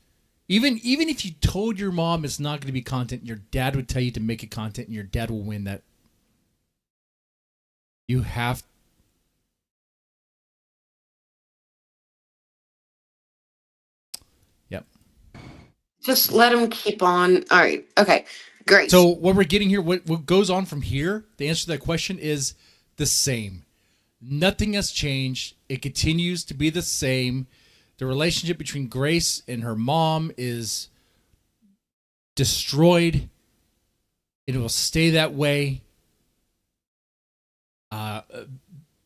Even if you told your mom it's not gonna be content, your dad would tell you to make it content, and your dad will win that. You have. Yep. Just let him keep on. All right. Okay. Great. So what we're getting here, what goes on from here, the answer to that question is the same. Nothing has changed. It continues to be the same. The relationship between Grace and her mom is destroyed. It will stay that way.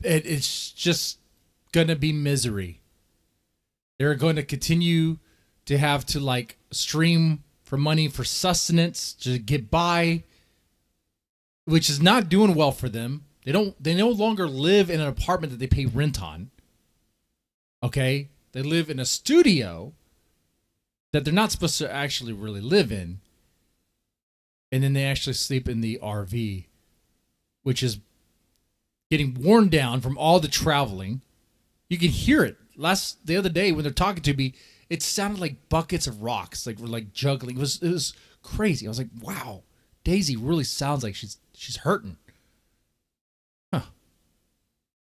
It's just going to be misery. They're going to continue to have to like stream for money for sustenance to get by, which is not doing well for them. They no longer live in an apartment that they pay rent on. Okay? They live in a studio that they're not supposed to actually really live in. And then they actually sleep in the RV, which is getting worn down from all the traveling. You can hear it. The other day when they're talking to me, it sounded like buckets of rocks, like we're like juggling. It was crazy. I was like, wow, Daisy really sounds like she's hurting. Huh.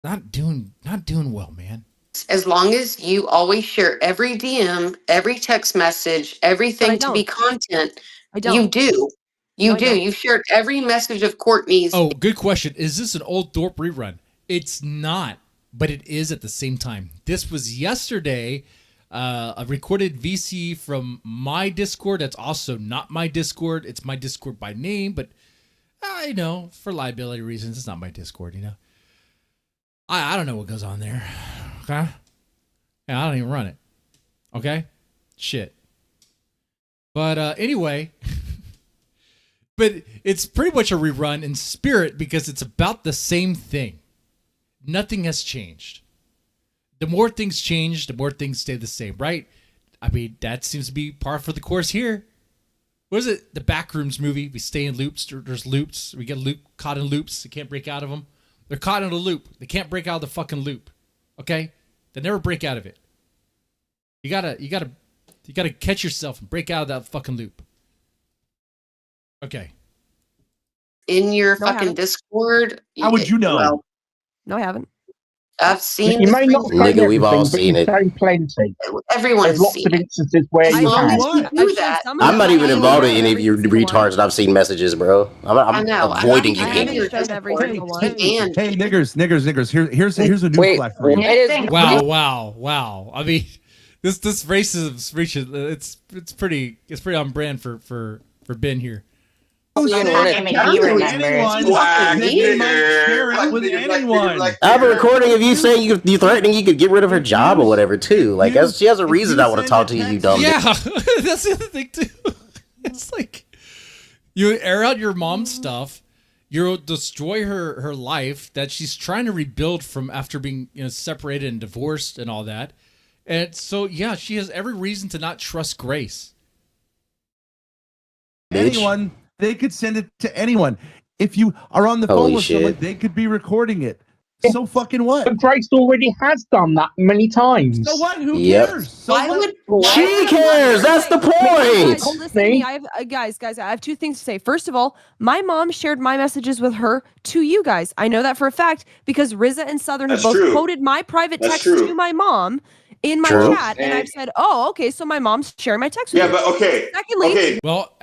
Not doing well, man. As long as you always share every DM, every text message, everything to be content, you do. You do. You've shared every message of Courtney's. Oh, good question. Is this an old Thorp rerun? It's not, but it is at the same time. This was yesterday. A recorded VC from my Discord. That's also not my Discord. It's my Discord by name, but I know for liability reasons, it's not my Discord. You know, I don't know what goes on there. Okay, and I don't even run it. Okay, shit. But anyway, but it's pretty much a rerun in spirit because it's about the same thing. Nothing has changed. The more things change, the more things stay the same, right? I mean, that seems to be par for the course here. What is it? The Backrooms movie. We stay in loops. There's loops. We get caught in loops. They can't break out of them. They're caught in a loop. They can't break out of the fucking loop. Okay? They never break out of it. You gotta catch yourself and break out of that fucking loop. Okay. In your fucking Discord. How would you know? Well, No, I haven't. I've seen. You may not say Nigga, we've all everything, but seen you've it. shown plenty. Everyone's There's lots seen of it. instances where As you long have. as you do that. I'm not even involved in any of you retards that I've seen messages, bro. I'm avoiding you I people. haven't shown every single one. Hey, niggers. Here's a new flag for you. Wow. I mean, this racism, it's pretty on brand for Ben here. I have a recording of you saying you threatening you could get rid of her job or whatever too. Like she has a reason I want to talk to you, you dumb. Yeah, that's the other thing too. It's like you air out your mom's stuff, you'll destroy her life that she's trying to rebuild from after being separated and divorced and all that. And so yeah, she has every reason to not trust Grace. Anyone, they could send it to anyone. If you are on the phone with someone, they could be recording it. So fucking what? But Grace already has done that many times. So what? Who cares? So she cares. That's the point. Listen to me. I have guys. I have two things to say. First of all, my mom shared my messages with her to you guys. I know that for a fact because Rizza and Southern have both quoted my private text to my mom in my chat, and I've said, "Oh, okay, so my mom's sharing my text with you." Yeah, but okay. Secondly, Well,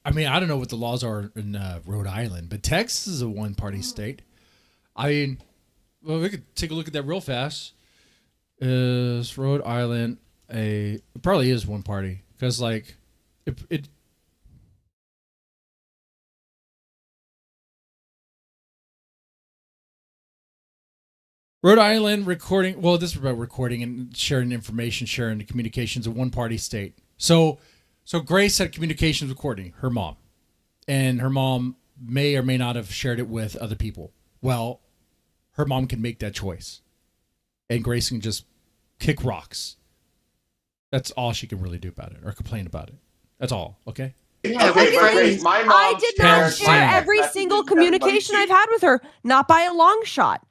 I mean, I don't know what the laws are in Rhode Island, but Texas is a one-party state. I mean, well, we could take a look at that real fast. Is Rhode Island it probably is one party because like it Rhode Island recording. Well, this is about recording and sharing information, sharing the communications, a one-party state. So Grace had communications recording her mom, and her mom may or may not have shared it with other people. Well, her mom can make that choice, and Grace can just kick rocks. That's all she can really do about it, or complain about it. That's all. Okay. Yeah, Grace, my mom I did not share every single communication I've had with her, not by a long shot.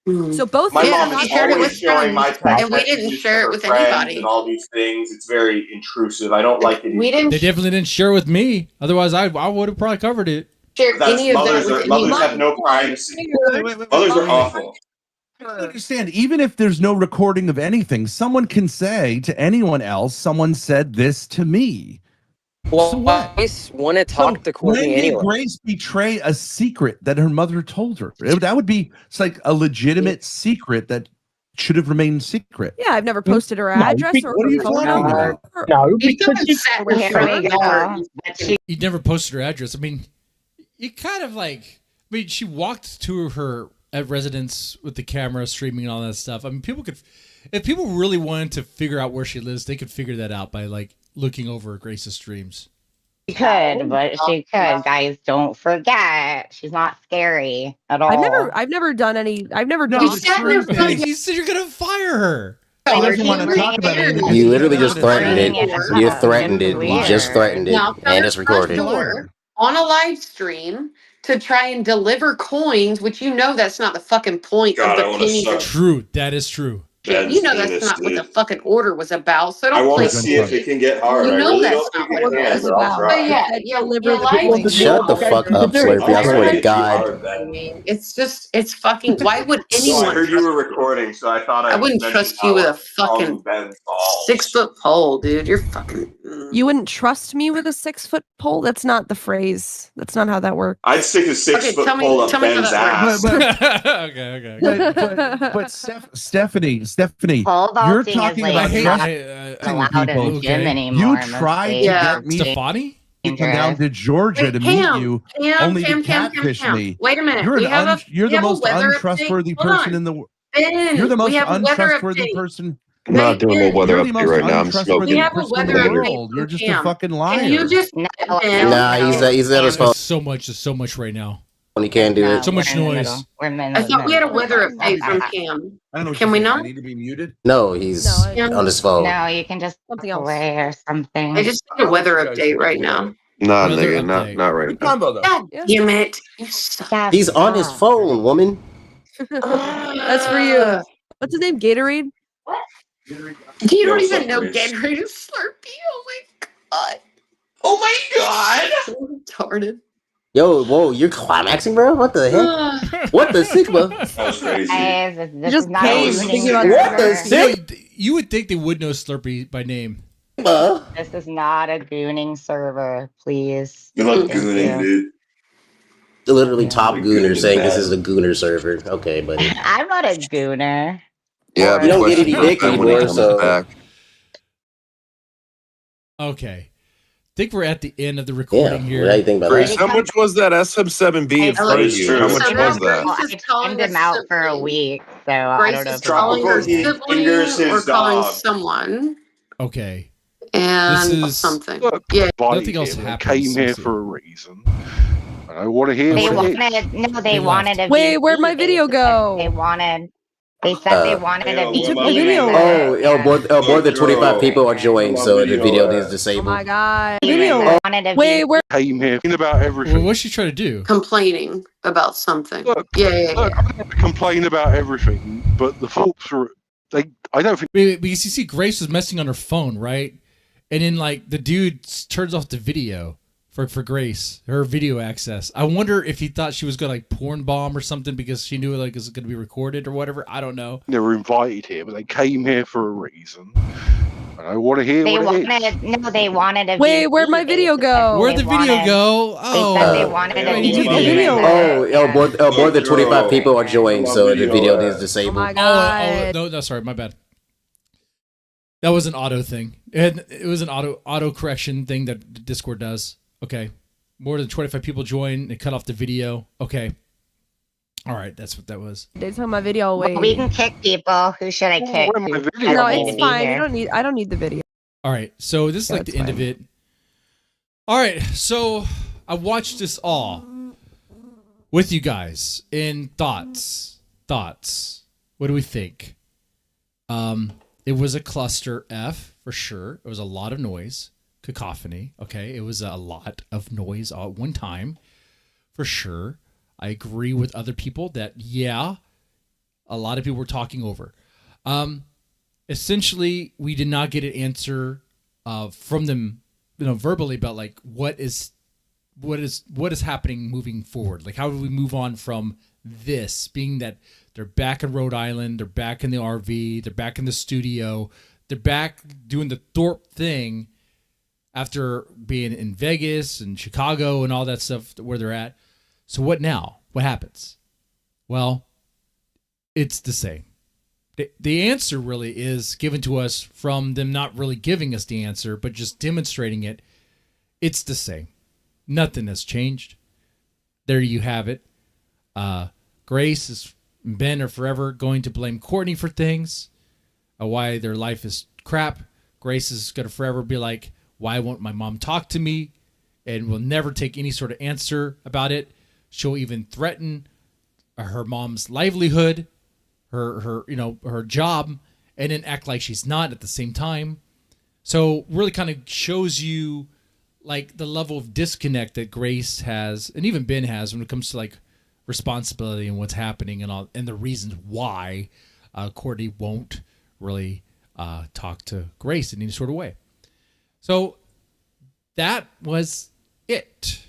So both my mom not is shared it always with showing my text and we didn't messages share to it her with friends anybody. and all these things. It's very intrusive. I don't like it. We didn't. They definitely didn't share with me. Otherwise, I would have probably covered it. Share any of that with Mothers have no privacy. Mothers are awful. I don't understand. Even if there's no recording of anything, someone can say to anyone else, "Someone said this to me." Well, so what? Grace want to talk to Courtney when did anyway. Grace betray a secret that her mother told her? That would be like a legitimate secret that should have remained secret. Yeah, I've never posted her address or what are you her phone talking number. about? No, You never posted her address. I mean, you kind of like. I mean, she walked to her residence with the camera streaming and all that stuff. I mean, if people really wanted to figure out where she lives, they could figure that out by like looking over Grace's streams. She could, but she could. Guys, don't forget, she's not scary at all. I've never done any. I've never done. You said you're gonna fire her. She doesn't want to talk about it. You literally just threatened it. You threatened it. You just threatened it, Now, and it's recorded. On a live stream to try and deliver coins, which that's not the fucking point God, of the penny. True, that is true. You know that's not what the fucking order was about. So don't I want play to see if it can get hard. You I know really that's don't not think what it it can, was but I'll about. try. But yeah, you like Shut the fuck up, Slurpee. I swear to God. I mean, it's fucking. Why would No, anyone? I heard you were recording, so I thought I wouldn't trust you with a fucking Ben 6-foot pole, dude. You're fucking. You wouldn't trust me with a 6-foot pole? That's not the phrase. That's not how that works. I'd stick a 6-foot pole up Ben's ass. Okay. But Stephanie, Pole you're vaulting talking is, like, about not trusting allowed in people. the gym anymore. You in most tried to states. get me Stefani? to come down to Georgia to meet you, only to catfish me. Wait a minute. You're We have you're the most untrustworthy person in the world. You're the most untrustworthy person. I'm not doing a weather You're the update most right now. I'm untrustworthy smoking. person in the world. You're just a fucking liar. Can you just Nah, he's at his phone. There's so much right now. He can't do it. So much noise. I thought we had a weather update from Cam. Can we not? I need to be muted. No, he's on his phone. No, you can just look away or something. I just need a weather update right now. Nah, nigga, not right now. God damn it. You suck. He's on his phone, woman. That's for you. What's his name? Gatorade? You don't even know Gatorade is Slurpee. Oh my god. Oh my god. So retarded. Yo, whoa, you're climaxing, bro? What the heck? What the Sigma? That was crazy. Guys, this Just is not came a thinking gooning about What server. the You would think they would know Slurpee by name. This is not a gooning server, please. You look Thank gooning, you. dude. Literally top gooner saying this is a gooner server. Okay, buddy. I'm not a gooner. Yeah, You don't get any dick when he anymore, comes so. back. Okay. think we're at the end of the recording here. What do you think about Grace, that? how much was that SM7B in front of you? How much was that? I timed him out for a week, so I don't know. Grace is If calling her sibling or calling dog. someone. Okay. And This is something. Look, Yeah. Nothing else him. I happens. came here for a reason. And I want to hear They what it is. wanted wanted a Wait, VC. where'd my video go? They said they wanted a VC. More than 25 people are joined, so the video is disabled. Oh my god. Video. Wanted a Wait, where? Came here about everything. Well, what's she trying to do? Complaining about something. Look, Yeah. I'm not going to complain about everything, but the Thorps are. I don't think. Because you see, Grace was messing on her phone, right? And then like the dude turns off the video for Grace, her video access. I wonder if he thought she was gonna like porn bomb or something because she knew like it was gonna be recorded or whatever. I don't know. They were invited here, but they came here for a reason. And I want to hear They what it is. wanted they wanted a Wait, VC. where'd my video go? Where'd the video go? Oh, They said they wanted a VC. More than 25 people are joined, so the video is disabled. Oh my god. no, sorry, my bad. That was an auto thing. It was an auto correction thing that Discord does. Okay. More than 25 people join. They cut off the video. Okay. All right. That's what that was. They took my video away. Well, we can kick people. Who should I kick? No, it's fine. I don't need the video. All right. So this is like the end of it. All right. So I watched this all with you guys in thoughts. What do we think? It was a cluster F for sure. It was a lot of noise. Cacophony. Okay. It was a lot of noise all at one time for sure. I agree with other people that, yeah, a lot of people were talking over. Essentially, we did not get an answer from them, verbally about like what is happening moving forward. Like, how do we move on from this? Being that they're back in Rhode Island, they're back in the RV, they're back in the studio, they're back doing the Thorp thing after being in Vegas and Chicago and all that stuff where they're at. So what now? What happens? Well, it's the same. The answer really is given to us from them not really giving us the answer, but just demonstrating it. It's the same. Nothing has changed. There you have it. Grace and Ben are forever going to blame Courtney for things, why their life is crap. Grace is going to forever be like, why won't my mom talk to me? And will never take any sort of answer about it. She'll even threaten her mom's livelihood, her job, and then act like she's not at the same time. So really kind of shows you like the level of disconnect that Grace has, and even Ben has, when it comes to like responsibility and what's happening and all, and the reasons why Courtney won't really talk to Grace in any sort of way. So that was it.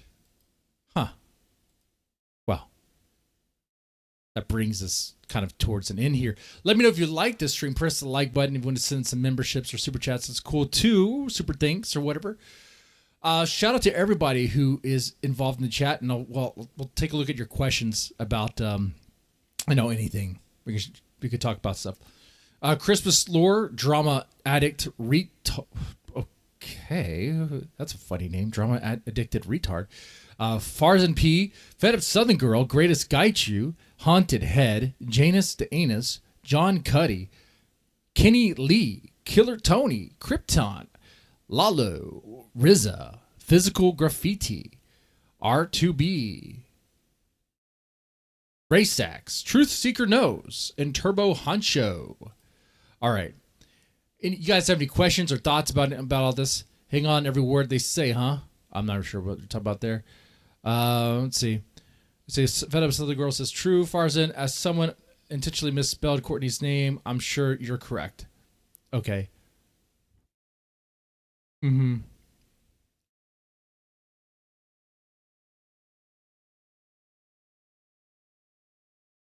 Well, that brings us kind of towards an end here. Let me know if you like this stream. Press the like button. If you want to send some memberships or super chats, it's cool too. Super thanks or whatever. Shout out to everybody who is involved in the chat, and we'll take a look at your questions about anything. We could talk about stuff. Christmas lore, drama addict okay, that's a funny name. Drama addicted retard. Farzan P, Fed Up Southern Girl, Greatest Gaichu, Haunted Head, Janus the Anus, John Cuddy, Kenny Lee, Killer Tony, Krypton, Lalo, Riza, Physical Graffiti, R2B, Raysax, Truth Seeker Knows, and Turbo Honcho. All right. And you guys have any questions or thoughts about all this? Hang on every word they say, huh? I'm not sure what they're talking about there. Let's see. Fed Up Southern Girl says, true, Farzan, as someone intentionally misspelled Courtney's name, I'm sure you're correct. Okay. Mm-hmm.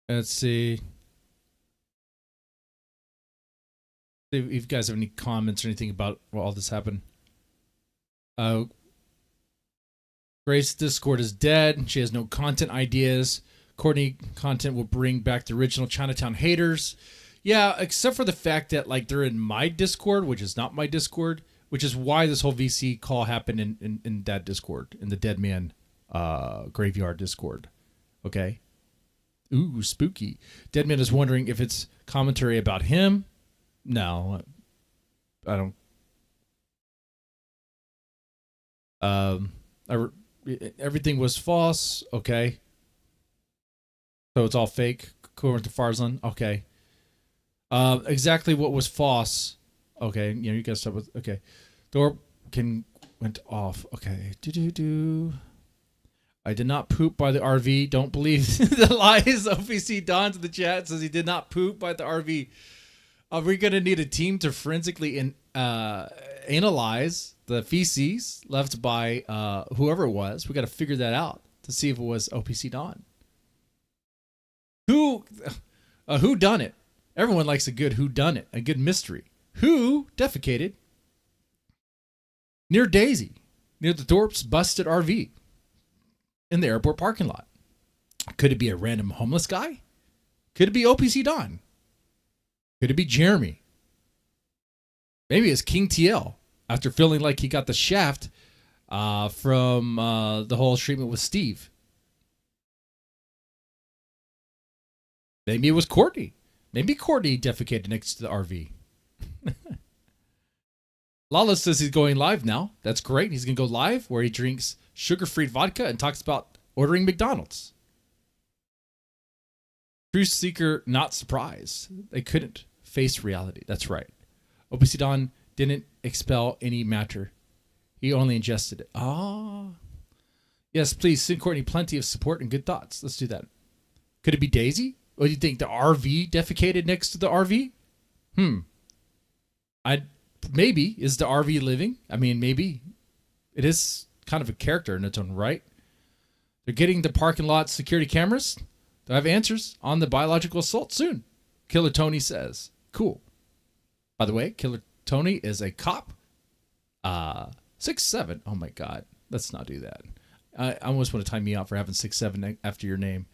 Let's see. If you guys have any comments or anything about what all this happened. Grace Discord is dead. She has no content ideas. Courtney content will bring back the original Chinatown haters. Yeah, except for the fact that like they're in my Discord, which is not my Discord, which is why this whole VC call happened in that Discord, in the Dead Man Graveyard Discord. Okay? Ooh, spooky. Deadman is wondering if it's commentary about him. No, I don't. Everything was false. Okay. So it's all fake, according to Farzan. Okay. Exactly what was false. Okay. You know, you guys start with. Okay. Thorp went off. Okay. I did not poop by the RV. Don't believe the lies. OPC Don to the chat says he did not poop by the RV. Are we going to need a team to forensically analyze the feces left by whoever it was? We got to figure that out to see if it was OPC Don. Who done it? Everyone likes a good who done it, a good mystery. Who defecated near Daisy, near the Thorpe's busted RV in the airport parking lot? Could it be a random homeless guy? Could it be OPC Don? Could it be Jeremy? Maybe it's King TL after feeling like he got the shaft from the whole treatment with Steve. Maybe it was Courtney. Maybe Courtney defecated next to the RV. Lawless says he's going live now. That's great. He's going to go live where he drinks sugar-free vodka and talks about ordering McDonald's. Truth Seeker not surprised. They couldn't face reality. That's right. OPC Don didn't expel any matter. He only ingested it. Ah. Yes, please send Courtney plenty of support and good thoughts. Let's do that. Could it be Daisy? What do you think? The RV defecated next to the RV? Maybe. Is the RV living? I mean, maybe. It is kind of a character in its own right. They're getting the parking lot security cameras. They'll have answers on the biological assault soon. Killer Tony says. Cool. By the way, Killer Tony is a cop. 6'7". Oh my God. Let's not do that. I almost want to time me out for having 6'7" after your name.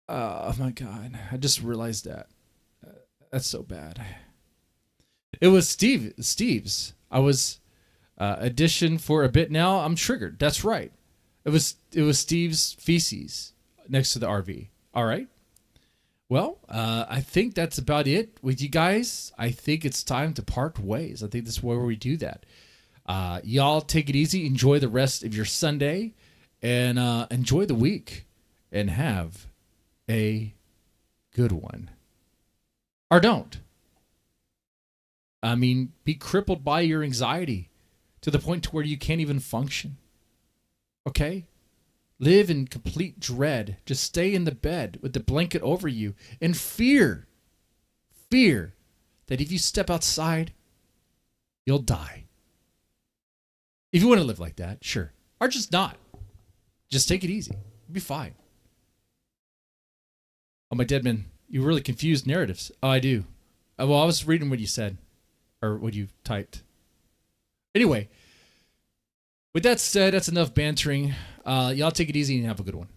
Oh my God. I just realized that. That's so bad. It was Steve's. I was addition for a bit now. I'm triggered. That's right. It was Steve's feces next to the RV. All right. Well, I think that's about it with you guys. I think it's time to part ways. I think this is where we do that. Y'all take it easy. Enjoy the rest of your Sunday and enjoy the week and have a good one. Or don't. I mean, be crippled by your anxiety to the point to where you can't even function. Okay? Live in complete dread. Just stay in the bed with the blanket over you and fear that if you step outside, you'll die. If you want to live like that, sure. Or just not. Just take it easy. You'll be fine. Oh, my Deadman, you really confused narratives. Oh, I do. Well, I was reading what you said. Or what you typed. Anyway, with that said, that's enough bantering. Y'all take it easy and have a good one.